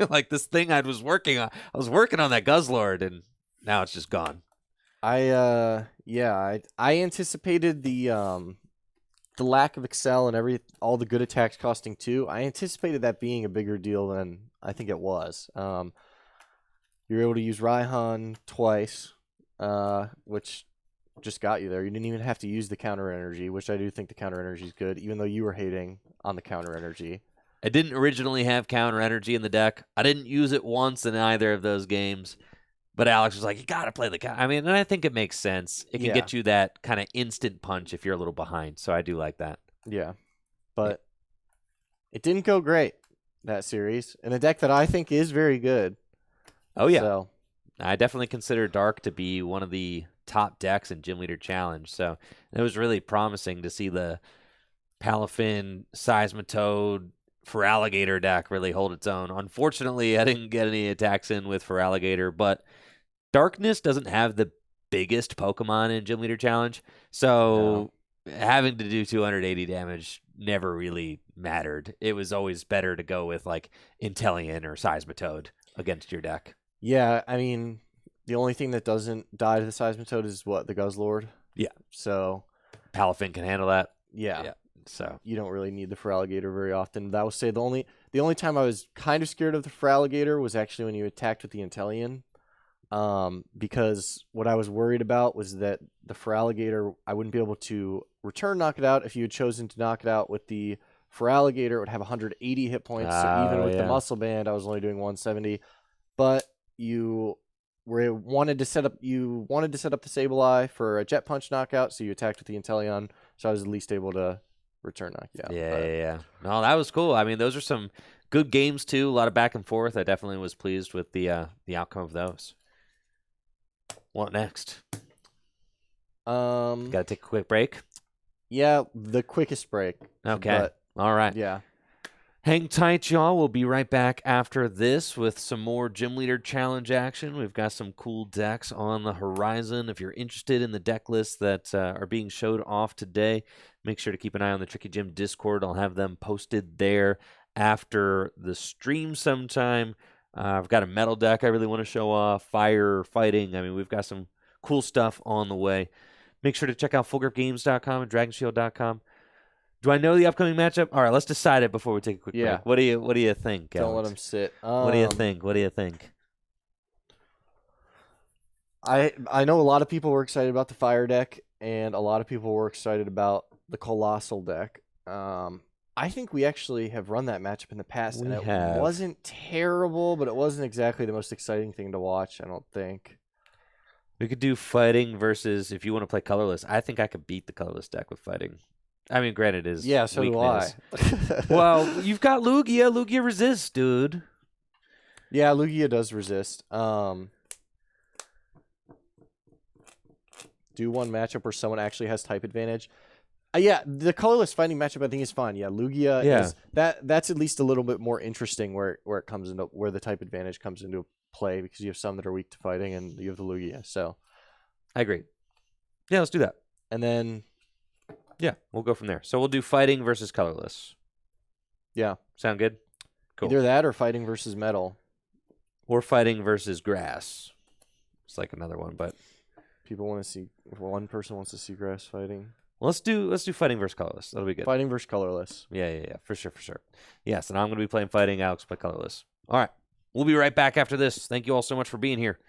Like this thing I was working on that Guzzlord and now it's just gone. I anticipated the lack of Excel and all the good attacks costing 2. I anticipated that being a bigger deal than I think it was. You're able to use Raihan twice, which just got you there. You didn't even have to use the counter energy, which I do think the counter energy is good, even though you were hating on the counter energy. I didn't originally have counter energy in the deck. I didn't use it once in either of those games. But Alex was like, you got to play the counter. I mean, and I think it makes sense. It can get you that kind of instant punch if you're a little behind. So I do like that. Yeah. But it didn't go great, that series. In a deck that I think is very good. Oh, yeah. So I definitely consider Dark to be one of the top decks in Gym Leader Challenge. So it was really promising to see the Palafin, Seismitoad, Feraligatr deck really hold its own. Unfortunately, I didn't get any attacks in with Feraligatr, but Darkness doesn't have the biggest Pokemon in Gym Leader Challenge, so having to do 280 damage never really mattered. It was always better to go with like Inteleon or Seismitoad against your deck. Yeah, I mean, the only thing that doesn't die to the Seismitoad is what? The Guzzlord? Yeah. So Palafin can handle that. Yeah. So you don't really need the Feraligatr very often. That would say the only time I was kind of scared of the Feraligatr was actually when you attacked with the Inteleon. Because what I was worried about was that the Feraligatr, I wouldn't be able to return knock it out. If you had chosen to knock it out with the Feraligatr, it would have 180 hit points. So even with the Muscle Band, I was only doing 170. But you wanted to set up the Sableye for a Jet Punch knockout, so you attacked with the Inteleon. So I was at least able to return knock you out. Yeah. No, that was cool. I mean, those are some good games too. A lot of back and forth. I definitely was pleased with the outcome of those. What next? Got to take a quick break. Yeah, the quickest break. Okay. All right. Yeah. Hang tight, y'all. We'll be right back after this with some more Gym Leader Challenge action. We've got some cool decks on the horizon. If you're interested in the deck lists that are being showed off today, make sure to keep an eye on the Tricky Gym Discord. I'll have them posted there after the stream sometime. I've got a metal deck I really want to show off, fire, fighting. I mean, we've got some cool stuff on the way. Make sure to check out fullgripgames.com and dragonshield.com. Do I know the upcoming matchup? All right, let's decide it before we take a quick break. What do you think, Don't Alex? let him sit. What do you think? I know a lot of people were excited about the fire deck, and a lot of people were excited about the Coalossal deck. I think we actually have run that matchup in the past, and it wasn't terrible, but it wasn't exactly the most exciting thing to watch, I don't think. We could do fighting versus, if you want to play colorless, I think I could beat the colorless deck with fighting. I mean, granted, is so weakness. do I. Well, you've got Lugia. Lugia resists, dude. Yeah, Lugia does resist. Do one matchup where someone actually has type advantage. The colorless fighting matchup I think is fun. Yeah, Lugia is that's at least a little bit more interesting where it comes into where the type advantage comes into play, because you have some that are weak to fighting and you have the Lugia. So I agree. Yeah, let's do that. And then we'll go from there. So we'll do fighting versus colorless. Yeah. Sound good? Cool. Either that or fighting versus metal. Or fighting versus grass. It's like another one, but people want to see, if one person wants to see grass fighting. Well, let's do fighting versus colorless. That'll be good. Fighting versus colorless. Yeah. For sure. Yes, and I'm going to be playing fighting. Alex play colorless. All right. We'll be right back after this. Thank you all so much for being here.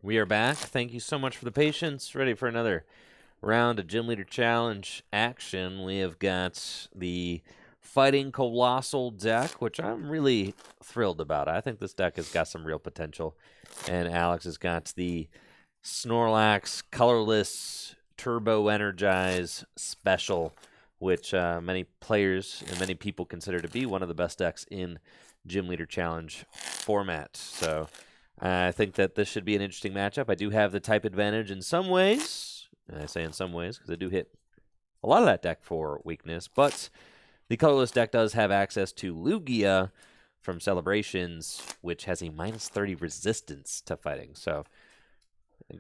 We are back. Thank you so much for the patience. Ready for another round of Gym Leader Challenge action. We have got the Fighting Coalossal deck, which I'm really thrilled about. I think this deck has got some real potential. And Alex has got the Snorlax Colorless Turbo Energize Special, which many players and many people consider to be one of the best decks in Gym Leader Challenge format. So I think that this should be an interesting matchup. I do have the type advantage in some ways. And I say in some ways because I do hit a lot of that deck for weakness. But the colorless deck does have access to Lugia from Celebrations, which has a -30 resistance to fighting. So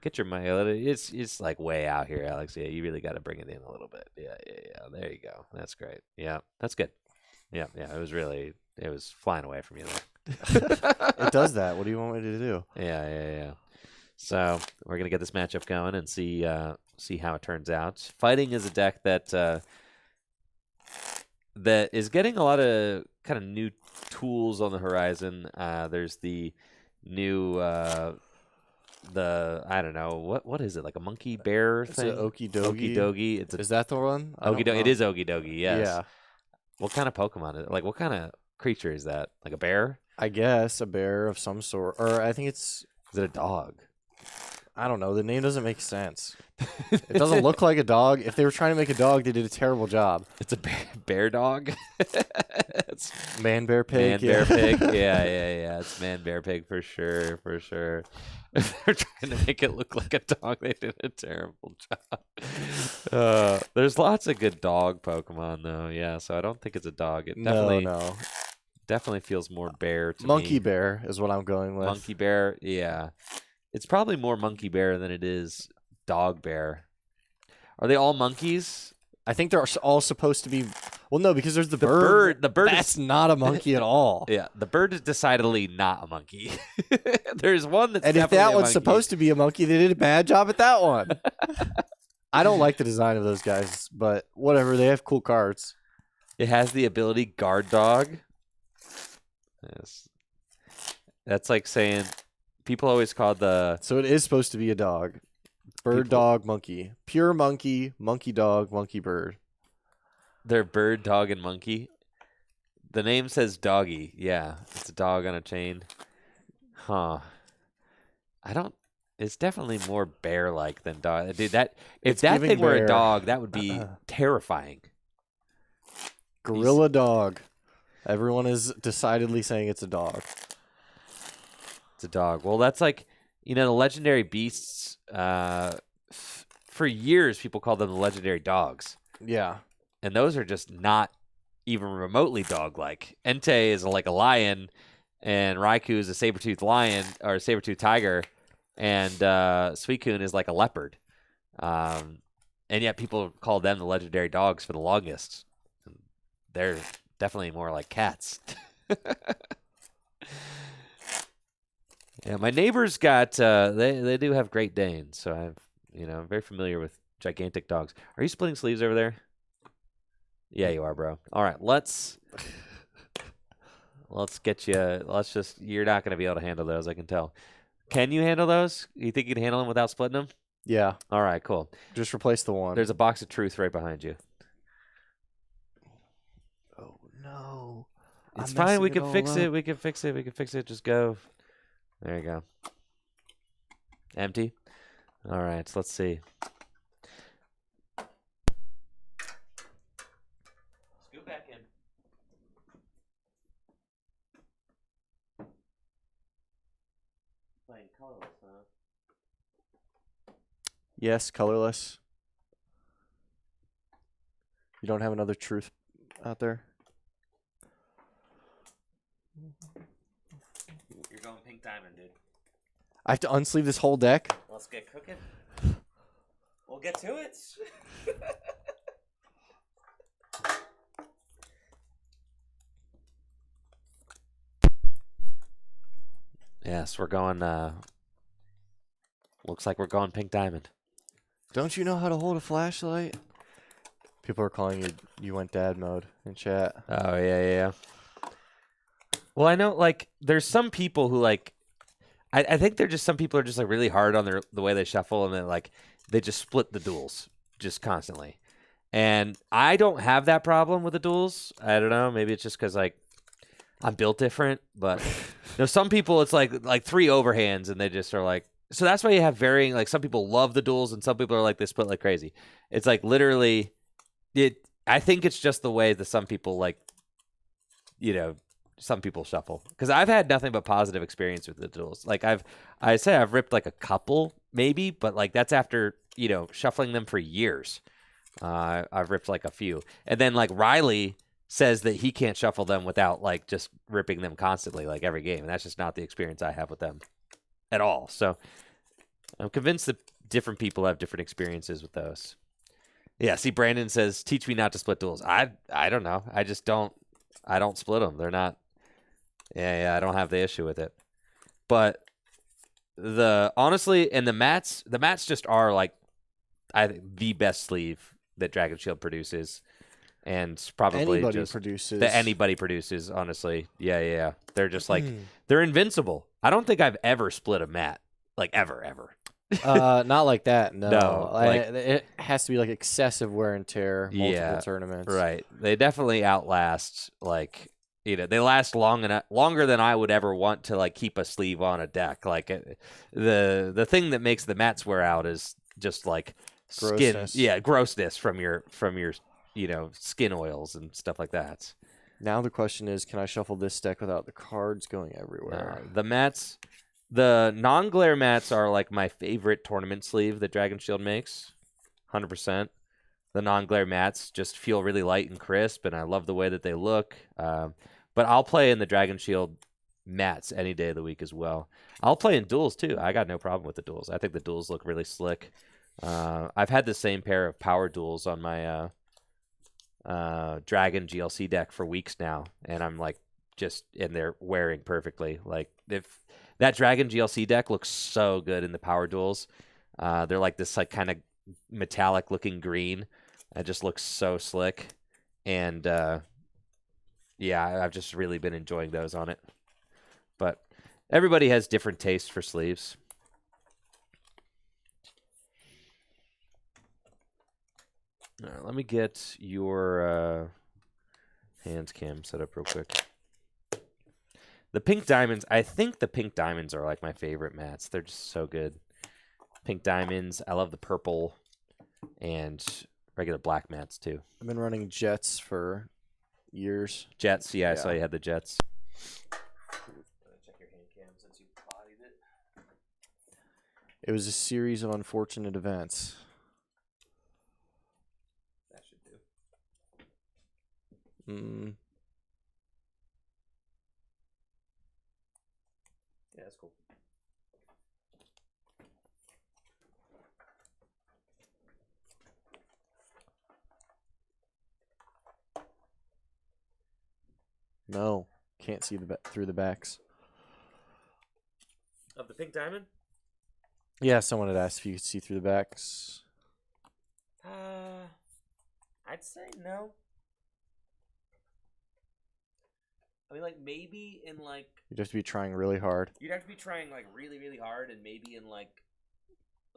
get your money. It's like way out here, Alex. Yeah, you really got to bring it in a little bit. Yeah. There you go. That's great. Yeah, that's good. Yeah. It was flying away from you there. It does that. What do you want me to do? Yeah. So we're gonna get this matchup going and see how it turns out. Fighting is a deck that is getting a lot of kind of new tools on the horizon. There's the new I don't know what is it, like a monkey bear thing? It's an Okie Dogie. Okie Dogie. Is that the one? It is Okie Dogie. Yes. Yeah. What kind of Pokemon is it? Like what kind of creature is that? Like a bear? I guess a bear of some sort, or I think it's. Is it a dog? I don't know. The name doesn't make sense. It doesn't look like a dog. If they were trying to make a dog, they did a terrible job. It's a bear dog. It's man bear pig. Bear pig. Yeah. It's man bear pig for sure. If they're trying to make it look like a dog, they did a terrible job. There's lots of good dog Pokemon though. Yeah, so I don't think it's a dog. It definitely feels more bear to me. Monkey bear is what I'm going with. Monkey bear. Yeah. It's probably more monkey bear than it is dog bear. Are they all monkeys? I think they're all supposed to be. Well, no, because there's the bird. The bird. That's not a monkey at all. Yeah, the bird is decidedly not a monkey. There's one that's. And if that one's supposed to be a monkey, they did a bad job at that one. I don't like the design of those guys, but whatever. They have cool cards. It has the ability guard dog. Yes. That's like saying people always call the. So it is supposed to be a dog. Bird, dog, monkey. Pure monkey, monkey dog, monkey bird. They're bird, dog, and monkey. The name says doggy. Yeah, it's a dog on a chain. Huh. It's definitely more bear-like than dog. Dude, if that thing were a dog, that would be terrifying. Gorilla dog. Everyone is decidedly saying it's a dog. It's a dog. Well, that's like, the legendary beasts. For years, people called them the legendary dogs. Yeah. And those are just not even remotely dog-like. Entei is like a lion, and Raikou is a saber-toothed lion, or a saber-toothed tiger, and Suicune is like a leopard. And yet people call them the legendary dogs for the longest. They're definitely more like cats. Yeah, my neighbors got they do have Great Danes, so I'm very familiar with gigantic dogs. Are you splitting sleeves over there? Yeah, you are, bro. All right, let's get you. You're not gonna be able to handle those, I can tell. Can you handle those? You think you can handle them without splitting them? Yeah. All right, cool. Just replace the one. There's a box of truth right behind you. Oh no. It's fine. We can fix it. We can fix it. Just go. There you go. Empty? All right, so let's see. Scoot back in. Playing colorless, huh? Yes, colorless. You don't have another truth out there? You're going pink diamond, dude. I have to unsleeve this whole deck? Let's get cooking. We'll get to it. Yes, we're going, looks like we're going pink diamond. Don't you know how to hold a flashlight? People are calling you went dad mode in chat. Oh, yeah. Well, I know, there's some people who, I think they're just some people are just like really hard on the way they shuffle, and then like they just split the duels just constantly. And I don't have that problem with the duels. I don't know. Maybe it's just because like I'm built different. But some people it's like 3 overhands, and they just are like. So that's why you have varying. Like some people love the duels, and some people are like they split like crazy. It's like literally it. I think it's just the way that some people like. Some people shuffle because I've had nothing but positive experience with the duels. Like I've ripped like a couple maybe, but like that's after shuffling them for years. I've ripped like a few, and then like Riley says that he can't shuffle them without like just ripping them constantly, like every game, and that's just not the experience I have with them at all. So I'm convinced that different people have different experiences with those. Yeah, see, Brandon says, "Teach me not to split duels." I don't know. I just don't. I don't split them. They're not. Yeah, I don't have the issue with it. But honestly, and the mats just are like, I think the best sleeve that Dragon Shield produces, and probably that anybody produces. Honestly, yeah. They're just like they're invincible. I don't think I've ever split a mat, like ever. Not like that. No, like it has to be like excessive wear and tear. Multiple tournaments. Right. They definitely outlast like. They last longer than I would ever want to like keep a sleeve on a deck. Like the thing that makes the mats wear out is just like grossness. Grossness from your skin oils and stuff like that. Now the question is, can I shuffle this deck without the cards going everywhere? The non-glare mats are like my favorite tournament sleeve that Dragon Shield makes, 100%. The non-glare mats just feel really light and crisp, and I love the way that they look. But I'll play in the Dragon Shield mats any day of the week as well. I'll play in duels too. I got no problem with the duels. I think the duels look really slick. I've had the same pair of power duels on my Dragon GLC deck for weeks now, and I'm like and they're wearing perfectly. Like if that Dragon GLC deck looks so good in the power duels. They're like this like kind of metallic looking green. It just looks so slick, and I've just really been enjoying those on it. But everybody has different tastes for sleeves. All right, let me get your hands cam set up real quick. The pink diamonds, I think the pink diamonds are like my favorite mats. They're just so good. Pink diamonds. I love the purple and regular black mats too. I've been running Jets for years. Jets, yeah. I saw you had the Jets. Check your hand cam since you bodied it. It was a series of unfortunate events. That should do. Yeah, that's cool. No, can't see through the backs. Of the pink diamond? Yeah, someone had asked if you could see through the backs. I'd say no. I mean, like maybe in like you'd have to be trying really hard. You'd have to be trying like really, really hard, and maybe in like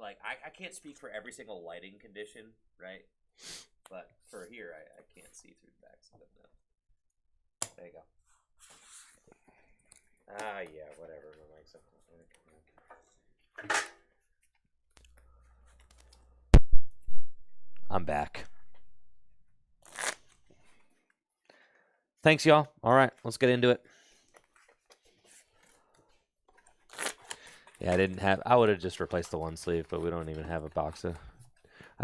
I can't speak for every single lighting condition, right? But for here, I can't see through the backs of them. There you go. Yeah, whatever. I'm back. Thanks, y'all. All right, let's get into it. Yeah, I would have just replaced the one sleeve, but we don't even have I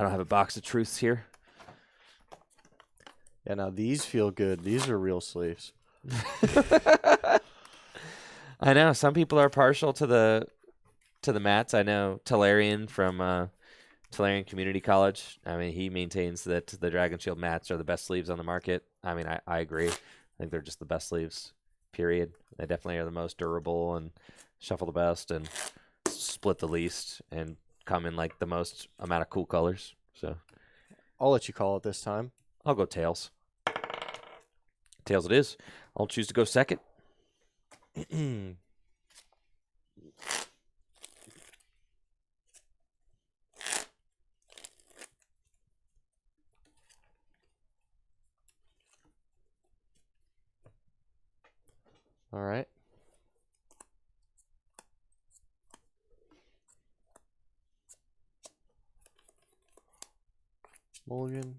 don't have a box of truths here. Yeah, now these feel good. These are real sleeves. I know some people are partial to the mats. I know Talarian from Talarian Community College. I mean, he maintains that the Dragon Shield mats are the best sleeves on the market. I mean, I agree. I think they're just the best sleeves, period. They definitely are the most durable and shuffle the best and split the least and come in like the most amount of cool colors. So I'll let you call it this time. I'll go tails. Tails it is. I'll choose to go second. All right. Mulligan.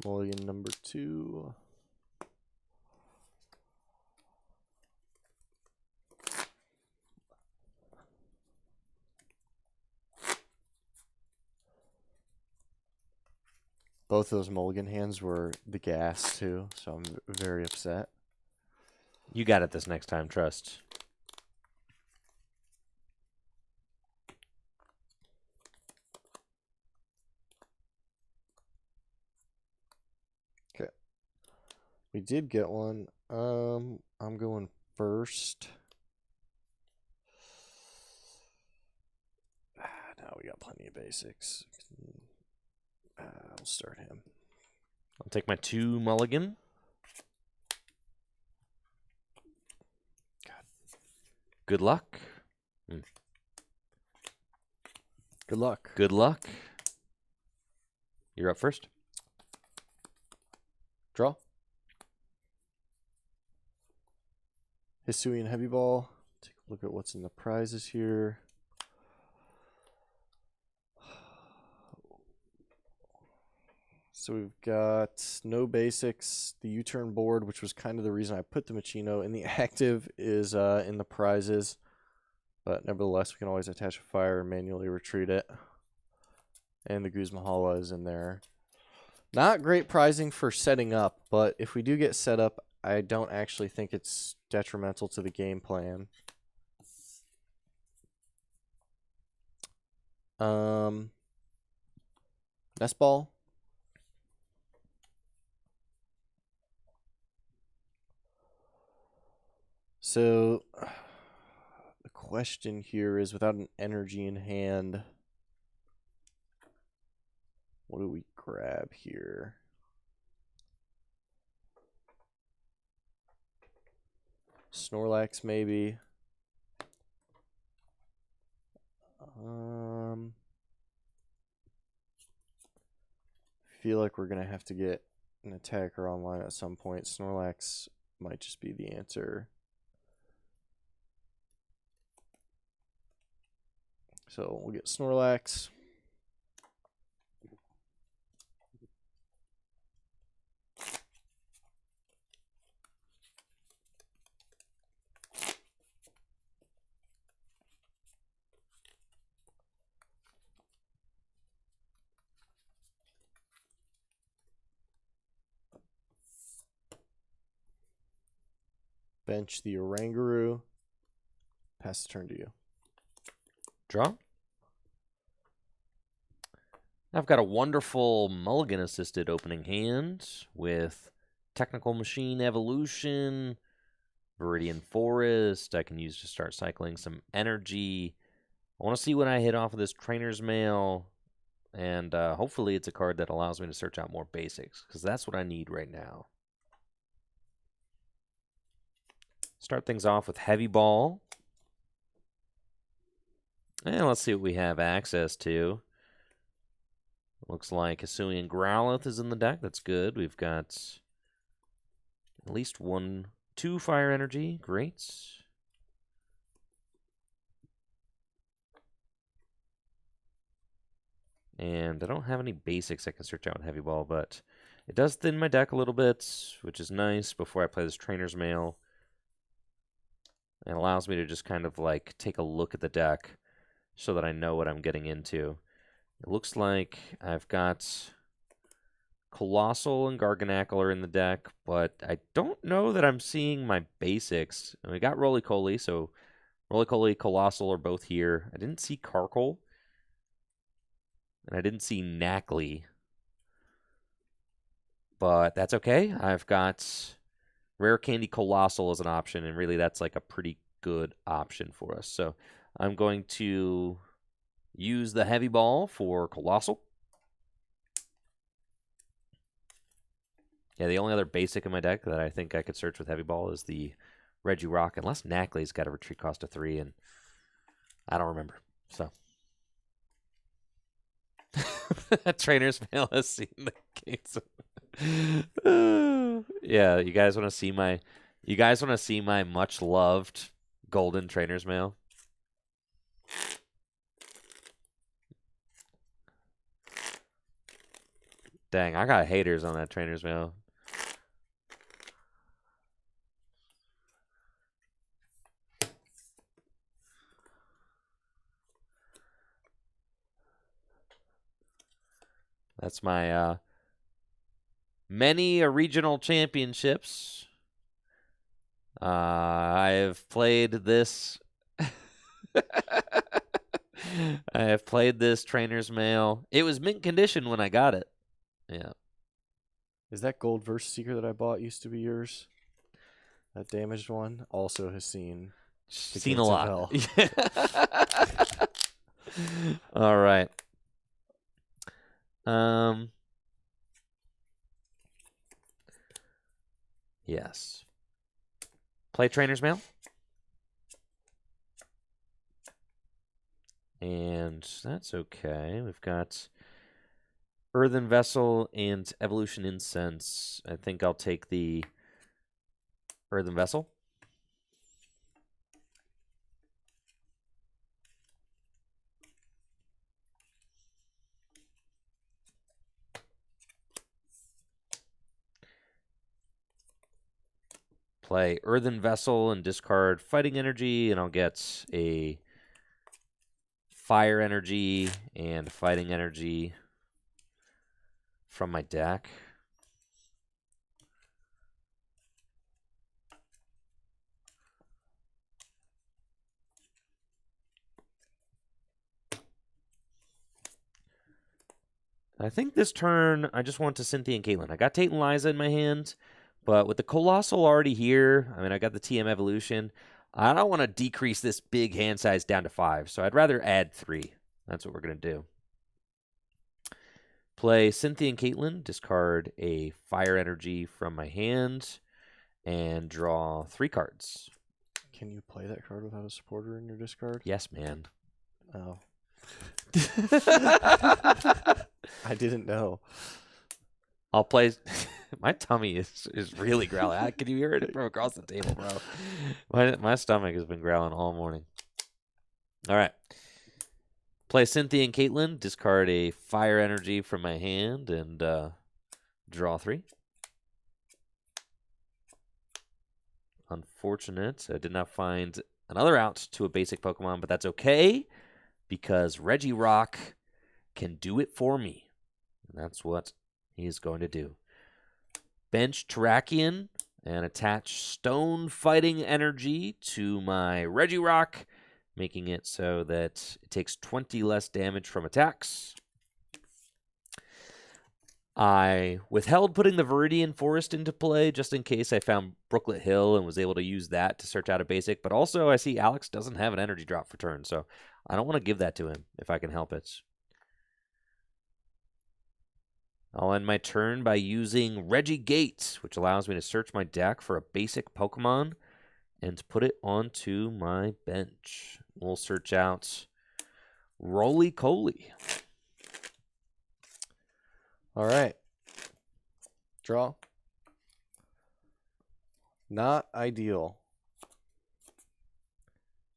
Mulligan number 2. Both of those mulligan hands were the gas too, so I'm very upset. You got it this next time, trust. Okay. We did get one. I'm going first. Now we got plenty of basics. I'll start him. I'll take my 2 mulligan. God. Good luck. Good luck. Good luck. You're up first. Draw. Hisuian Heavy Ball. Take a look at what's in the prizes here. So we've got no basics. The U-turn board, which was kind of the reason I put the Machino in the active, is in the prizes. But nevertheless, we can always attach a fire and manually retreat it. And the Guzmahala is in there. Not great prizing for setting up, but if we do get set up, I don't actually think it's detrimental to the game plan. Nest Ball. So the question here is, without an energy in hand, what do we grab here? Snorlax, maybe. Feel like we're gonna have to get an attacker online at some point. Snorlax might just be the answer. So we'll get Snorlax. Bench the Oranguru. Pass the turn to you. Draw. I've got a wonderful mulligan-assisted opening hand with Technical Machine Evolution, Viridian Forest. I can use to start cycling some energy. I want to see what I hit off of this Trainer's Mail, and hopefully it's a card that allows me to search out more basics, because that's what I need right now. Start things off with Heavy Ball. And let's see what we have access to. Looks like Hisuian Growlithe is in the deck. That's good. We've got at least 2 fire energy. Great. And I don't have any basics I can search out in Heavy Ball, but it does thin my deck a little bit, which is nice before I play this Trainer's Mail. It allows me to just kind of like take a look at the deck so that I know what I'm getting into. It looks like I've got Coalossal and Garganacl are in the deck, but I don't know that I'm seeing my basics. And we got Roly-Coly, so Roly-Coly, Coalossal are both here. I didn't see Carkle, And I didn't see Knackley. But that's okay. I've got Rare Candy Coalossal as an option, and really that's like a pretty good option for us. So I'm going to use the Heavy Ball for Coalossal. Yeah, the only other basic in my deck that I think I could search with Heavy Ball is the Regirock, unless Knackley's got a retreat cost of 3, and I don't remember. So Trainer's Mail has seen the case. Yeah, you guys want to see my much loved golden Trainer's Mail? Dang, I got haters on that Trainer's Mail. That's my many regional championships. I've played this. I have played this Trainer's Mail. It was mint condition when I got it. Yeah. Is that Gold Verse Seeker that I bought used to be yours? That damaged one also has seen a lot. All right. Yes. Play Trainer's Mail. And that's okay. We've got Earthen Vessel and Evolution Incense. I think I'll take the Earthen Vessel. Play Earthen Vessel and discard Fighting Energy, and I'll get a Fire Energy and Fighting Energy from my deck. I think this turn, I just want to Cynthia and Caitlin. I got Tate and Liza in my hand, but with the Coalossal already here, I mean, I got the TM Evolution. I don't want to decrease this big hand size down to 5, so I'd rather add 3. That's what we're going to do. Play Cynthia and Caitlin, discard a Fire Energy from my hand, and draw 3 cards. Can you play that card without a supporter in your discard? Yes, man. Oh. I didn't know. I'll play. My tummy is really growling. Can you hear it from across the table, bro? My stomach has been growling all morning. All right. Play Cynthia and Caitlin. Discard a Fire Energy from my hand and draw 3. Unfortunate. I did not find another out to a basic Pokemon, but that's okay because Regirock can do it for me. And that's what he is going to do. Bench Terrakion and attach Stone Fighting Energy to my Regirock, making it so that it takes 20 less damage from attacks. I withheld putting the Viridian Forest into play just in case I found Brooklet Hill and was able to use that to search out a basic. But also I see Alex doesn't have an energy drop for turn, so I don't want to give that to him if I can help it. I'll end my turn by using Regigate, which allows me to search my deck for a basic Pokemon and put it onto my bench. We'll search out Roly-Coly. All right. Draw. Not ideal.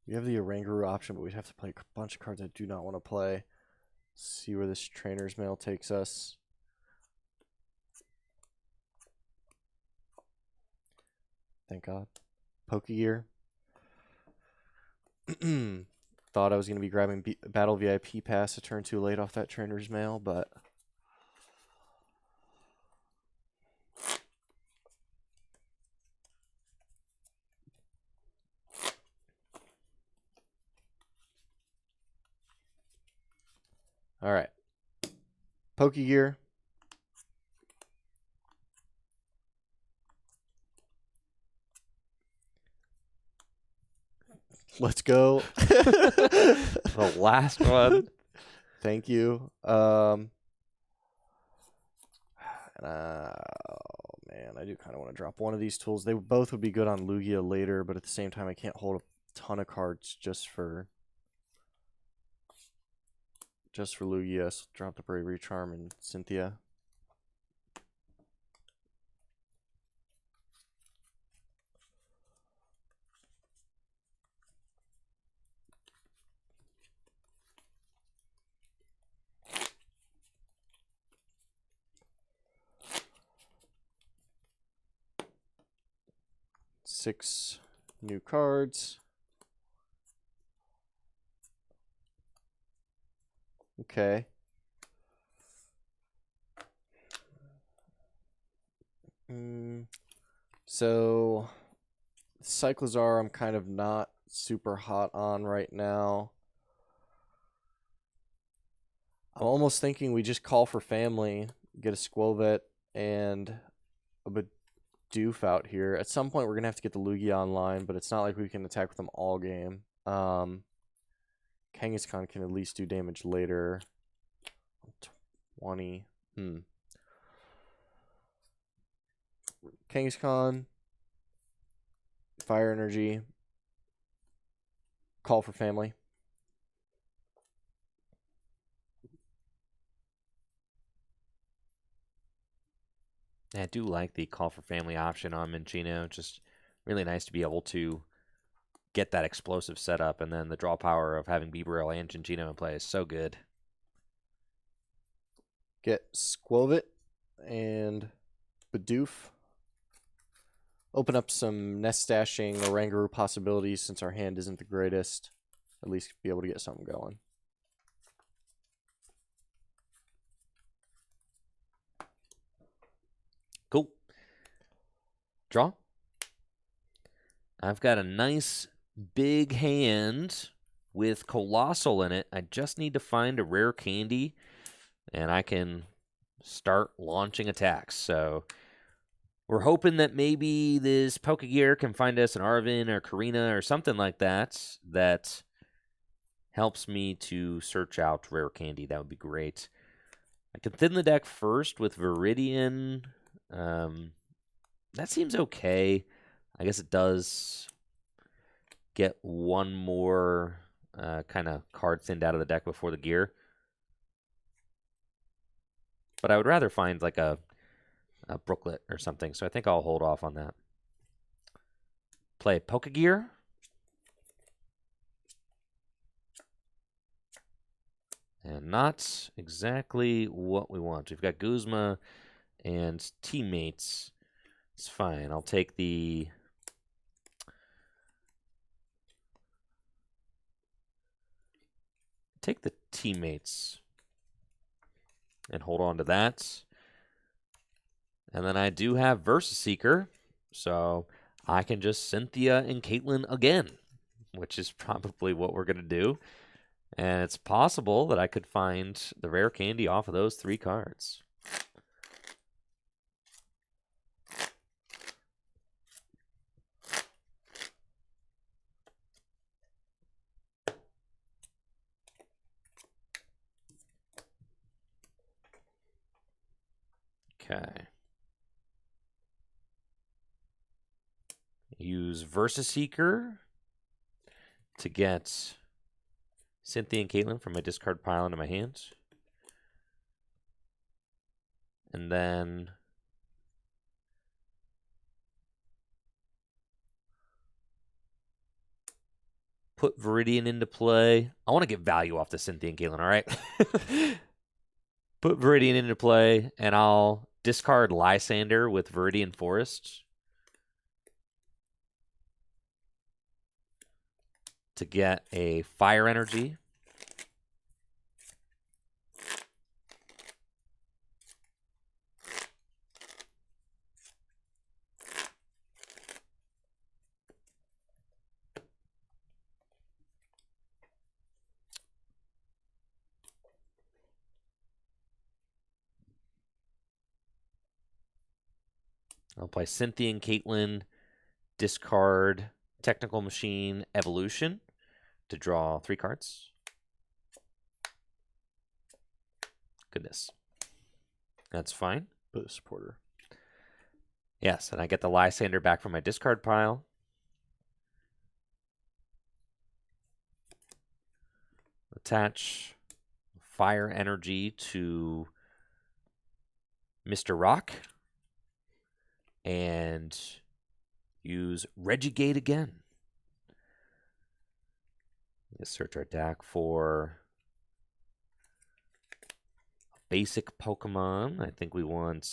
We have the Oranguru option, but we'd have to play a bunch of cards I do not want to play. See where this Trainer's Mail takes us. Thank God. Pokegear. Thought I was going to be grabbing Battle VIP Pass a turn too late off that Trainer's Mail, but... All right. Pokegear. Let's go. The last one. Thank you. Oh man, I do kind of want to drop one of these tools. They both would be good on Lugia later, but at the same time, I can't hold a ton of cards just for Lugia. So drop the Bravery Charm and Cynthia. Six new cards. Okay. So Cyclozar I'm kind of not super hot on right now. I'm almost thinking we just call for family, get a Squovet and a Bidoof out here. At some point we're gonna have to get the Lugia online, but it's not like we can attack with them all game. Kangaskhan can at least do damage later. 20. Kangaskhan, Fire Energy, call for family. I do like the call for family option on Minccino. Just really nice to be able to get that explosive setup, and then the draw power of having Beebrill and Minccino in play is so good. Get Squovet and Bidoof. Open up some nest stashing Oranguru possibilities since our hand isn't the greatest. At least be able to get something going. Cool. Draw. I've got a nice big hand with Coalossal in it. I just need to find a rare candy, and I can start launching attacks. So we're hoping that maybe this Pokegear can find us an Arvin or Karina or something like that that helps me to search out rare candy. That would be great. I can thin the deck first with Viridian. That seems okay. I guess it does get one more kind of card thinned out of the deck before the gear. But I would rather find like a Brooklet or something, so I think I'll hold off on that. Play Pokegear. And not exactly what we want. We've got Guzma and teammates. It's fine. I'll take the teammates and hold on to that. And then I do have Versus Seeker, so I can just Cynthia and Caitlin again, which is probably what we're going to do. And it's possible that I could find the rare candy off of those 3 cards. Okay. Use Versus Seeker to get Cynthia and Caitlin from my discard pile into my hands. And then put Viridian into play. I want to get value off the Cynthia and Caitlin, all right? Put Viridian into play, and I'll discard Lysander with Viridian Forest to get a Fire Energy. I'll play Cynthian Caitlin, discard Technical Machine Evolution to draw 3 cards. Goodness. That's fine. But a supporter. Yes, and I get the Lysander back from my discard pile. Attach Fire Energy to Mr. Rock. And use Regigate again. Let's search our deck for a basic Pokemon. I think we want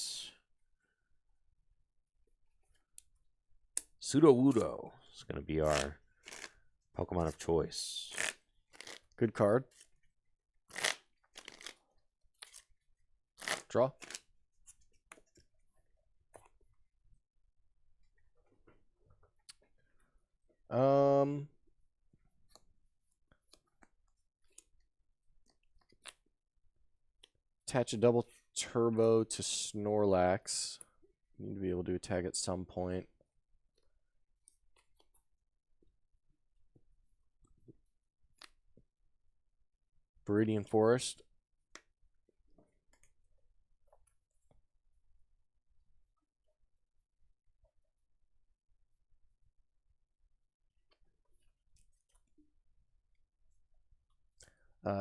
Sudowoodo. It's going to be our Pokemon of choice. Good card. Draw. Attach a double turbo to Snorlax. Need to be able to attack at some point. Viridian Forest.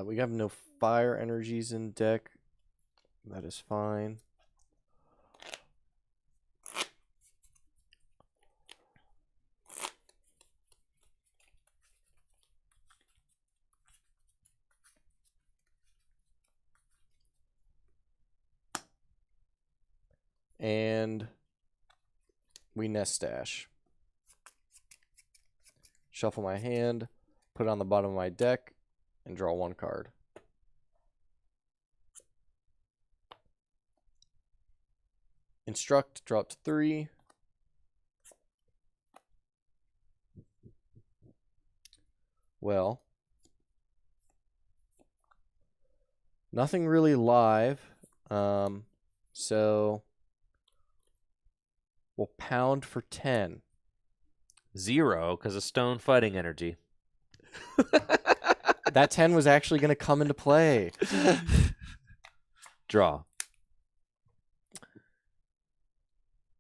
We have no fire energies in deck. That is fine. And we nest stash. Shuffle my hand, put it on the bottom of my deck, and draw 1 card. Instruct, drop to 3. Well, nothing really live, so we'll pound for 10. 0, because of Stone Fighting Energy. That 10 was actually going to come into play. Draw.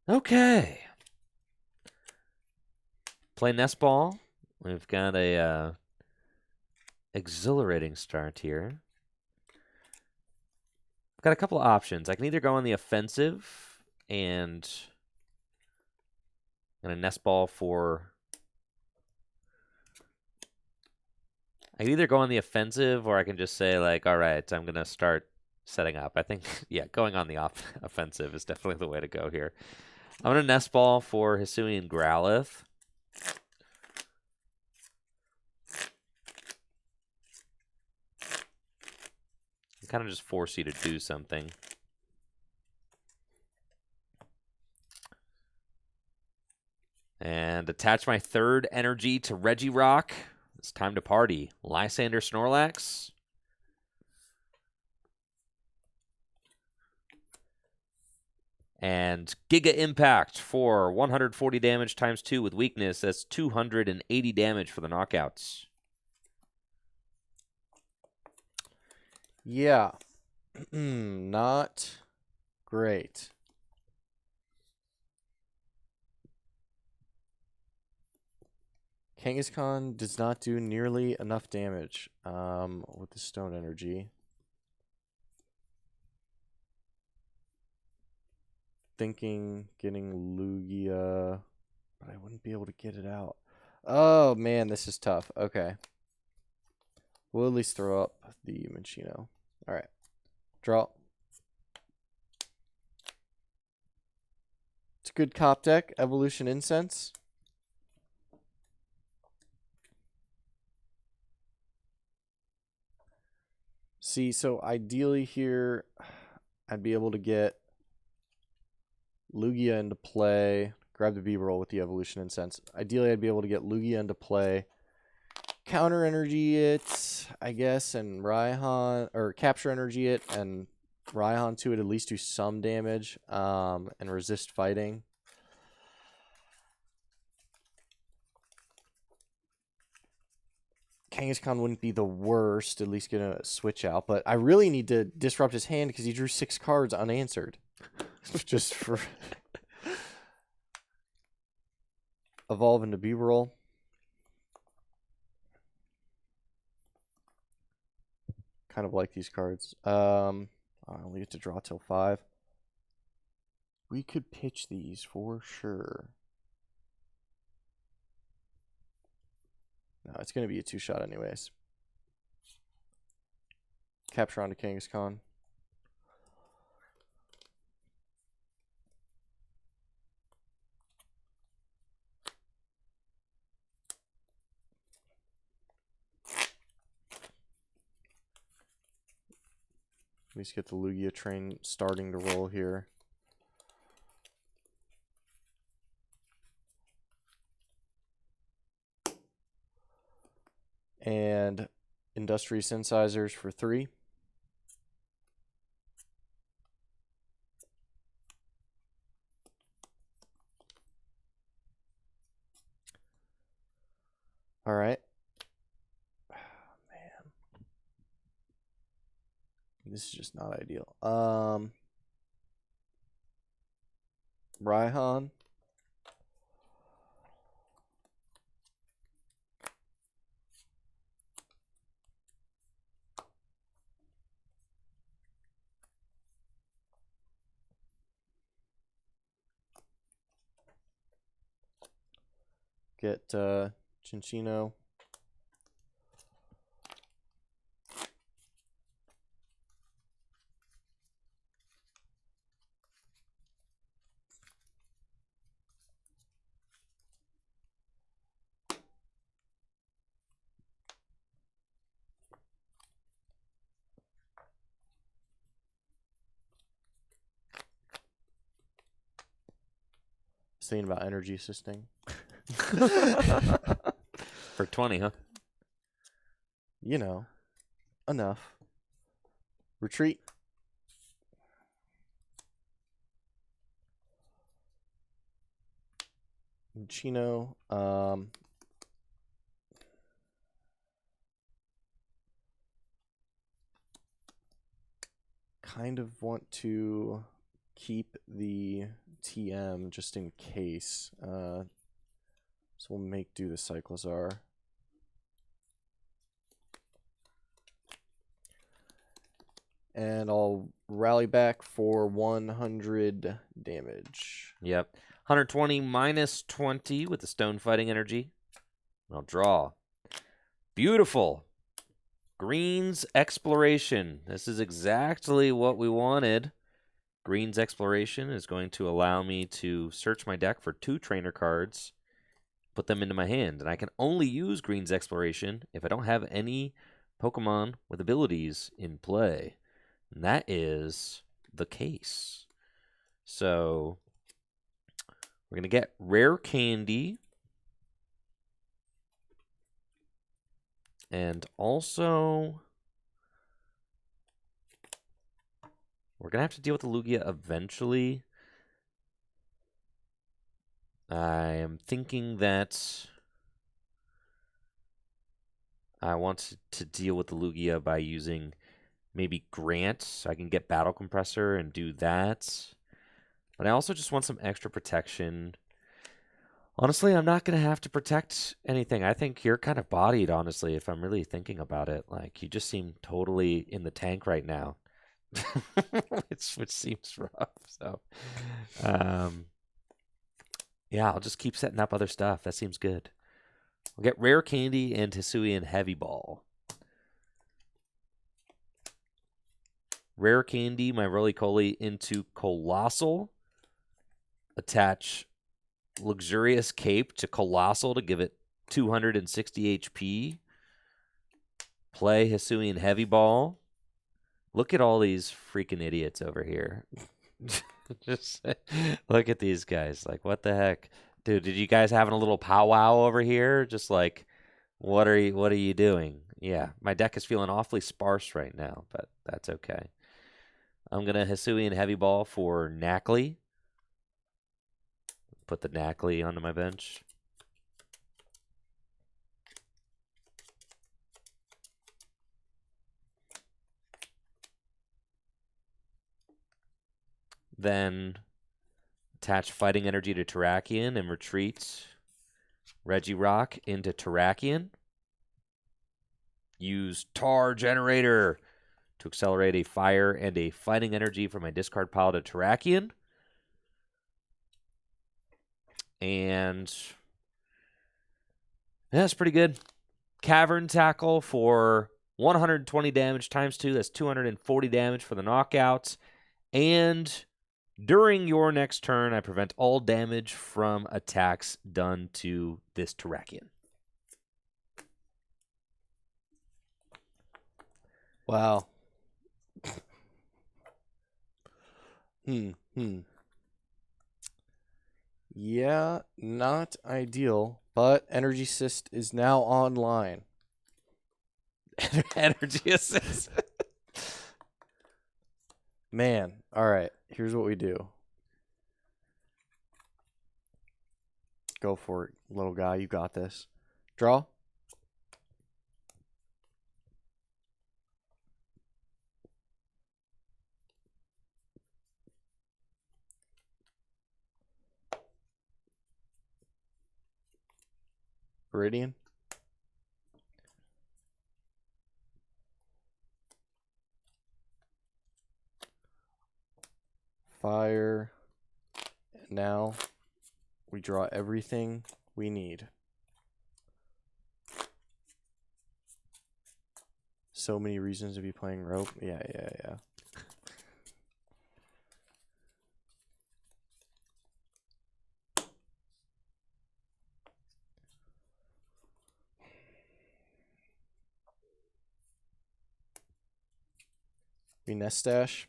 Okay. Play Nest Ball. We've got a exhilarating start here. I've got a couple of options. I can either go on the offensive and a Nest Ball for... I can either go on the offensive or I can just say, like, all right, I'm going to start setting up. I think, yeah, going on the offensive is definitely the way to go here. I'm going to Nest Ball for Hisuian Growlithe. Kind of just force you to do something. And attach my 3rd energy to Regirock. It's time to party. Lysander Snorlax. And Giga Impact for 140 damage times 2 with weakness. That's 280 damage for the knockouts. Yeah. Not great. Kangaskhan does not do nearly enough damage with the stone energy. Thinking getting Lugia, but I wouldn't be able to get it out. Oh man, this is tough. Okay. We'll at least throw up the Minccino. Alright. Draw. It's a good cop deck. Evolution Incense. See, so ideally here, I'd be able to get Lugia into play. Grab the V-roll with the Evolution Incense. Ideally, I'd be able to get Lugia into play. Counter energy it, I guess, and Raihan, or capture energy it, and Raihan to it, at least do some damage, and resist fighting. Kangaskhan wouldn't be the worst, at least get a switch out. But I really need to disrupt his hand because he drew 6 cards unanswered. Just for evolve into B-roll. Kind of like these cards. I only get to draw till 5. We could pitch these for sure. No, it's going to be a 2-shot anyways. Capture onto Kangaskhan. At least get the Lugia train starting to roll here. And Industrious Incisors for 3. All right. Man. This is just not ideal. Raihan. Get Chinchino. Thinking about energy assisting. For 20, huh? You know, enough. Retreat. Chino. Kind of want to keep the TM just in case. So we'll make do the Cyclozar. And I'll rally back for 100 damage. Yep. 120 minus 20 with the stone fighting energy. I'll draw. Beautiful. Green's Exploration. This is exactly what we wanted. Green's Exploration is going to allow me to search my deck for 2 trainer cards, put them into my hand, and I can only use Green's Exploration if I don't have any Pokemon with abilities in play. And that is the case. So we're going to get Rare Candy. And also, we're going to have to deal with the Lugia eventually. I am thinking that I want to deal with the Lugia by using maybe Grant, so I can get Battle Compressor and do that. But I also just want some extra protection. Honestly, I'm not going to have to protect anything. I think you're kind of bodied, honestly, if I'm really thinking about it. Like, you just seem totally in the tank right now. which seems rough. So, yeah, I'll just keep setting up other stuff. That seems good. We'll get Rare Candy and Hisuian Heavy Ball. Rare Candy, my Roly-Coly into Coalossal. Attach Luxurious Cape to Coalossal to give it 260 HP. Play Hisuian Heavy Ball. Look at all these freaking idiots over here. Just look at these guys. Like, what the heck? Dude, did you guys having a little powwow over here? Just like, what are you doing? Yeah, my deck is feeling awfully sparse right now, but that's okay. I'm going to Hisuian Heavy Ball for Knackley. Put the Knackley onto my bench. then attach Fighting Energy to Terrakion and retreat Regirock into Terrakion. Use Tar Generator to accelerate a Fire and a Fighting Energy from my discard pile to Terrakion. And yeah, that's pretty good. Cavern Tackle for 120 damage times 2. That's 240 damage for the knockouts. And during your next turn, I prevent all damage from attacks done to this Terrakion. Wow. Yeah, not ideal, but Energy Assist is now online. Energy Assist. Man, all right, here's what we do. Go for it, little guy. You got this. Draw. Viridian. Fire. And now we draw everything we need. So many reasons to be playing Rope. Yeah. We Nest Stash.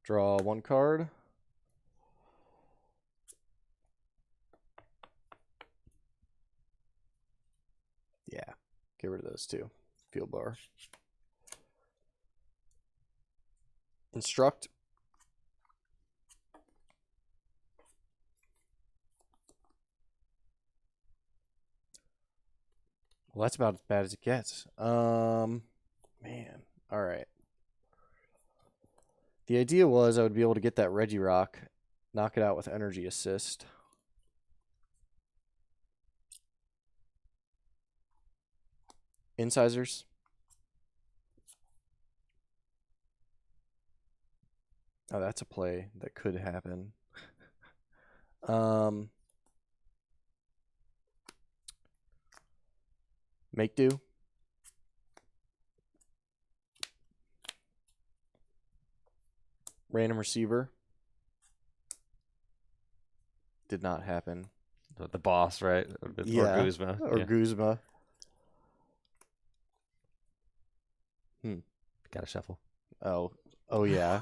Draw one card. Yeah, get rid of those two. Field Blower. Instruct. Well, that's about as bad as it gets. Man. All right. The idea was I would be able to get that Regirock, knock it out with Energy Assist. Incisors. Oh, that's a play that could happen. Make do. Random receiver. Did not happen. The boss, right? Or Guzma. Or Guzma. Gotta shuffle. Oh yeah.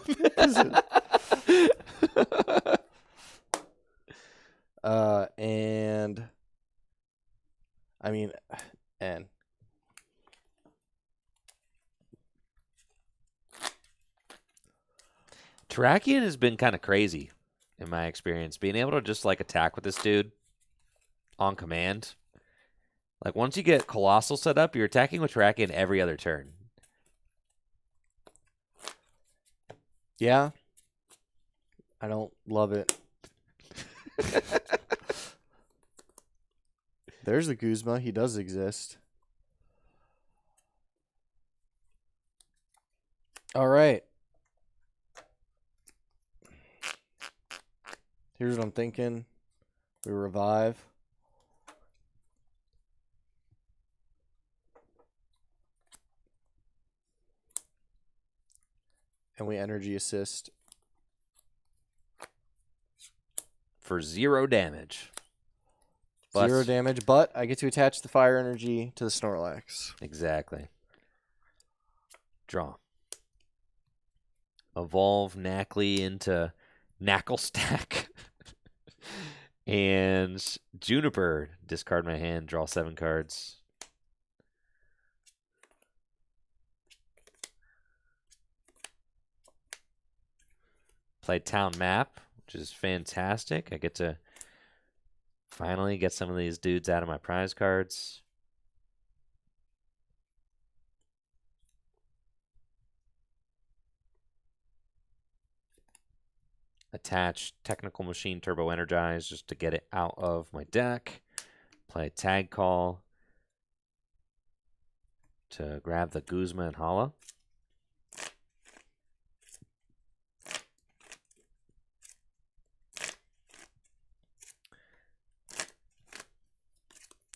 And I mean, and Terrakion has been kind of crazy in my experience. Being able to just like attack with this dude on command. Like once you get Coalossal set up, you're attacking with Terrakion every other turn. Yeah. I don't love it. There's the Guzma. He does exist. All right. Here's what I'm thinking. We revive. And we Energy Assist. For 0 damage. 0 damage, but I get to attach the Fire Energy to the Snorlax. Exactly. Draw. Evolve Knackley into Knacklestack. And Juniper. Discard my hand, draw 7 cards. Play Town Map, which is fantastic. I get to finally get some of these dudes out of my prize cards. attach Technical Machine Turbo Energize just to get it out of my deck. Play Tag Call to grab the Guzma and Hala.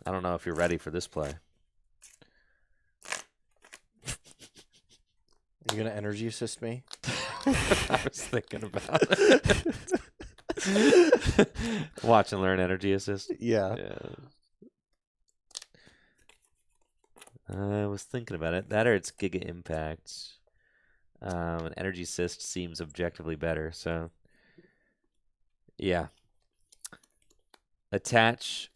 I don't know if you're ready for this play. Are you going to energy assist me? I was thinking about it. Watch and learn energy assist. Yeah. I was thinking about it. That or it's Giga Impact. And energy assist seems objectively better. So, yeah. Attach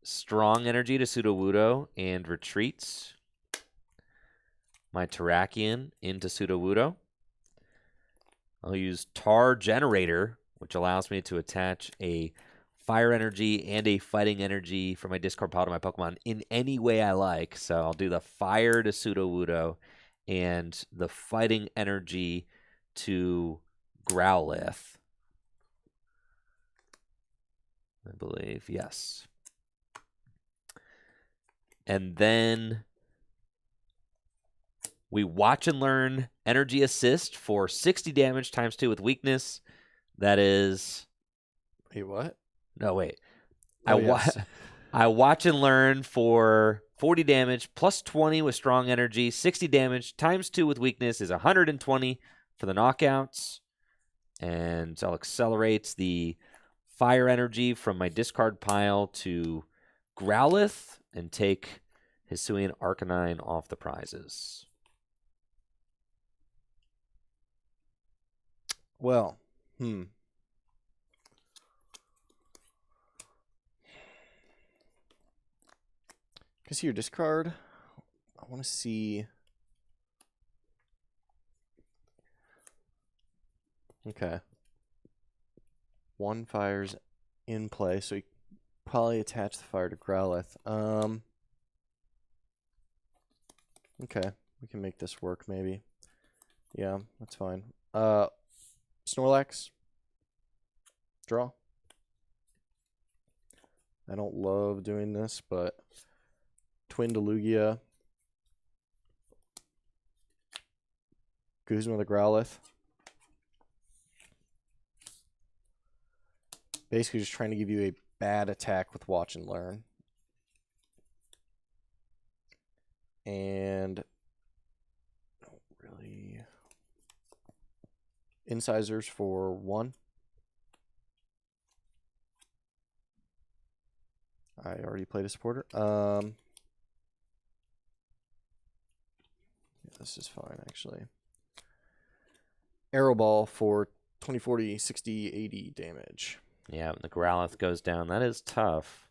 strong energy to Sudowoodo and retreats my Terrakion into Sudowoodo. I'll use Tar Generator, which allows me to attach a fire energy and a fighting energy from my discard pile to my Pokemon in any way I like. So I'll do the fire to Sudowoodo and the fighting energy to Growlithe. I believe, yes. And then we watch and learn energy assist for 60 damage times 2 with weakness. That is... Wait, what? No, wait. Oh, yes. I watch and learn for 40 damage plus 20 with strong energy. 60 damage times 2 with weakness is 120 for the knockouts. And I'll accelerate the fire energy from my discard pile to Growlithe and take Hisuian Arcanine off the prizes. Well, Can see your discard? I want to see. Okay. One fire's in play, so you probably attach the fire to Growlithe. Okay, we can make this work maybe. Yeah, that's fine. Snorlax. Draw. I don't love doing this, but Twin Delugia. Guzma the Growlithe. Basically just trying to give you a bad attack with Watch and Learn. And don't really incisors for 1. I already played a supporter. Yeah, this is fine actually. Arrow Ball for 20, 40, 60, 80 damage. Yeah, the Growlithe goes down. That is tough.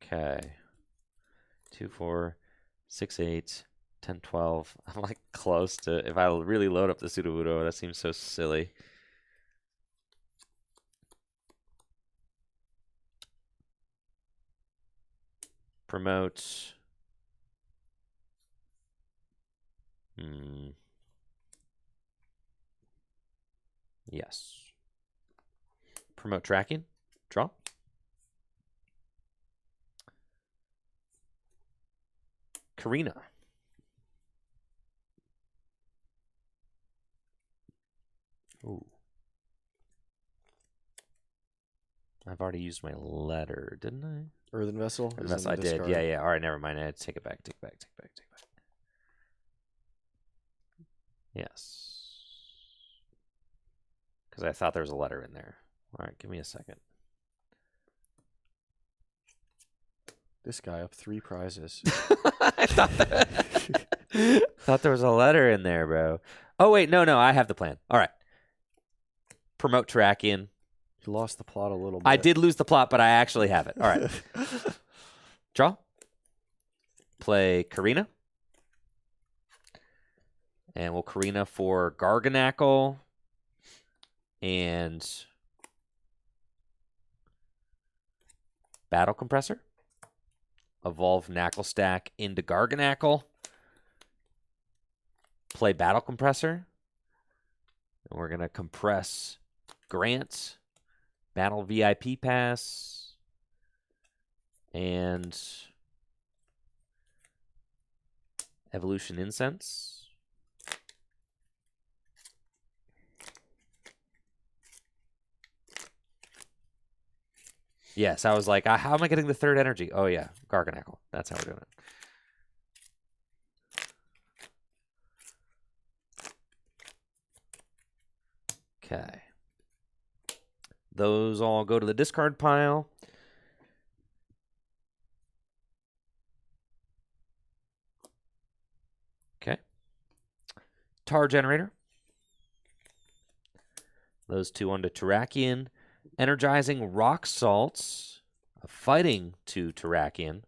Okay. 2, 4, 6, 8, 10, 12. I'm like close to, if I really load up the Sudowoodo, that seems so silly. Promote. Yes. Promote tracking. Draw. Karina. Ooh. I've already used my letter, didn't I? Earthen Vessel? Earthen Vessel, I did. Yeah, yeah. All right, never mind. I had to take it back, take it back, take it back, take it back. Yes. Because I thought there was a letter in there. All right, give me a second. This guy up 3 prizes. I thought there was a letter in there, bro. Oh, wait, no, I have the plan. All right. Promote Terrakion. You lost the plot a little bit. I did lose the plot, but I actually have it. All right. Draw. Play Karina. And we'll Karina for Garganackle and Battle Compressor. Evolve Knackle Stack into Garganackle. Play Battle Compressor. And we're going to compress Grant, Battle VIP Pass, and Evolution Incense. Yes, I was like, how am I getting the third energy? Oh, yeah, Garganacl. That's how we're doing it. Okay. Those all go to the discard pile. Okay. Tar Generator. Those two onto Terrakion. Energizing Rock Salts. Fighting to Terrakion.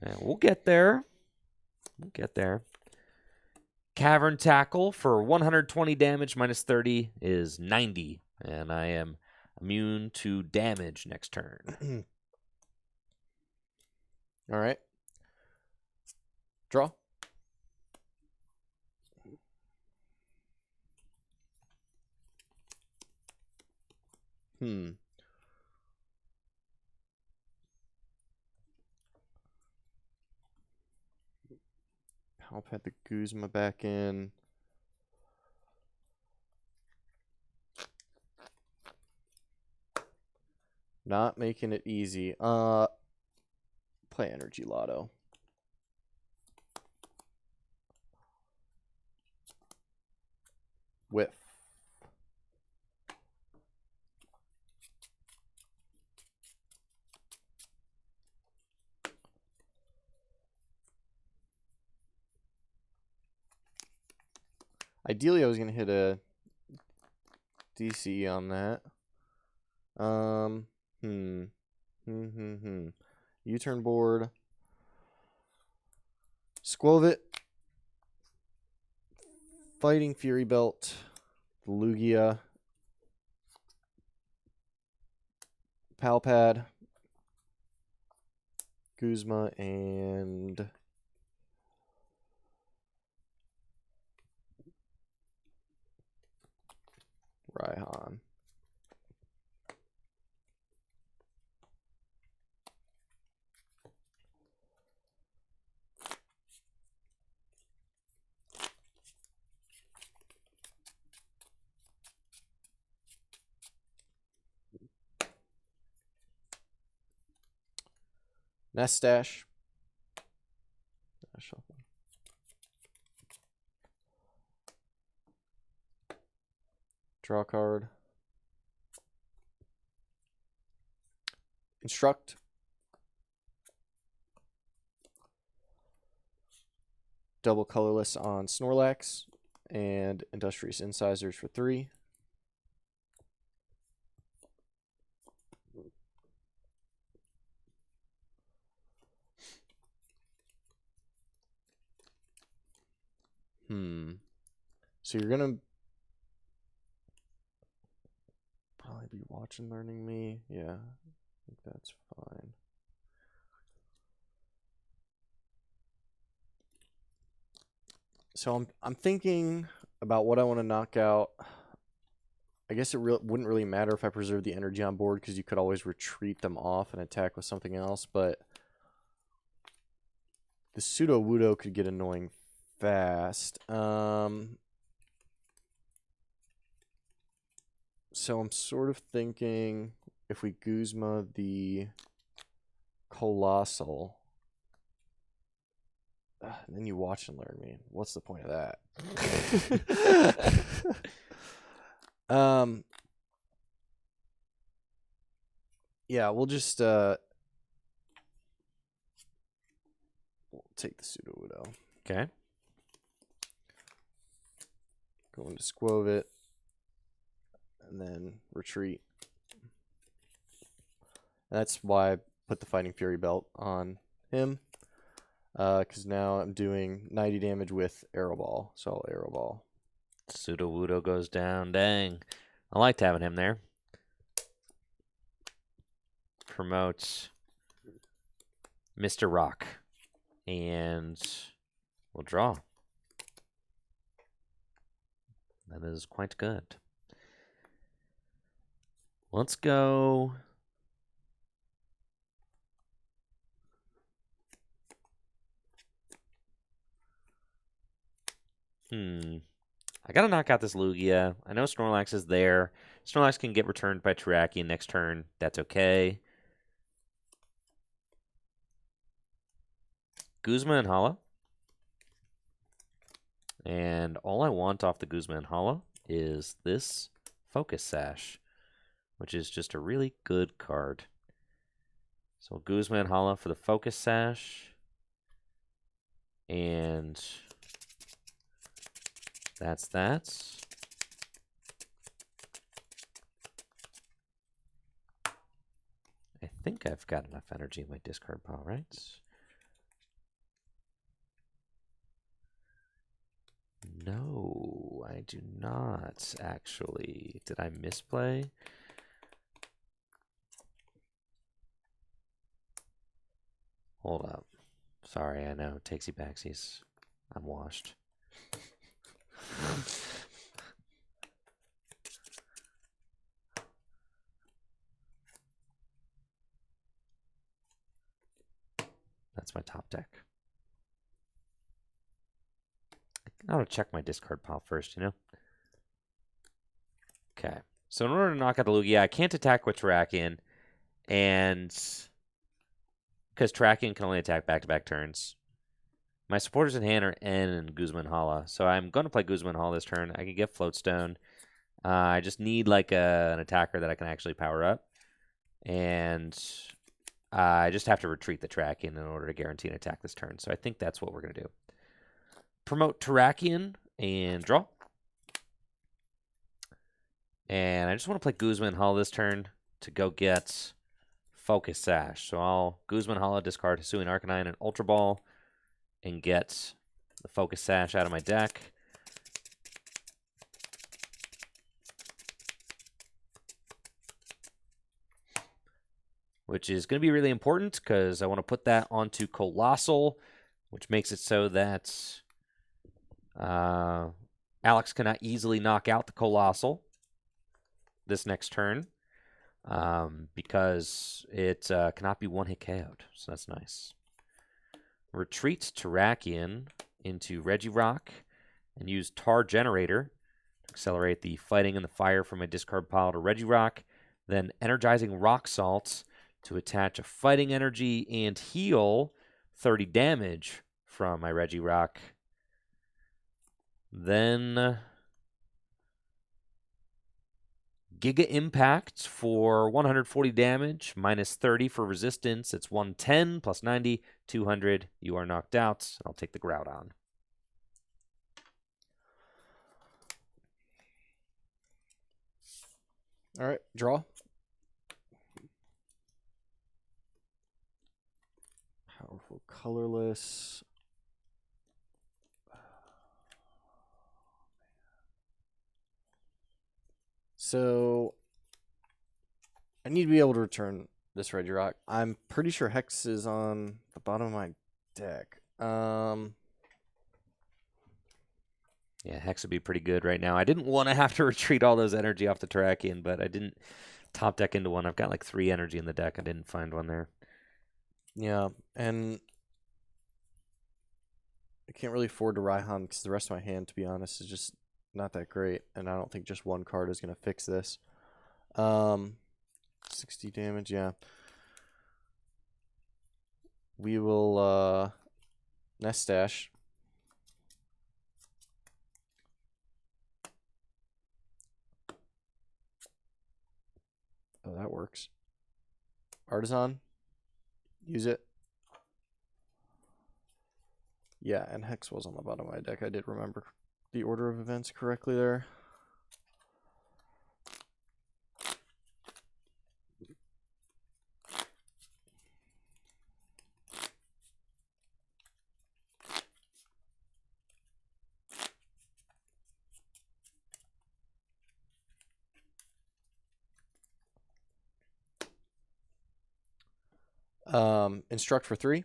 And we'll get there. We'll get there. Cavern Tackle for 120 damage minus 30 is 90. And I am immune to damage next turn. All right. Draw. I'll put the Guzma back in. Not making it easy. Play Energy Lotto. Whiff. Ideally, I was going to hit a DC on that. U-turn board. Squovit. Fighting Fury Belt. Lugia. Palpad. Guzma and Raihan. Nest Stash. Shuffle. Draw card. Instruct. Double Colorless on Snorlax. And Industrious Incisors for 3. So you're going to probably be watching Learning Me. Yeah, I think that's fine. So I'm thinking about what I want to knock out. I guess it wouldn't really matter if I preserve the energy on board because you could always retreat them off and attack with something else, but the Pseudo-Wudo could get annoying fast. So I'm sort of thinking if we Guzma the Coalossal, then you watch and learn me. What's the point of that? Yeah, we'll just we'll take the Pseudo-Wudo. Okay. Go into Squovit. And then retreat. And that's why I put the Fighting Fury Belt on him. Because now I'm doing 90 damage with Arrow Ball. So I'll Arrow Ball. Pseudo-Wudo goes down. Dang. I liked having him there. Promotes Mr. Rock. And we'll draw. That is quite good. Let's go. I gotta knock out this Lugia. I know Snorlax is there. Snorlax can get returned by Terrakion next turn. That's okay. Guzma and Hala. And all I want off the Guzma and Hala is this Focus Sash, which is just a really good card. So Guzma and Hala for the Focus Sash. And that's that. I think I've got enough energy in my discard pile, right? No, I do not, actually. Did I misplay? Hold up. Sorry, I know. Takesy backsies. I'm washed. That's my top deck. I want to check my discard pile first, you know? Okay. So in order to knock out the Lugia, I can't attack with Terrakion, and because Terrakion can only attack back-to-back turns. My supporters in hand are N and Guzma and Hala, so I'm going to play Guzma and Hala this turn. I can get Floatstone. I just need like an attacker that I can actually power up, and I just have to retreat the Terrakion in order to guarantee an attack this turn. So I think that's what we're going to do. Promote Terrakion and draw. And I just want to play Guzma and Hala this turn to go get Focus Sash. So I'll Guzma and Hala, discard Hisuian Arcanine and Ultra Ball, and get the Focus Sash out of my deck. Which is going to be really important because I want to put that onto Coalossal, which makes it so that Alex cannot easily knock out the Coalossal this next turn because it cannot be one-hit KO'd, so that's nice. Retreat Terrakion into Regirock and use Tar Generator to accelerate the fighting and the fire from my discard pile to Regirock, then Energizing Rock Salt to attach a fighting energy and heal 30 damage from my Regirock. Then Giga Impact for 140 damage, minus 30 for resistance. It's 110 plus 90, 200. You are knocked out. I'll take the Groudon. All right, draw. Powerful colorless. So I need to be able to return this Regirock. I'm pretty sure Hex is on the bottom of my deck. Yeah, Hex would be pretty good right now. I didn't want to have to retreat all those energy off the Terrakion, but I didn't top deck into one. I've got like 3 energy in the deck. I didn't find one there. Yeah, and I can't really afford to Raihan because the rest of my hand, to be honest, is just not that great, and I don't think just one card is going to fix this. 60 damage, yeah. We will Nest Stash. Oh, that works. Artisan. Use it. Yeah, and Hex was on the bottom of my deck. I did remember the order of events correctly there. Instruct for 3.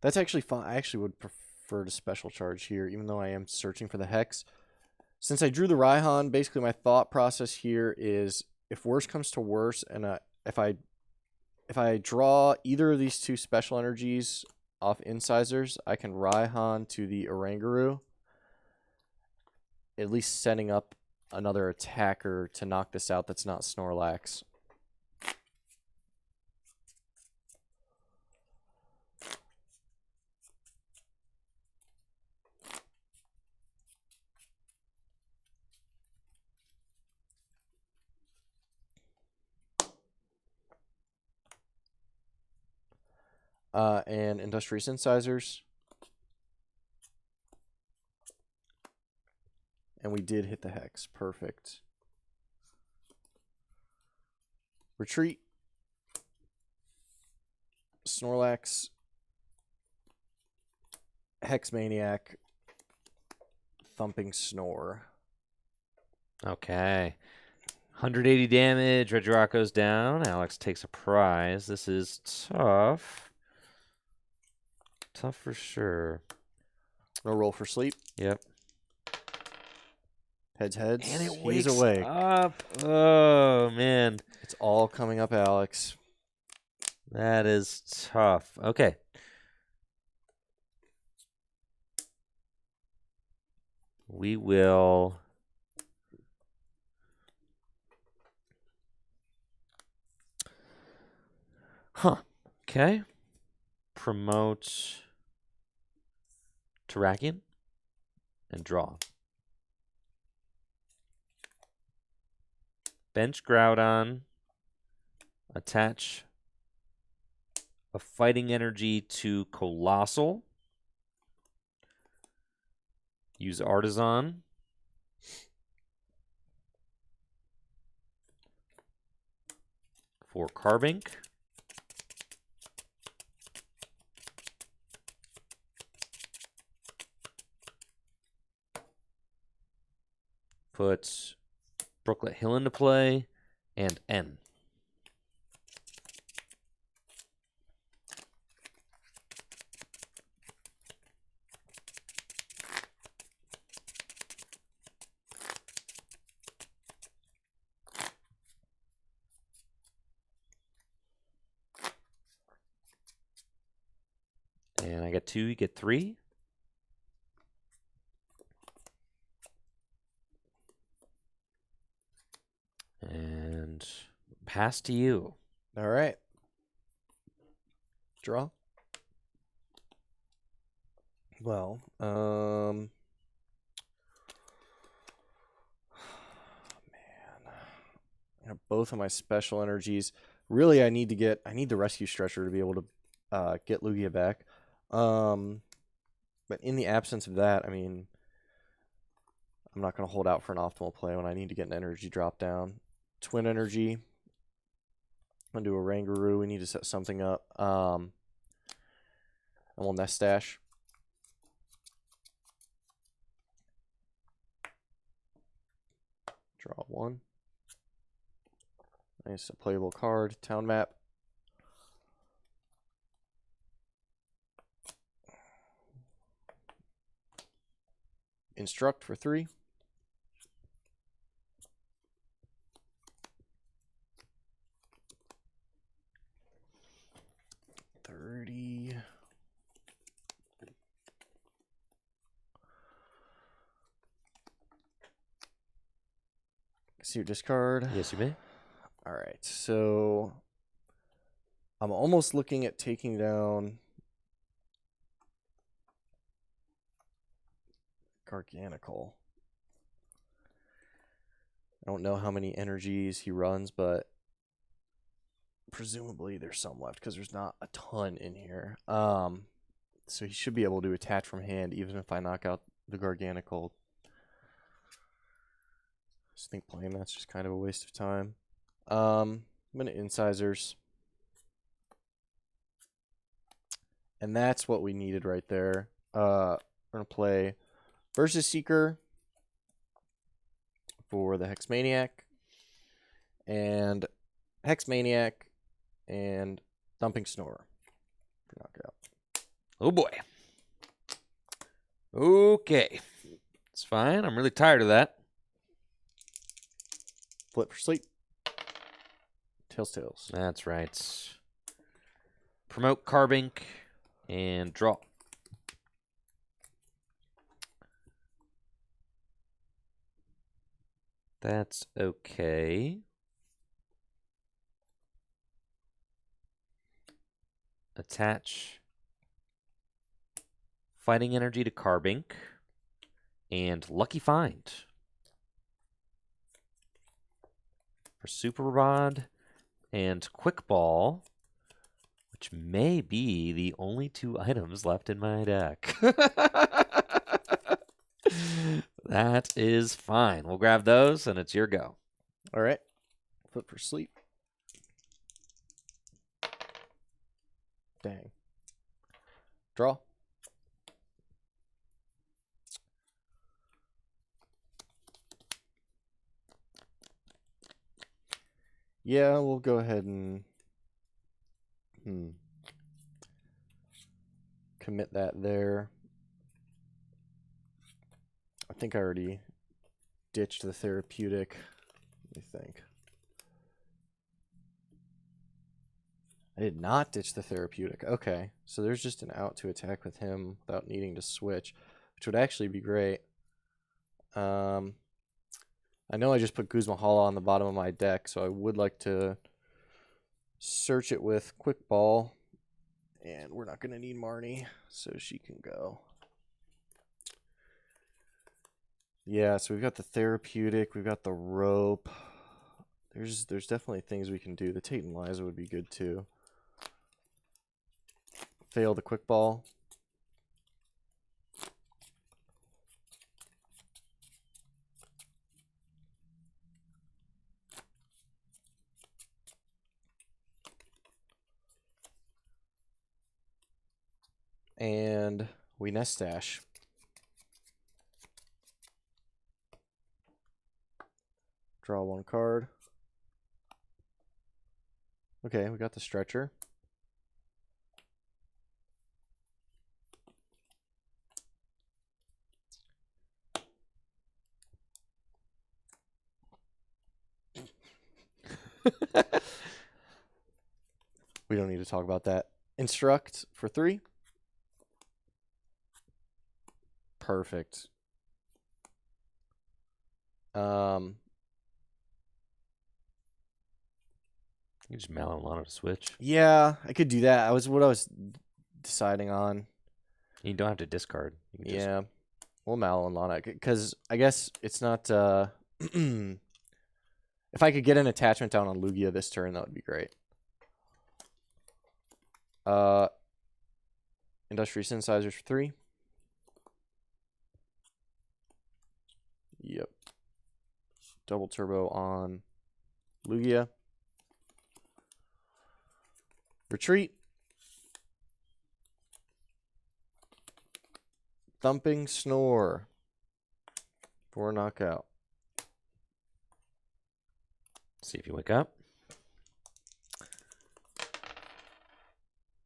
That's actually fine. I actually would prefer to special charge here, even though I am searching for the Hex. Since I drew the Raihan, basically my thought process here is if worse comes to worse, and if I draw either of these two special energies off incisors, I can Raihan to the Oranguru, at least setting up another attacker to knock this out that's not Snorlax. And Industrious Incisors. And we did hit the Hex. Perfect. Retreat. Snorlax. Hex Maniac. Thumping Snore. Okay. 180 damage. Regirock's down. Alex takes a prize. This is tough. Tough for sure. No roll for sleep. Yep. Heads, heads. And it He's wakes awake. up. Oh, man. It's all coming up, Alex. That is tough. Okay. We will... Huh. Okay. Promote Terrakion and draw. Bench Groudon. Attach a fighting energy to Coalossal. Use Artisan. For Carbink. Put Brooklet Hill into play and N. And I get 2, you get 3. And pass to you. All right. Draw. Well, man. I have both of my special energies. Really, I need the rescue stretcher to be able to get Lugia back. But in the absence of that, I mean, I'm not going to hold out for an optimal play when I need to get an energy drop down. Twin energy. I'm going to do a Rangaroo. We need to set something up. And we'll Nest Stash. Draw 1. Nice, a playable card. Town Map. Instruct for 3. See your discard. Yes, you may. All right, so I'm almost looking at taking down Garganical. I don't know how many energies he runs, but presumably there's some left because there's not a ton in here. So he should be able to attach from hand even if I knock out the Garganical. I just think playing that's just kind of a waste of time. I'm going to Incisors. And that's what we needed right there. We're going to play Versus Seeker for the Hex Maniac. And Hex Maniac and Thumping Snore for knockout. Oh boy. Okay. It's fine. I'm really tired of that. Flip for sleep. Tails. That's right. Promote Carbink and draw. That's okay. Attach Fighting Energy to Carbink and Lucky Find for Super Rod and Quick Ball, which may be the only 2 items left in my deck. That is fine. We'll grab those, and it's your go. All right. Flip for sleep. Dang. Draw. Yeah, we'll go ahead and commit that there. I think I already ditched the therapeutic. Let me think. I did not ditch the therapeutic. Okay, so there's just an out to attack with him without needing to switch, which would actually be great. I know I just put Guzma Hala on the bottom of my deck, so I would like to search it with Quick Ball. And we're not going to need Marnie, so she can go. Yeah, so we've got the therapeutic, we've got the rope. There's definitely things we can do. The Tate and Liza would be good too. Fail the Quick Ball. And we nest stash. Draw 1 card. Okay, we got the stretcher. We don't need to talk about that. Instruct for 3. Perfect. You just Malolana to switch. Yeah, I could do that. What I was deciding on. You don't have to discard. You can Yeah, we'll Malolana because I guess it's not. If I could get an attachment down on Lugia this turn, that would be great. Industrial Synthesizers for 3. Yep. Double turbo on Lugia. Retreat. Thumping Snore for knockout. See if you wake up.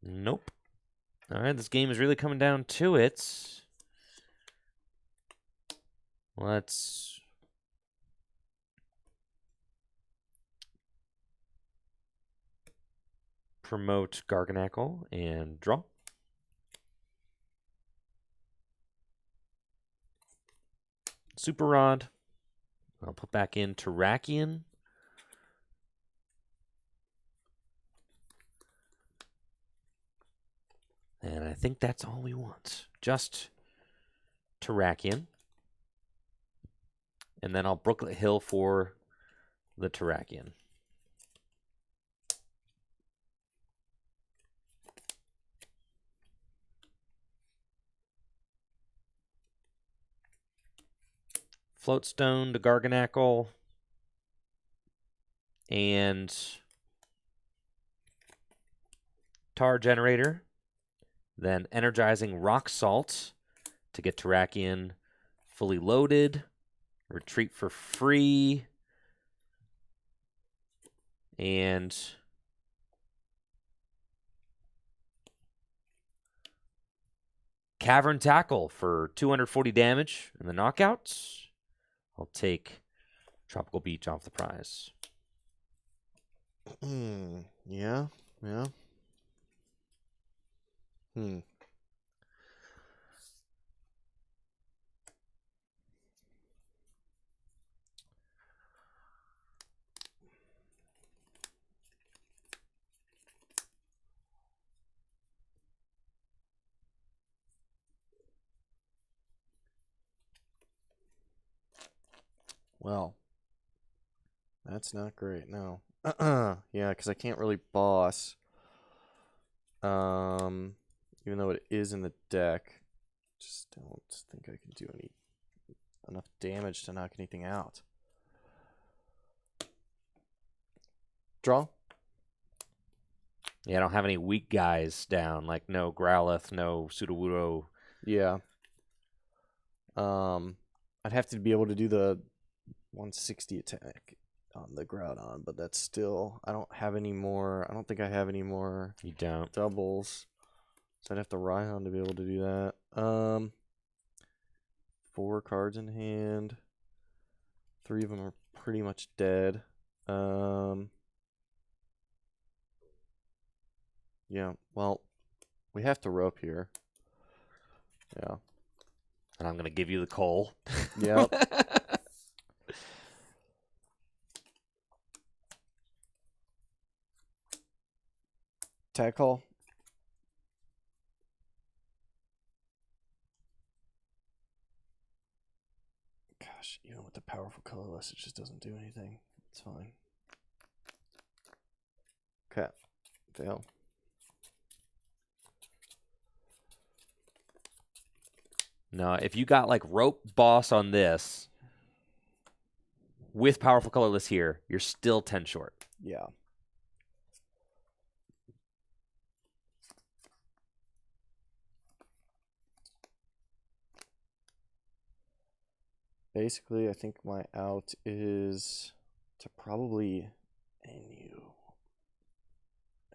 Nope. All right, this game is really coming down to it. Let's promote Garganackle and draw. Super Rod. I'll put back in Terrakion. And I think that's all we want. Just Terrakion. And then I'll Brooklet Hill for the Terrakion. Floatstone to Garganackle. And Tar Generator. Then Energizing Rock Salt to get Terrakion fully loaded. Retreat for free. And Cavern Tackle for 240 damage in the knockouts. I'll take Tropical Beach off the prize. Yeah. Well, that's not great. No. Yeah, because I can't really boss. Even though it is in the deck, just don't think I can do enough damage to knock anything out. Draw. Yeah, I don't have any weak guys down, like no Growlithe, no Sudowoodo. Yeah. I'd have to be able to do the 160 attack on the Groudon, but that's still, I don't have any more. I don't think I have any more. You don't. Doubles. So I'd have to Rhydon to be able to do that. 4 cards in hand. 3 of them are pretty much dead. Yeah, well, we have to rope here. Yeah. And I'm going to give you the coal. Yep. Tag call. Gosh, even with the powerful colorless, it just doesn't do anything. It's fine. Okay. Fail. No, if you got like rope boss on this with powerful colorless here, you're still 10 short. Yeah. Basically, I think my out is to probably end you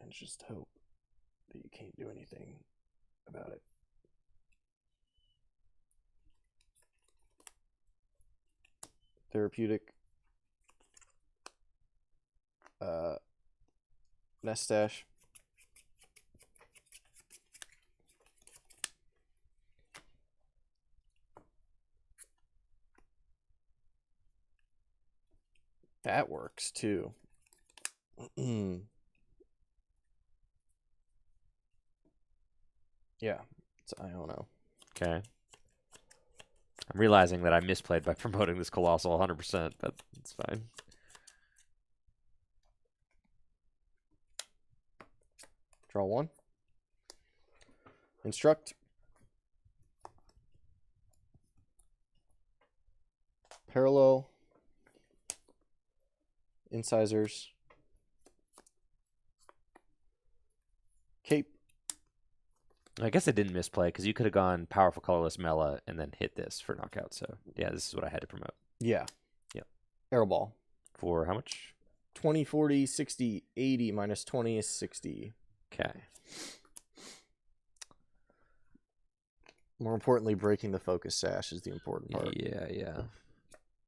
and just hope that you can't do anything about it. Therapeutic. Nestash. That works too. Yeah, it's Iono. Okay. I'm realizing that I misplayed by promoting this Coalossal 100%, but it's fine. Draw 1. Instruct. Parallel. Incisors. Cape. I guess I didn't misplay because you could have gone powerful colorless Mela and then hit this for knockout. So yeah, this is what I had to promote. Yeah. Yep. Arrow ball. For how much? 20, 40, 60, 80, minus 20 is 60. Okay. More importantly, breaking the focus sash is the important part. Yeah.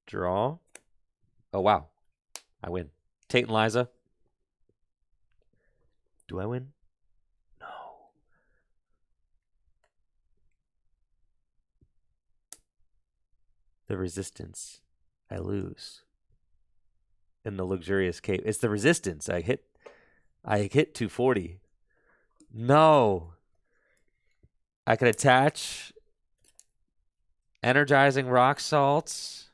Draw. Oh, wow. I win. Tate and Liza. Do I win? No. The resistance. I lose. In the luxurious cape. It's the resistance. I hit 240. No. I could attach energizing rock salts.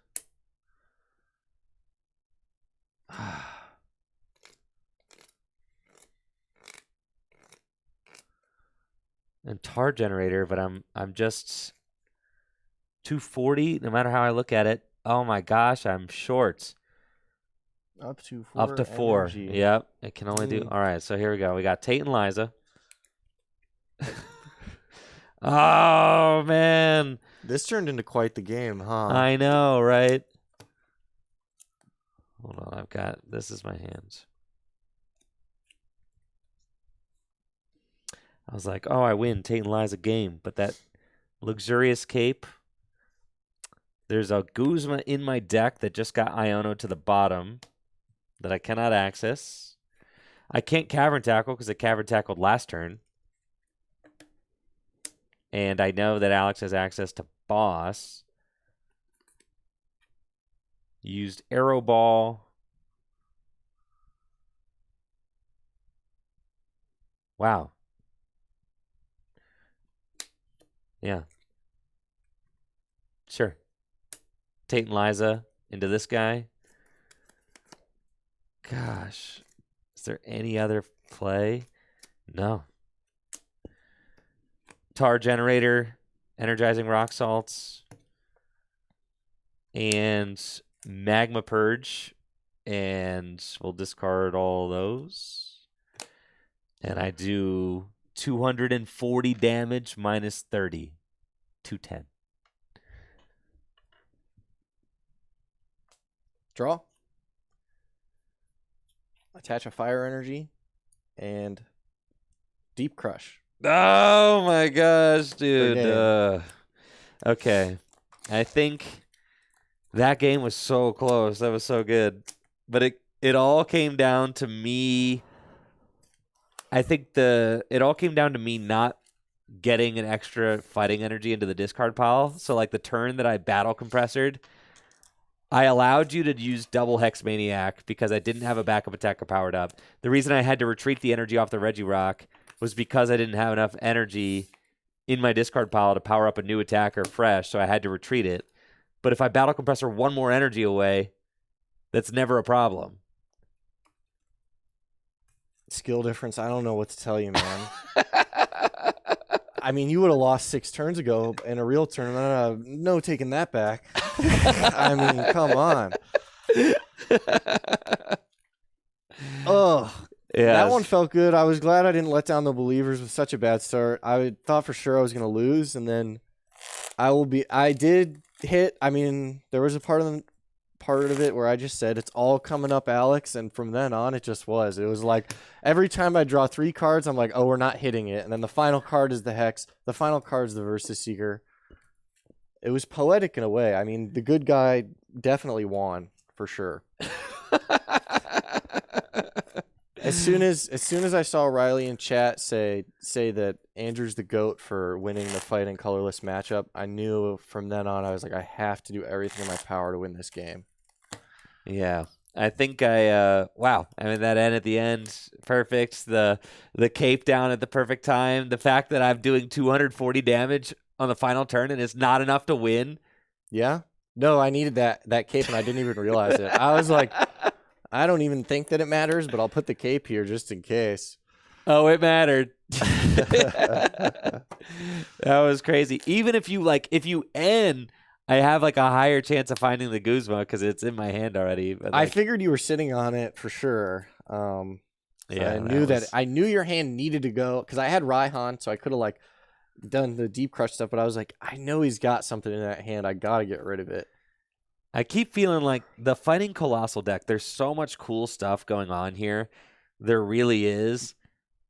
And tar generator, but I'm just 240 no matter how I look at it. Oh my gosh, I'm short. Up to 4. Up to 4. Energy. Yep. It can only do. All right, so here we go. We got Tate and Liza. Oh man. This turned into quite the game, huh? I know, right? Hold on, this is my hands. I was like, oh, I win Tate and Liza game, but that Luxurious Cape. There's a Guzma in my deck that just got Iono to the bottom that I cannot access. I can't Cavern Tackle because I Cavern Tackled last turn. And I know that Alex has access to Boss. Used Arrow Ball. Wow. Yeah. Sure. Tate and Liza into this guy. Gosh. Is there any other play? No. Tar Generator, Energizing Rock Salts, and Magma Purge. And we'll discard all those. And I do 240 damage minus 30. 210. Draw. Attach a fire energy and Deep Crush. Oh my gosh, dude. game. Okay. I think that game was so close. That was so good. But it all came down to me. I think it all came down to me not getting an extra fighting energy into the discard pile. So like the turn that I battle compressored, I allowed you to use double Hex Maniac because I didn't have a backup attacker powered up. The reason I had to retreat the energy off the Regirock was because I didn't have enough energy in my discard pile to power up a new attacker fresh, so I had to retreat it. But if I battle compressor one more energy away, that's never a problem. Skill difference, I don't know what to tell you, man. I mean, you would have lost 6 turns ago in a real tournament. No taking that back. I mean, come on. Ugh. Yeah, that one felt good. I was glad I didn't let down the believers with such a bad start. I thought for sure I was going to lose, and then I did hit. I mean, there was a part of it where I just said it's all coming up, Alex, and from then on it just was. It was like every time I draw 3 cards, I'm like, oh, we're not hitting it, and then the final card is the Hex. The final card is the Versus Seeker. It was poetic in a way. I mean, the good guy definitely won for sure. As soon as I saw Riley in chat say that Andrew's the GOAT for winning the Fighting Colorless matchup, I knew from then on I was like, I have to do everything in my power to win this game. Yeah. I think wow. I mean, that end at the end, perfect. The cape down at the perfect time. The fact that I'm doing 240 damage on the final turn and it's not enough to win. Yeah. No, I needed that cape and I didn't even realize it. I was like, I don't even think that it matters, but I'll put the cape here just in case. Oh, it mattered. That was crazy. Even if you end, I have like a higher chance of finding the Guzma because it's in my hand already. But I figured you were sitting on it for sure. Yeah, I knew your hand needed to go because I had Raihan, so I could have like done the Deep Crush stuff. But I was like, I know he's got something in that hand. I gotta get rid of it. I keep feeling like the Fighting Coalossal deck, there's so much cool stuff going on here. There really is.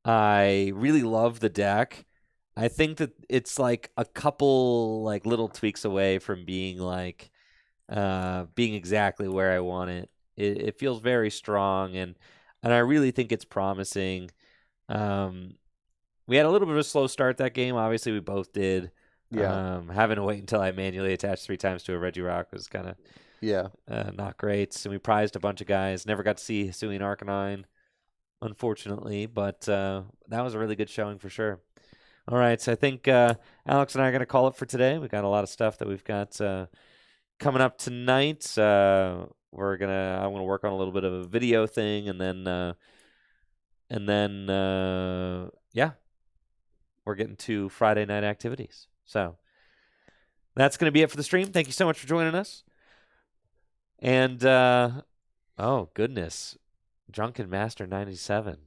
I really love the deck. I think that it's like a couple like little tweaks away from being like being exactly where I want it. It feels very strong and I really think it's promising. We had a little bit of a slow start that game. Obviously, we both did. Yeah. Having to wait until I manually attached 3 times to a Regirock was kind of not great. So we prized a bunch of guys. Never got to see Hisuian Arcanine, unfortunately, but that was a really good showing for sure. All right, so I think Alex and I are going to call it for today. We've got a lot of stuff that we've got coming up tonight. I'm going to work on a little bit of a video thing, and then yeah, we're getting to Friday night activities. So that's going to be it for the stream. Thank you so much for joining us. And oh goodness, Drunken Master 97.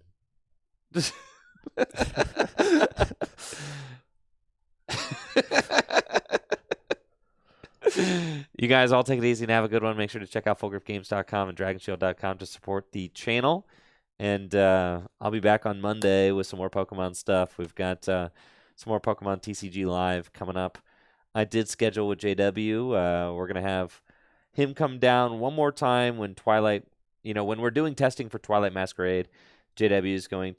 You guys all take it easy and have a good one. Make sure to check out fullgripgames.com and dragonshield.com to support the channel. And I'll be back on Monday with some more Pokemon stuff. We've got some more Pokemon TCG Live coming up I did schedule with JW. We're gonna have him come down one more time when Twilight, when we're doing testing for Twilight Masquerade. JW is gonna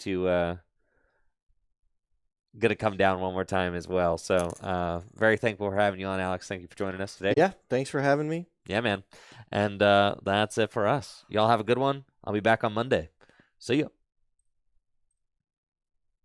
come down one more time as well. So very thankful for having you on, Alex. Thank you for joining us today. Yeah, thanks for having me. Yeah, man. And that's it for us. Y'all have a good one. I'll be back on Monday. See you.